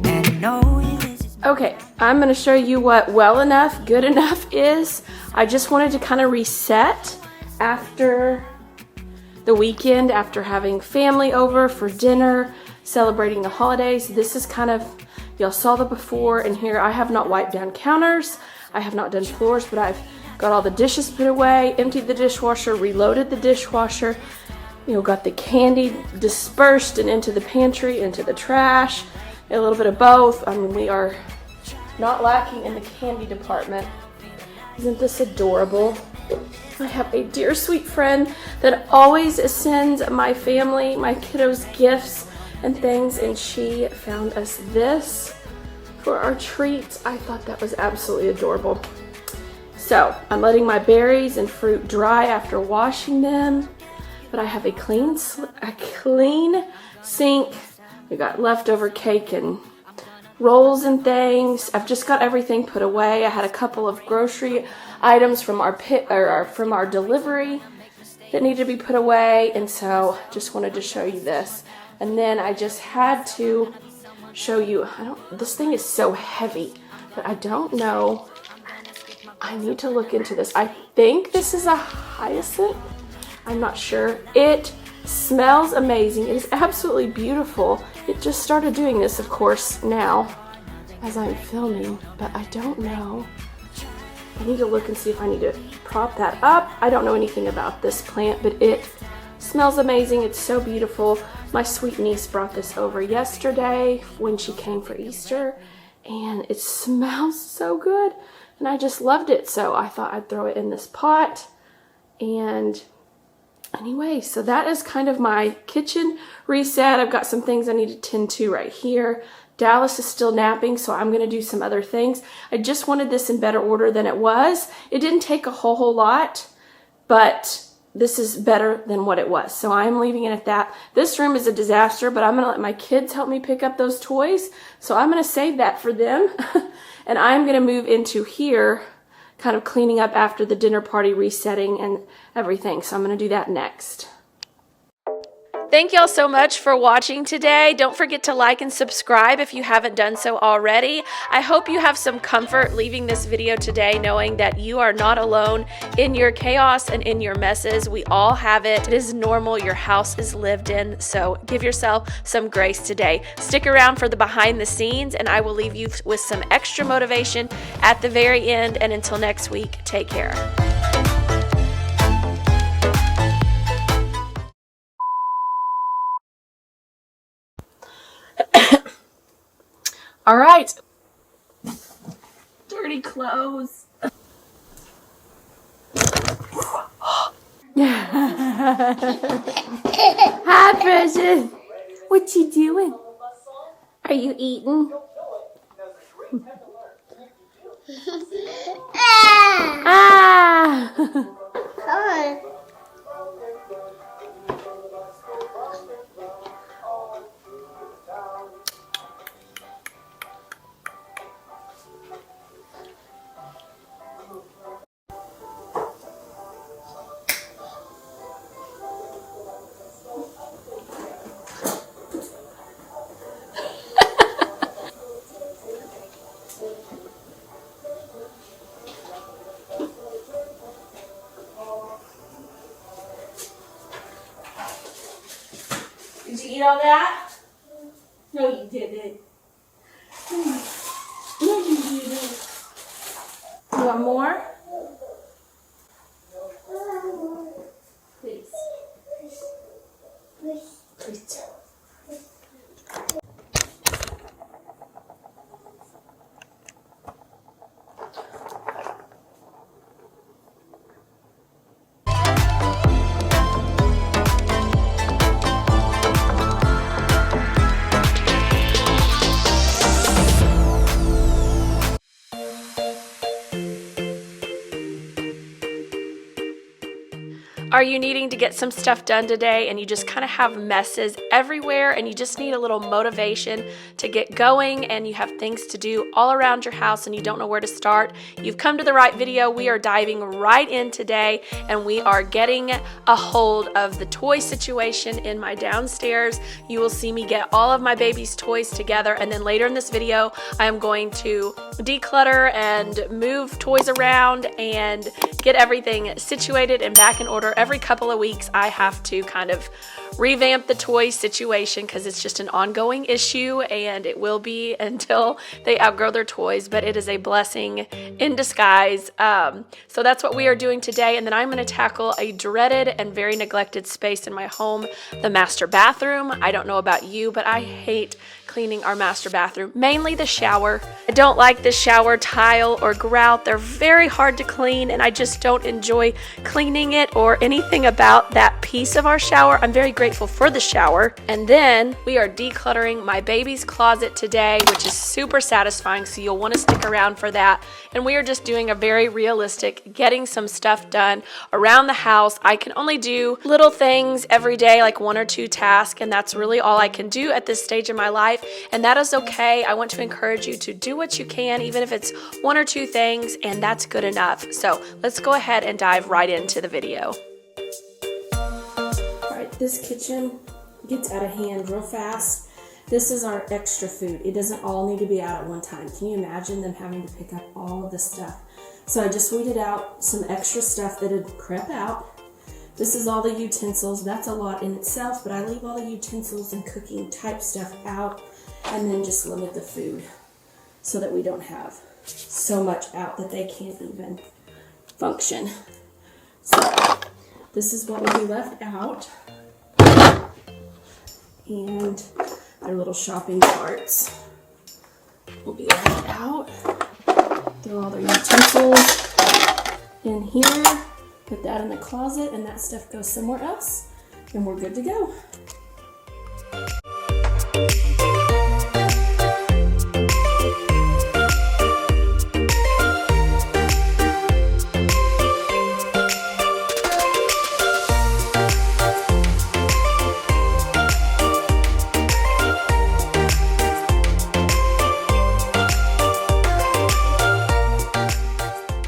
and I know this is. Okay, I'm gonna show you what well enough, good enough is. I just wanted to kind of reset after the weekend, after having family over for dinner, celebrating the holidays. This is kind of, y'all saw the before and here. I have not wiped down counters, I have not done floors, but I've got all the dishes put away, emptied the dishwasher, reloaded the dishwasher, you know, got the candy dispersed and into the pantry, into the trash, a little bit of both. I mean, we are not lacking in the candy department. Isn't this adorable? I have a dear sweet friend that always sends my family, my kiddos, gifts and things, and she found us this for our treat. I thought that was absolutely adorable. So I'm letting my berries and fruit dry after washing them, but I have a clean sink. We got leftover cake and rolls and things. I've just got everything put away. I had a couple of grocery items from our delivery that needed to be put away, and so just wanted to show you this. And then I just had to show you, this thing is so heavy, but I don't know. I need to look into this. I think this is a hyacinth. I'm not sure. It smells amazing. It is absolutely beautiful. It just started doing this, of course, now as I'm filming, but I don't know. I need to look and see if I need to prop that up. I don't know anything about this plant, but it smells amazing. It's so beautiful. My sweet niece brought this over yesterday when she came for Easter, and it smells so good, and I just loved it. So I thought I'd throw it in this pot. And anyway, so that is kind of my kitchen reset. I've got some things I need to tend to right here. Dallas is still napping, so I'm going to do some other things. I just wanted this in better order than it was. It didn't take a whole lot, but this is better than what it was. So I'm leaving it at that. This room is a disaster, but I'm going to let my kids help me pick up those toys. So I'm going to save that for them. And I'm going to move into here, kind of cleaning up after the dinner party, resetting and everything. So I'm going to do that next. Thank y'all so much for watching today. Don't forget to like and subscribe if you haven't done so already. I hope you have some comfort leaving this video today knowing that you are not alone in your chaos and in your messes. We all have it. It is normal. Your house is lived in, so give yourself some grace today. Stick around for the behind the scenes, and I will leave you with some extra motivation at the very end. And until next week, take care. All right. Dirty clothes. Hi, Precious. What you doing? Are you eating? Ah! Come on. Did you eat all that? No, you didn't. No, you didn't. You want more? Please. Please. Are you needing to get some stuff done today and you just kind of have messes everywhere and you just need a little motivation to get going, and you have things to do all around your house and you don't know where to start, you've come to the right video. We are diving right in today, and we are getting a hold of the toy situation in my downstairs. You will see me get all of my baby's toys together, and then later in this video I am going to declutter and move toys around and get everything situated and back in order. Every couple of weeks I have to kind of revamp the toy situation because it's just an ongoing issue, and it will be until they outgrow their toys, but it is a blessing in disguise. So that's what we are doing today, and then I'm going to tackle a dreaded and very neglected space in my home, the master bathroom. I don't know about you, but I hate cleaning our master bathroom, mainly the shower. I don't like the shower tile or grout. They're very hard to clean, and I just don't enjoy cleaning it or anything about that piece of our shower. I'm very grateful for the shower. And then we are decluttering my baby's closet today, which is super satisfying, so you'll want to stick around for that. And we are just doing a very realistic getting some stuff done around the house. I can only do little things every day, like 1 or 2 tasks, and that's really all I can do at this stage in my life, and that is okay. I want to encourage you to do what you can, even if it's 1 or 2 things, and that's good enough. So let's go ahead and dive right into the video. All right, this kitchen gets out of hand real fast. This is our extra food. It doesn't all need to be out at one time. Can you imagine them having to pick up all of this stuff? So I just weeded out some extra stuff that had crept out. This is all the utensils. That's a lot in itself, but I leave all the utensils and cooking type stuff out, and then just limit the food so that we don't have so much out that they can't even function. So this is what will be left out, and their little shopping carts will be left out. Throw all their utensils in here, put that in the closet, and that stuff goes somewhere else, and we're good to go.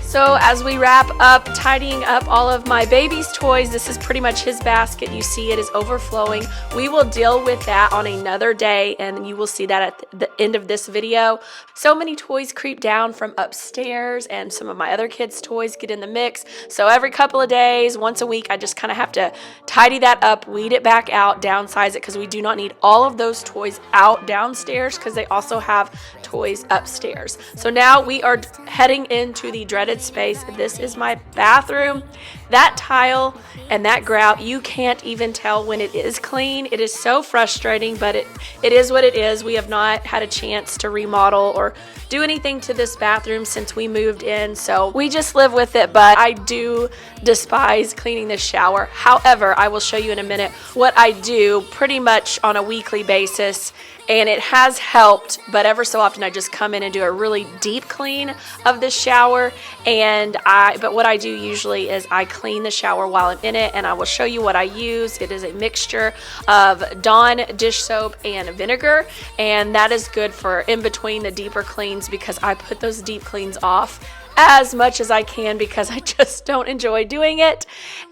So as we wrap up tidying up all of my baby's toys, this is pretty much his basket. You see it is overflowing. We will deal with that on another day, and you will see that at the end of this video. So many toys creep down from upstairs, and some of my other kids' toys get in the mix. So every couple of days, once a week, I just kind of have to tidy that up, weed it back out, downsize it, because we do not need all of those toys out downstairs because they also have toys upstairs. So now we are heading into the dreaded space. This is my bathroom. That tile and that grout, you can't even tell when it is clean. It is so frustrating, but it is what it is. We have not had a chance to remodel or do anything to this bathroom since we moved in, so we just live with it. But I do despise cleaning this shower. However, I will show you in a minute what I do pretty much on a weekly basis, and it has helped, but ever so often I just come in and do a really deep clean of the shower. But what I do usually is I clean the shower while I'm in it, and I will show you what I use. It is a mixture of Dawn dish soap and vinegar, and that is good for in between the deeper cleans, because I put those deep cleans off as much as I can because I just don't enjoy doing it.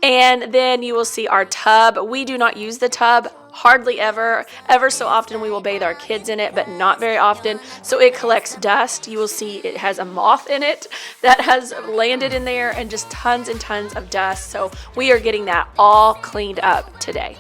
And then you will see our tub. We do not use the tub hardly ever. Ever so often we will bathe our kids in it, but not very often. So it collects dust. You will see it has a moth in it that has landed in there, and just tons and tons of dust. So we are getting that all cleaned up today.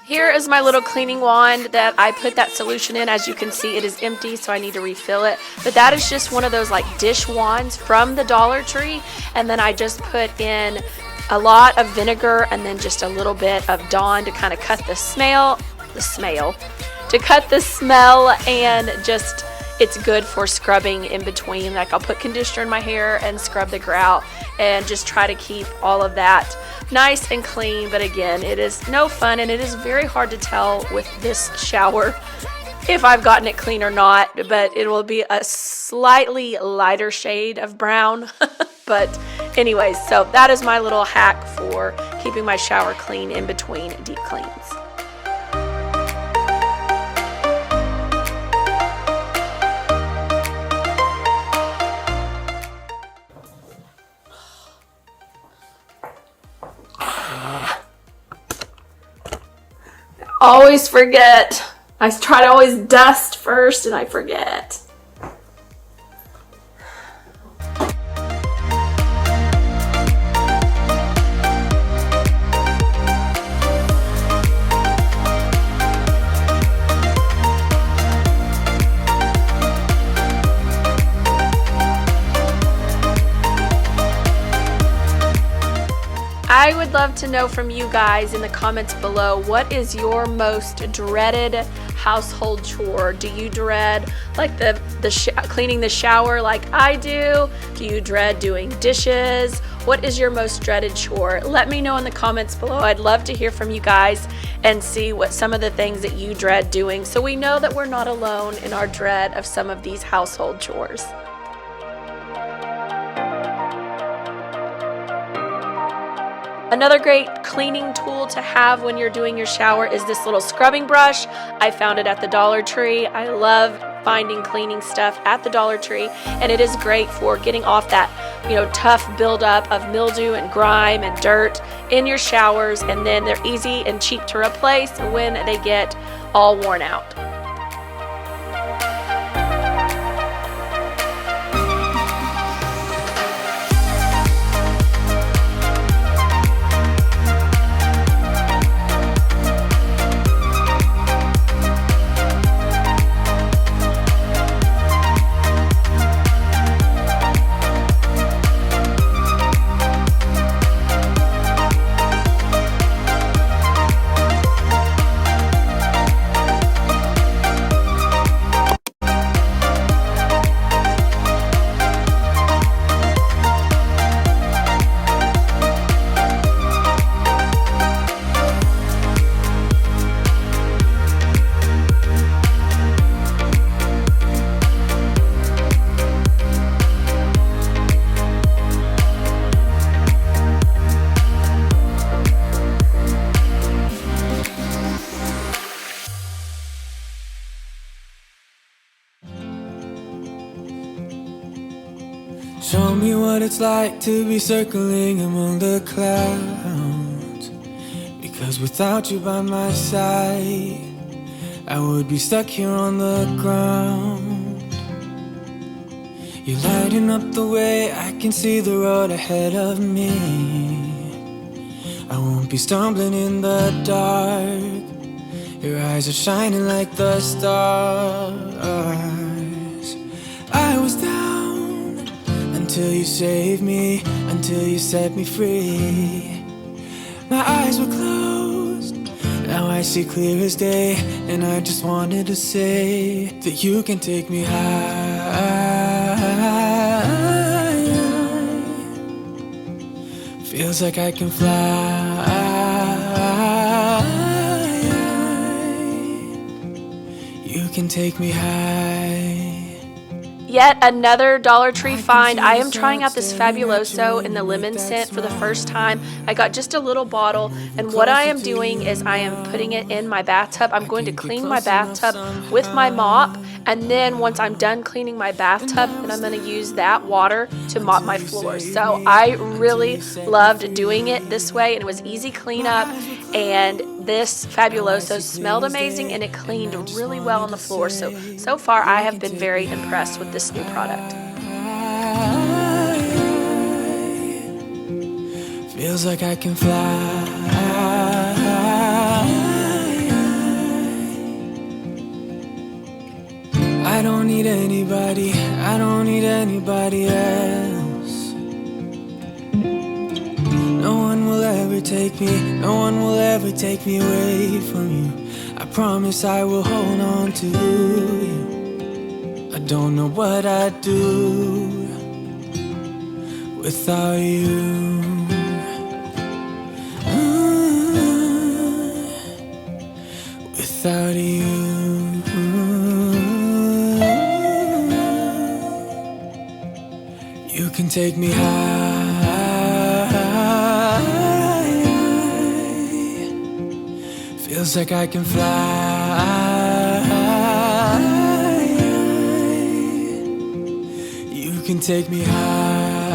Here is is my little cleaning wand that I put that solution in. As you can see, it is empty, so I need to refill it. But that is just one of those like dish wands from the Dollar Tree. And then I just put in a lot of vinegar and then just a little bit of Dawn to kind of cut the smell, and just, it's good for scrubbing in between. Like I'll put conditioner in my hair and scrub the grout and just try to keep all of that nice and clean. But again, it is no fun, and it is very hard to tell with this shower if I've gotten it clean or not, but it will be a slightly lighter shade of brown. But anyways, so that is my little hack for keeping my shower clean in between deep cleans. Always forget. I try to always dust first and I forget. I would love to know from you guys in the comments below, what is your most dreaded household chore? Do you dread like cleaning the shower like I do? Do you dread doing dishes? What is your most dreaded chore? Let me know in the comments below. I'd love to hear from you guys and see what some of the things that you dread doing, so we know that we're not alone in our dread of some of these household chores. Another great cleaning tool to have when you're doing your shower is this little scrubbing brush. I found it at the Dollar Tree. I love finding cleaning stuff at the Dollar Tree, and it is great for getting off that, tough buildup of mildew and grime and dirt in your showers, and then they're easy and cheap to replace when they get all worn out. Show me what it's like to be circling among the clouds, because without you by my side, I would be stuck here on the ground. You're lighting up the way, I can see the road ahead of me. I won't be stumbling in the dark. Your eyes are shining like the stars. I was down until you saved me, until you set me free. My eyes were closed, now I see clear as day, and I just wanted to say that you can take me high. Feels like I can fly. You can take me high. Yet another Dollar Tree find. I am trying out this Fabuloso in the lemon scent for the first time. I got just a little bottle, and what I am doing is I am putting it in my bathtub. I'm going to clean my bathtub with my mop, and then once I'm done cleaning my bathtub, then I'm going to use that water to mop my floors. So I really loved doing it this way, and it was easy cleanup, and this Fabuloso smelled amazing, and it cleaned really well on the floor. So far I have been very impressed with this new product. Feels like I can fly. I don't need anybody, I don't need anybody else. No one will ever take me, no one will ever take me away from you. I promise I will hold on to you. I don't know what I'd do without you. Without you. You can take me high. Feels like I can fly. You can take me high.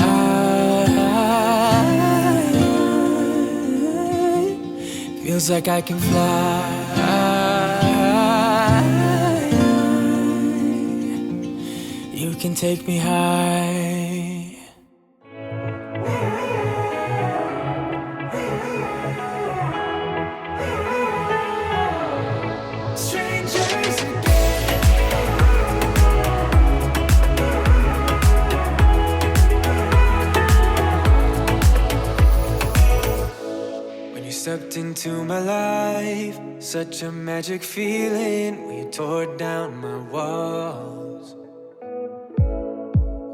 Feels like I can fly. You can take me high. Stepped into my life, such a magic feeling when you tore down my walls.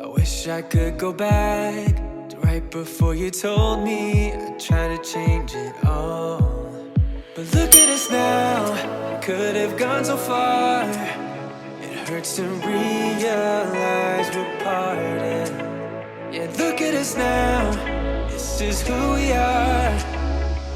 I wish I could go back to right before you told me I'd try to change it all. But look at us now, could have gone so far. It hurts to realize we're parted. Yeah, look at us now, this is who we are.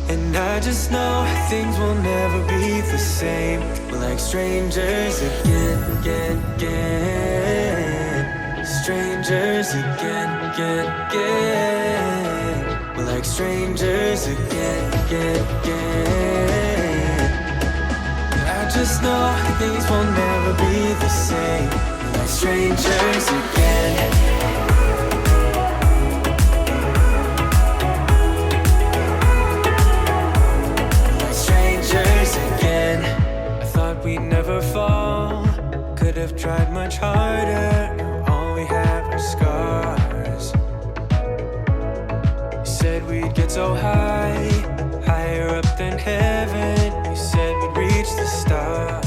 And I just know things will never be the same. We're like strangers again, again, again. Strangers again, again, again. We're like strangers again, again, again. I just know things will never be the same. We're like strangers again. We'd never fall, could have tried much harder. Now all we have are scars. You said we'd get so high, higher up than heaven. You said we'd reach the stars.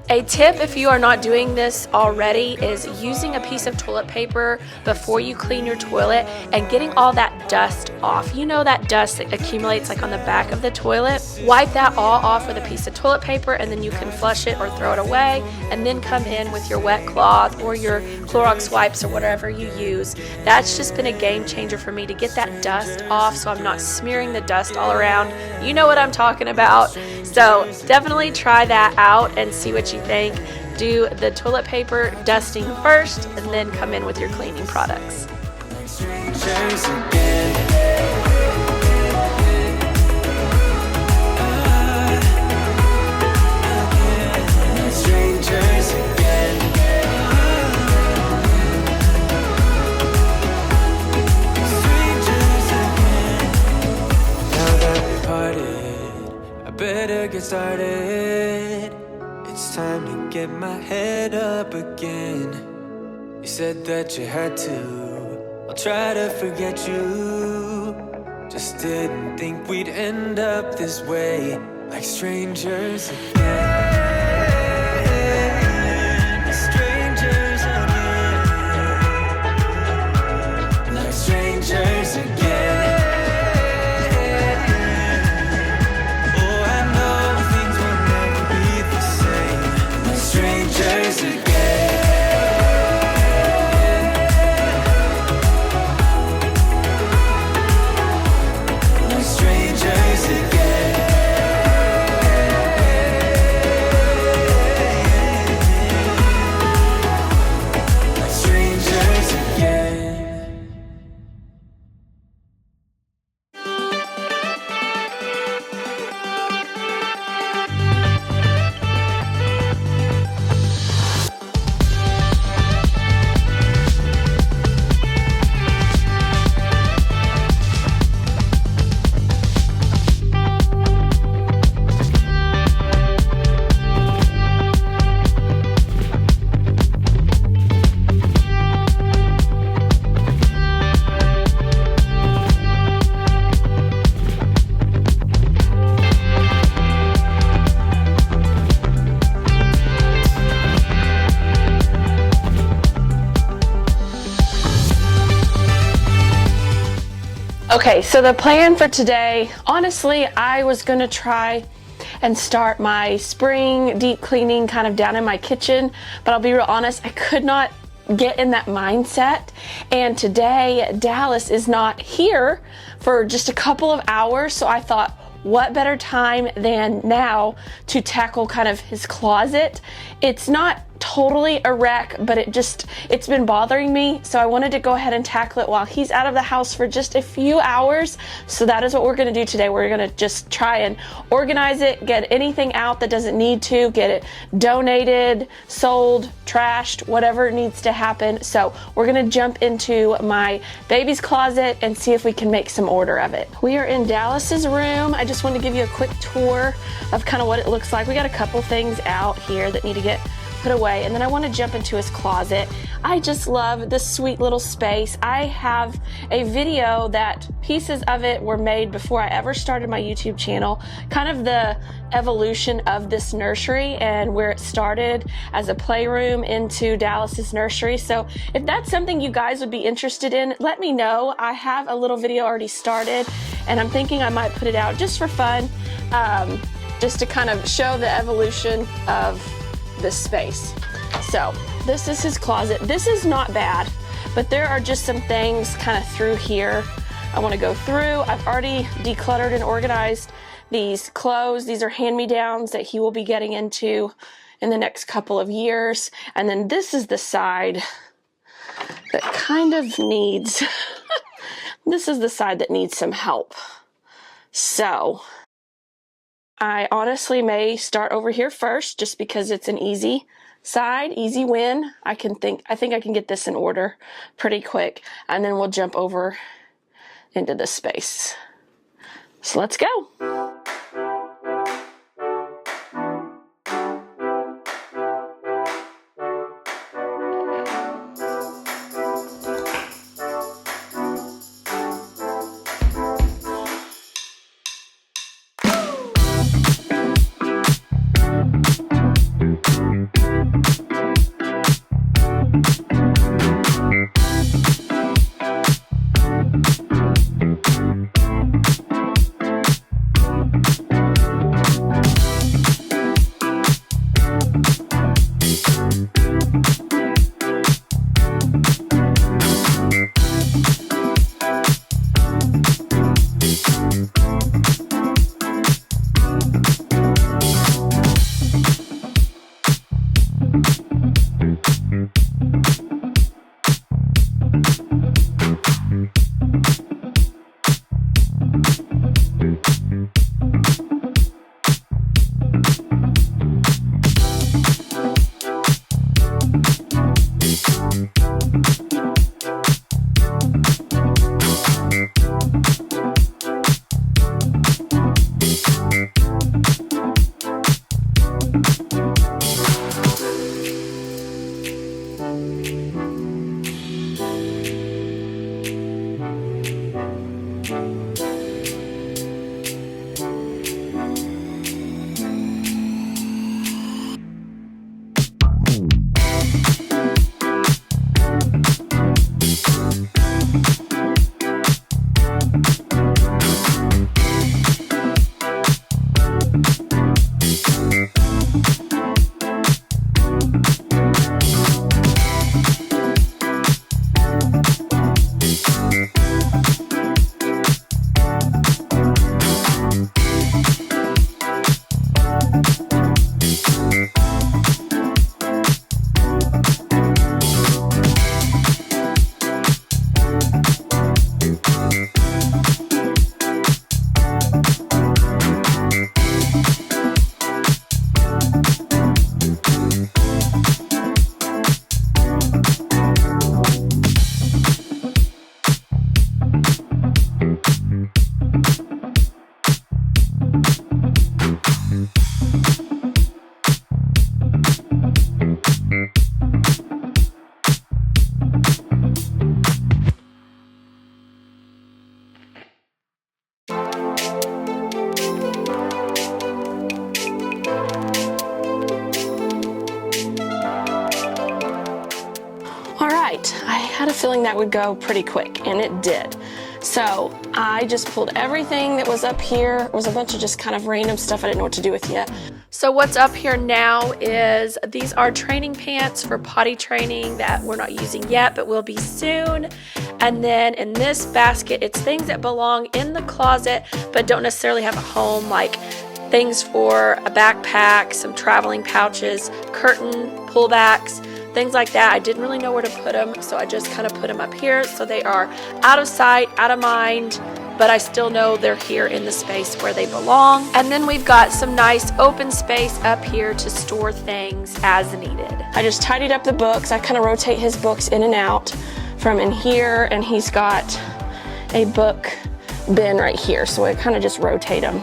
A tip, if you are not doing this already, is using a piece of toilet paper before you clean your toilet and getting all that dust off. You know that dust that accumulates like on the back of the toilet? Wipe that all off with a piece of toilet paper, and then you can flush it or throw it away, and then come in with your wet cloth or your Clorox wipes or whatever you use. That's just been a game changer for me to get that dust off so I'm not smearing the dust all around. You know what I'm talking about. So definitely try that out and see what you think. Do the toilet paper dusting first and then come in with your cleaning products. Strangers again. Strangers again. Strangers again. Now that we parted, I better get started. It's time to get my head up again. You said that you had to. I'll try to forget you. Just didn't think we'd end up this way, like strangers again. Strangers again. Like strangers again. Oh, I know things will never be the same, like strangers again. Okay, so the plan for today, honestly, I was gonna try and start my spring deep cleaning kind of down in my kitchen, but I'll be real honest, I could not get in that mindset. And today, Dallas is not here for just a couple of hours, so I thought, what better time than now to tackle kind of his closet. It's not totally a wreck, but it's been bothering me, so I wanted to go ahead and tackle it while he's out of the house for just a few hours. So that is what we're going to do today. We're going to just try and organize it, get anything out that doesn't need to, get it donated, sold, trashed, whatever needs to happen. So we're going to jump into my baby's closet and see if we can make some order of it. We are in Dallas's room. I just want to give you a quick tour of kind of what it looks like. We got a couple things out here that need to get put away, and then I want to jump into his closet. I just love this sweet little space. I have a video that pieces of it were made before I ever started my YouTube channel, kind of the evolution of this nursery and where it started as a playroom into Dallas's nursery. So if that's something you guys would be interested in, let me know. I have a little video already started, and I'm thinking I might put it out just for fun, just to kind of show the evolution of this space. So this is his closet. This is not bad, but there are just some things kind of through here I want to go through. I've already decluttered and organized these clothes. These are hand-me-downs that he will be getting into in the next couple of years. And then this is the side that kind of needs this is the side that needs some help. So I honestly may start over here first, just because it's an easy side, easy win. I think I can get this in order pretty quick, and then we'll jump over into this space. So let's go. right. I had a feeling that would go pretty quick, and it did. So I just pulled everything that was up here. It was a bunch of just kind of random stuff I didn't know what to do with yet. So what's up here now is these are training pants for potty training that we're not using yet, but will be soon. And then in this basket, it's things that belong in the closet, but don't necessarily have a home, like things for a backpack, some traveling pouches, curtain pullbacks, things like that. I didn't really know where to put them, so I just kind of put them up here so they are out of sight, out of mind, but I still know they're here in the space where they belong. And then we've got some nice open space up here to store things as needed. I just tidied up the books. I kind of rotate his books in and out from in here, and he's got a book bin right here, so I kind of just rotate them.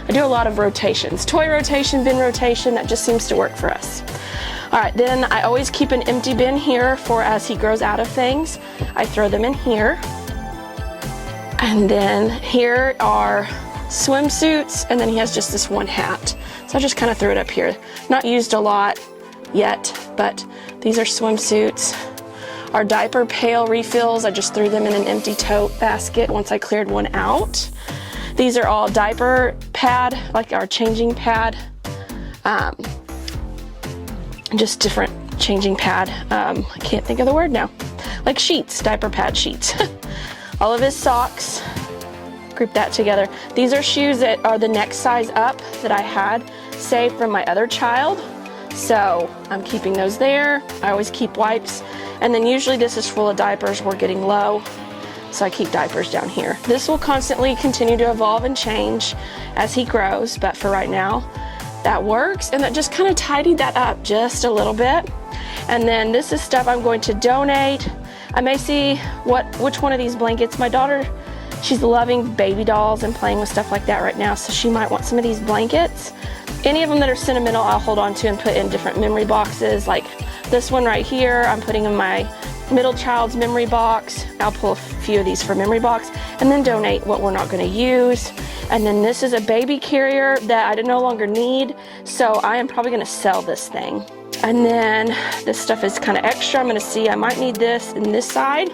I do a lot of rotations. Toy rotation, bin rotation, that just seems to work for us. All right, then I always keep an empty bin here for as he grows out of things. I throw them in here. And then here are swimsuits, and then he has just this one hat. So I just kind of threw it up here. Not used a lot yet, but these are swimsuits. Our diaper pail refills, I just threw them in an empty tote basket once I cleared one out. These are all diaper pad, like our changing pad. Just different changing pad. I can't think of the word now. Like sheets, diaper pad sheets. All of his socks, group that together. These are shoes that are the next size up that I had saved from my other child. So I'm keeping those there. I always keep wipes. And then usually this is full of diapers. We're getting low, so I keep diapers down here. This will constantly continue to evolve and change as he grows, but for right now, that works. And that just kind of tidied that up just a little bit. And then this is stuff I'm going to donate. I may see which one of these blankets. My daughter, she's loving baby dolls and playing with stuff like that right now, so she might want some of these blankets. Any of them that are sentimental, I'll hold on to and put in different memory boxes. Like this one right here, I'm putting in my middle child's memory box. I'll pull a few of these for memory box and then donate what we're not going to use. And then this is a baby carrier that I no longer need, so I am probably going to sell this thing. And then this stuff is kind of extra. I'm going to see, I might need this in this side.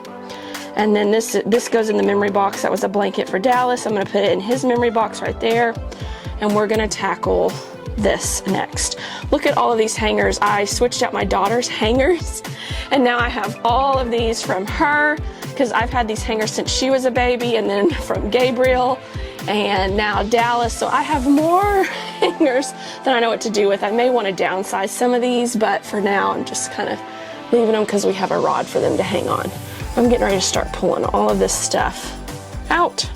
And then this goes in the memory box. That was a blanket for Dallas. I'm going to put it in his memory box right there. And we're going to tackle this next. Look at all of these hangers. I switched out my daughter's hangers, and now I have all of these from her, because I've had these hangers since she was a baby, and then from Gabriel, and now Dallas. So I have more hangers than I know what to do with. I may want to downsize some of these, but for now I'm just kind of leaving them because we have a rod for them to hang on. I'm getting ready to start pulling all of this stuff out.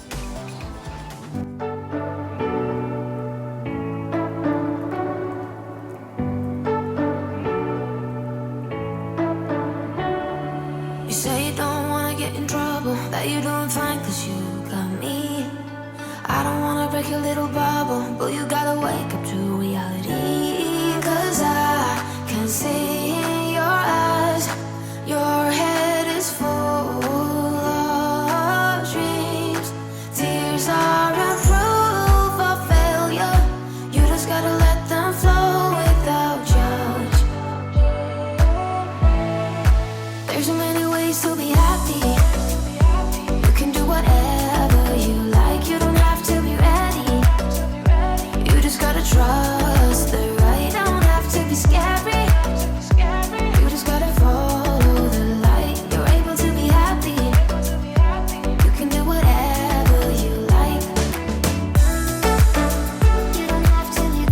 You say you don't wanna get in trouble, that you're doing fine cause you got me. I don't wanna break your little bubble, but you gotta wake up to reality. Cause I can see in your eyes, your head is full of dreams. Tears are a proof of failure, you just gotta let them flow without judge. There's so many ways to be happy. You can do whatever you like, you don't have to be ready. You just gotta trust the right, don't have to be scary. You just gotta follow the light, you're able to be happy. You can do whatever you like. You don't have to be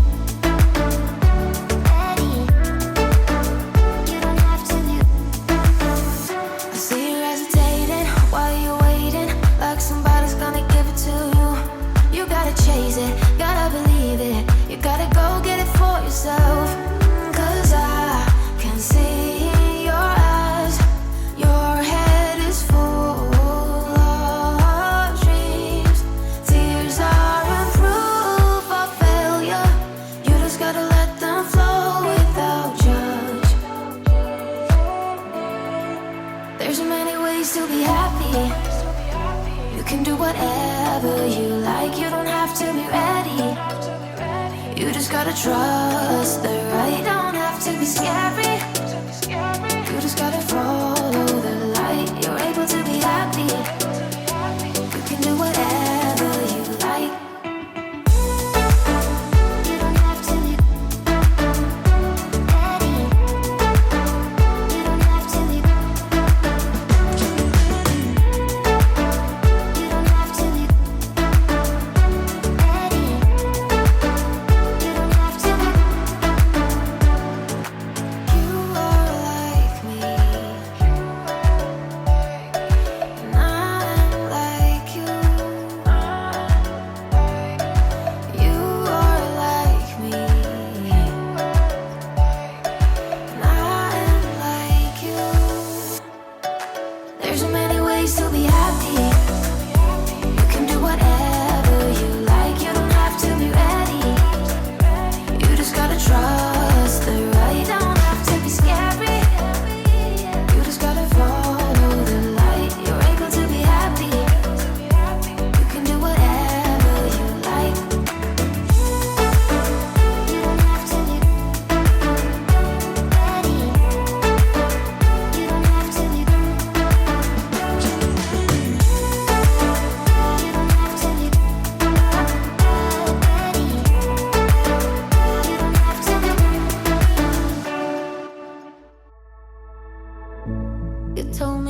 ready. You don't have to be. I see you hesitating while you're waiting, like somebody's gonna give it to you. You gotta chase it, gotta believe it, you gotta go get it for yourself. Cause I can see in your eyes, your head is full of dreams. Tears are a proof of failure, you just gotta let them flow without judge. There's so many ways to be happy. You can do whatever you like, you don't have to be ready. You just gotta trust the right, don't have to be scary. You just gotta follow the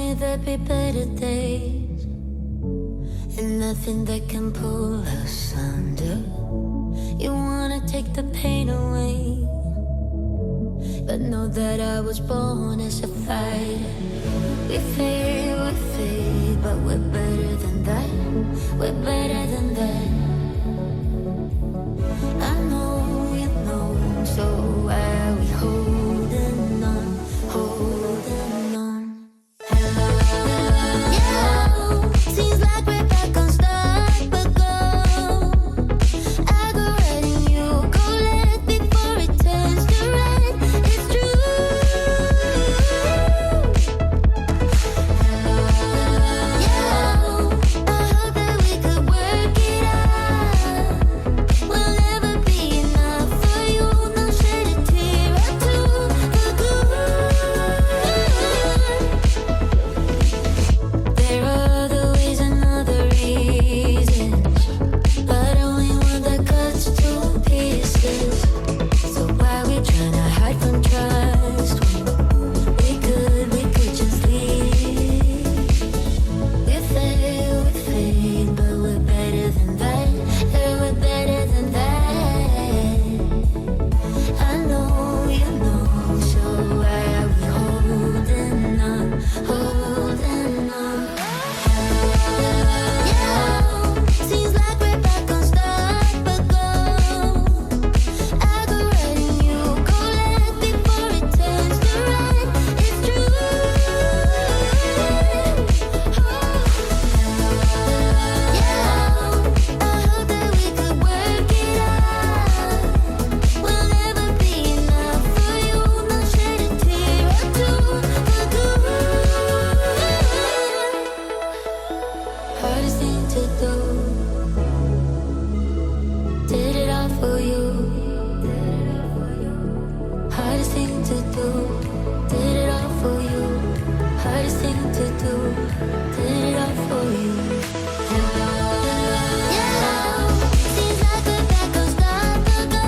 me there'd be better days, and nothing that can pull us under. You wanna take the pain away, but know that I was born as a fighter. We fade, but we're better than that. We're better than that. I know you know, so why are we holding on, holding on? Yeah, seems like we're back on start, but go. I go right and you go left before it turns to red. It's true. Yeah, I hope that we could work it out. We'll never be enough for you. No shed a tear or two for good. There are other ways and other reasons, but only one that cuts to pieces. So why we tryna hide from trust when we could just leave? We fade, but we're better than that. Yeah, we're better than that. I know you know, so why are we holding on, holding on? Yeah, seems like we're back on start, but go. I go right and you go left before it turns to red. It's true. Yeah, I hope that we could work it out. We'll never be enough for you. No shed a tear or two for good. Hardest thing to do. Did it all for you. Hardest thing to do. Did it all for you. Hardest thing to do. Did it all for you. Yeah, seems like we're back on start, but go.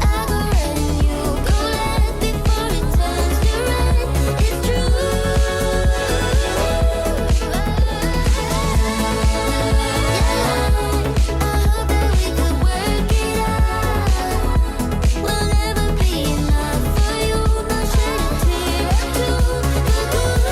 I go right and you go left before it turns to red. It's true. Yeah, I hope that we could work it out. We'll never be enough for you. No shed a tear or two for good.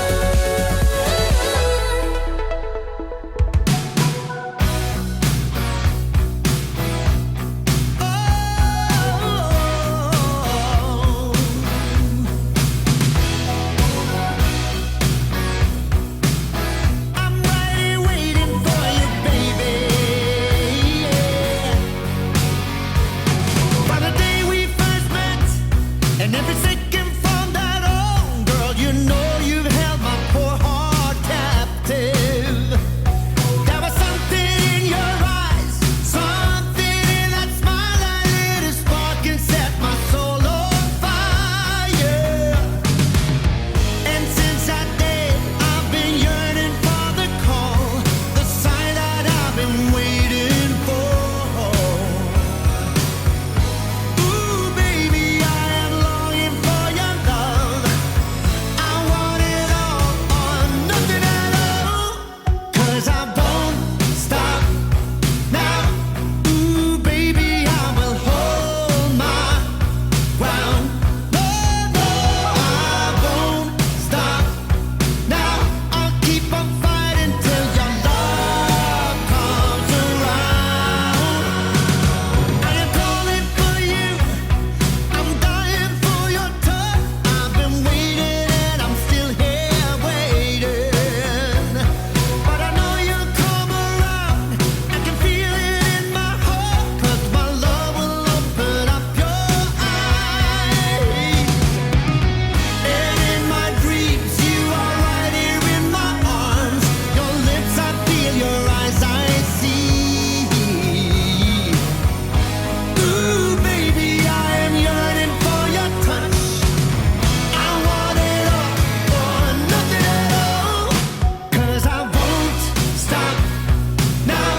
I'm right here waiting for you, baby. By the day we first met, and every second from that on, girl, you know you've held my poor heart captive. There was something in your eyes, something in that smile that lit a spark and set my soul on fire. And since that day, I've been yearning for the call, the sign that I've been waiting for. Ooh, baby, I am longing for your love. I want it all or nothing at all. 'Cause I won't stop now. Ooh, baby, I will hold my ground. No, no, I won't stop now. I'll keep on fighting till your love comes around. I am calling for you. I'm dying for your touch. I've been waiting and I'm still here waiting. But I know you'll come around. I can feel it in my heart. 'Cause my love will open up your eyes. And in my dreams, you are right here in my arms. Your lips I feel, your eyes I see. Ooh, baby, I am yearning for your touch. I want it all or nothing at all. 'Cause I won't stop now.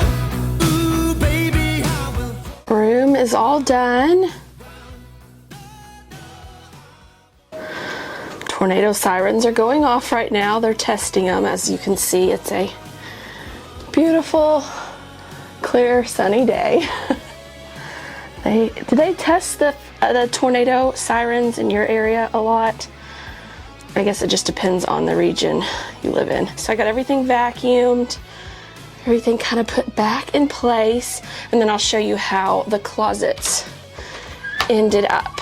Ooh, baby, I will. Room is all done. Tornado sirens are going off right now. They're testing them. As you can see, it's a beautiful, clear, sunny day. Do they test the tornado sirens in your area a lot? I guess it just depends on the region you live in. So I got everything vacuumed, everything kind of put back in place, and then I'll show you how the closets ended up.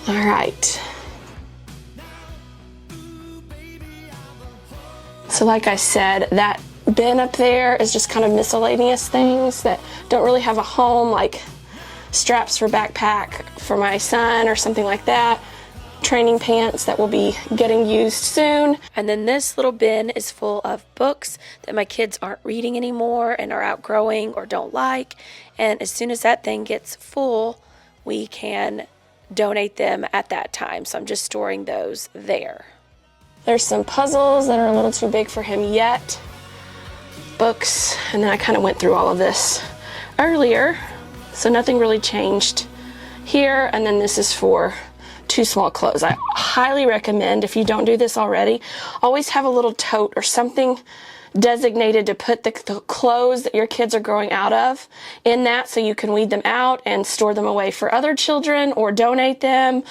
All right. So like I said, that bin up there is just kind of miscellaneous things that don't really have a home, like straps for backpack for my son or something like that, training pants that will be getting used soon. And then this little bin is full of books that my kids aren't reading anymore and are outgrowing or don't like. And as soon as that thing gets full, we can donate them at that time. So I'm just storing those there. There's some puzzles that are a little too big for him yet. Books, and then I kind of went through all of this earlier, so nothing really changed here. And then this is for 2 small clothes. I highly recommend, if you don't do this already, always have a little tote or something designated to put the clothes that your kids are growing out of in that, so you can weed them out and store them away for other children or donate them.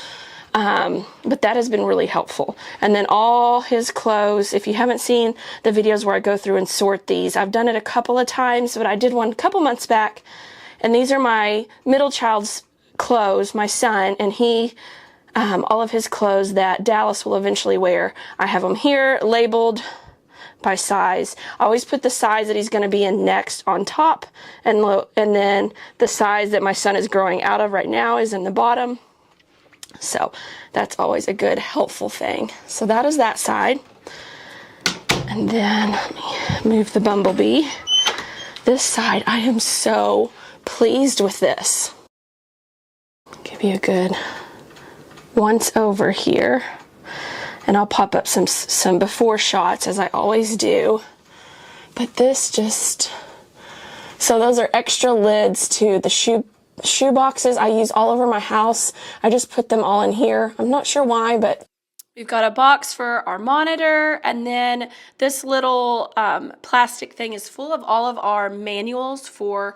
But that has been really helpful. And then all his clothes, if you haven't seen the videos where I go through and sort these, I've done it a couple of times, but I did one a couple months back. And these are my middle child's clothes, my son, and he, all of his clothes that Dallas will eventually wear. I have them here labeled by size. I always put the size that he's going to be in next on top, and then the size that my son is growing out of right now is in the bottom. So that's always a good, helpful thing. So that is that side. And then let me move the bumblebee. This side, I am so pleased with this. Give you a good once over here. And I'll pop up some before shots, as I always do. But this just... So those are extra lids to the shoe boxes I use all over my house. I just put them all in here. I'm not sure why, but we've got a box for our monitor, and then this little plastic thing is full of all of our manuals for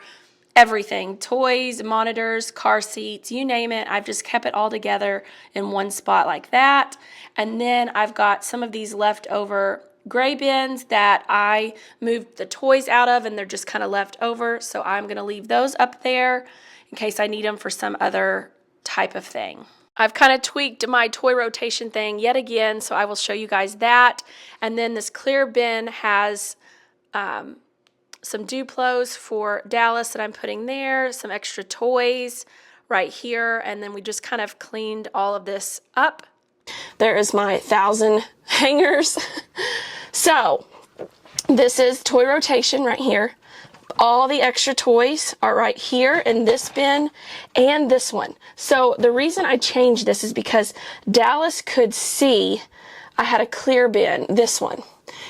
everything: toys, monitors, car seats, you name it. I've just kept it all together in one spot like that. And then I've got some of these leftover gray bins that I moved the toys out of, and they're just kind of left over, so I'm going to leave those up there in case I need them for some other type of thing. I've kind of tweaked my toy rotation thing yet again, so I will show you guys that. And then this clear bin has some Duplos for Dallas that I'm putting there, some extra toys right here, and then we just kind of cleaned all of this up. There is my 1,000 hangers. So this is toy rotation right here. All the extra toys are right here in this bin and this one. So the reason I changed this is because Dallas could see I had a clear bin, this one.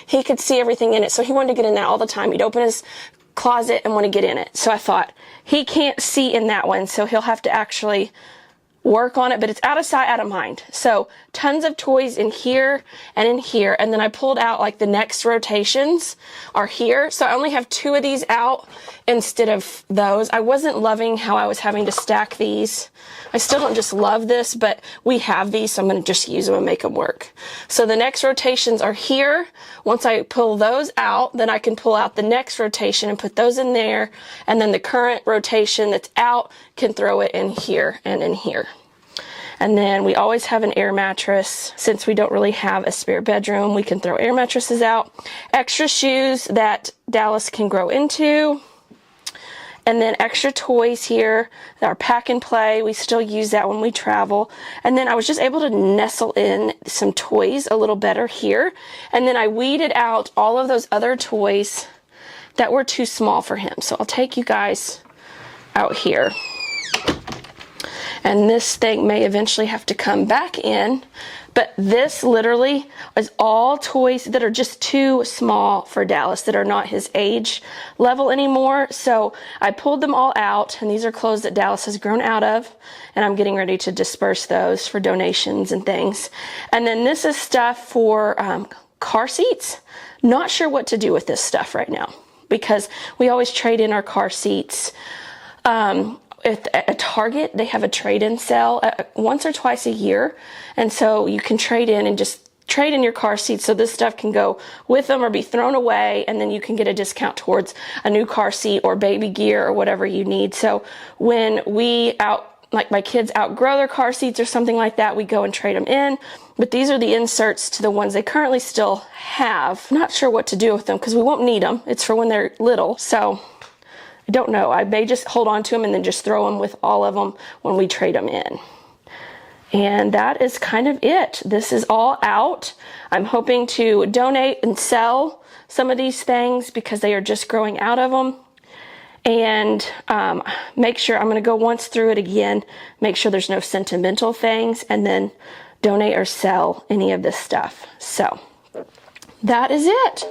He could see everything in it, so he wanted to get in that all the time. He'd open his closet and want to get in it. So I thought, he can't see in that one, so he'll have to actually work on it, but it's out of sight, out of mind. So tons of toys in here and in here, and then I pulled out like the next rotations are here. So I only have 2 of these out instead of those. I wasn't loving how I was having to stack these. I still don't just love this, but we have these, so I'm going to just use them and make them work. So the next rotations are here. Once I pull those out, then I can pull out the next rotation and put those in there, and then the current rotation that's out can throw it in here and in here. And then we always have an air mattress. Since we don't really have a spare bedroom, we can throw air mattresses out. Extra shoes that Dallas can grow into. And then extra toys here that are pack and play. We still use that when we travel. And then I was just able to nestle in some toys a little better here. And then I weeded out all of those other toys that were too small for him. So I'll take you guys out here. and this thing may eventually have to come back in. But this literally is all toys that are just too small for Dallas, that are not his age level anymore. So I pulled them all out, and these are clothes that Dallas has grown out of, and I'm getting ready to disperse those for donations and things. And then this is stuff for car seats. Not sure what to do with this stuff right now, because we always trade in our car seats. At Target, they have a trade-in sale once or twice a year, and so you can trade in and just trade in your car seats, so this stuff can go with them or be thrown away, and then you can get a discount towards a new car seat or baby gear or whatever you need. So when like my kids outgrow their car seats or something like that, we go and trade them in. But these are the inserts to the ones they currently still have. I'm not sure what to do with them because we won't need them. It's for when they're little, so I don't know. I may just hold on to them and then just throw them with all of them when we trade them in. And that is kind of it. This is all out. I'm hoping to donate and sell some of these things because they are just growing out of them. And make sure, I'm going to go once through it again, make sure there's no sentimental things, and then donate or sell any of this stuff. So that is it.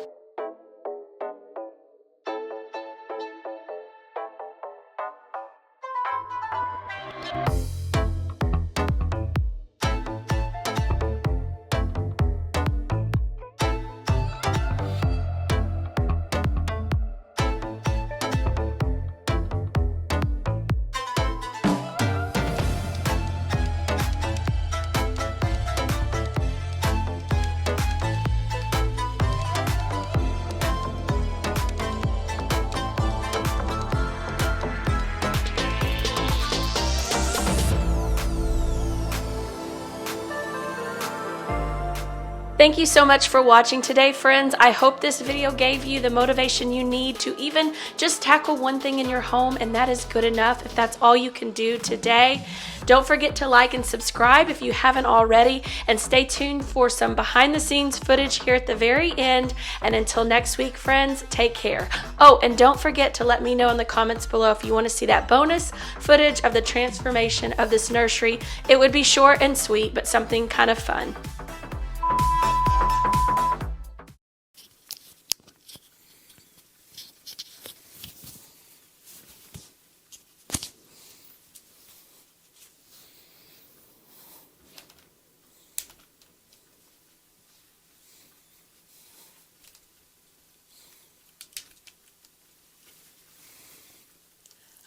Thank you so much for watching today, friends. I hope this video gave you the motivation you need to even just tackle one thing in your home, and that is good enough if that's all you can do today. Don't forget to like and subscribe if you haven't already, and stay tuned for some behind the scenes footage here at the very end. And until next week, friends, take care. Oh, and don't forget to let me know in the comments below if you want to see that bonus footage of the transformation of this nursery. It would be short and sweet, but something kind of fun.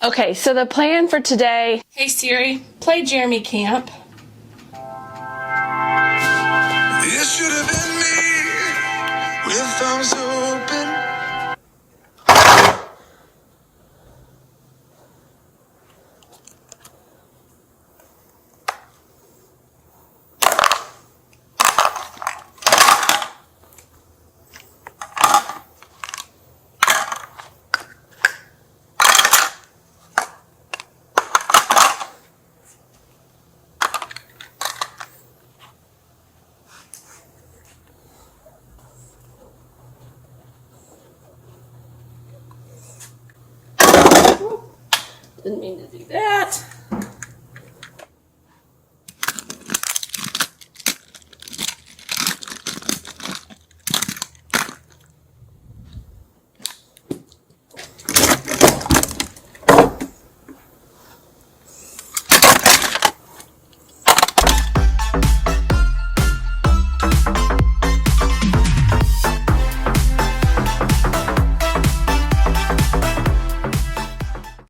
Okay, so the plan for today, hey Siri, play Jeremy Camp. It should have been me with arms open. Didn't mean to do that.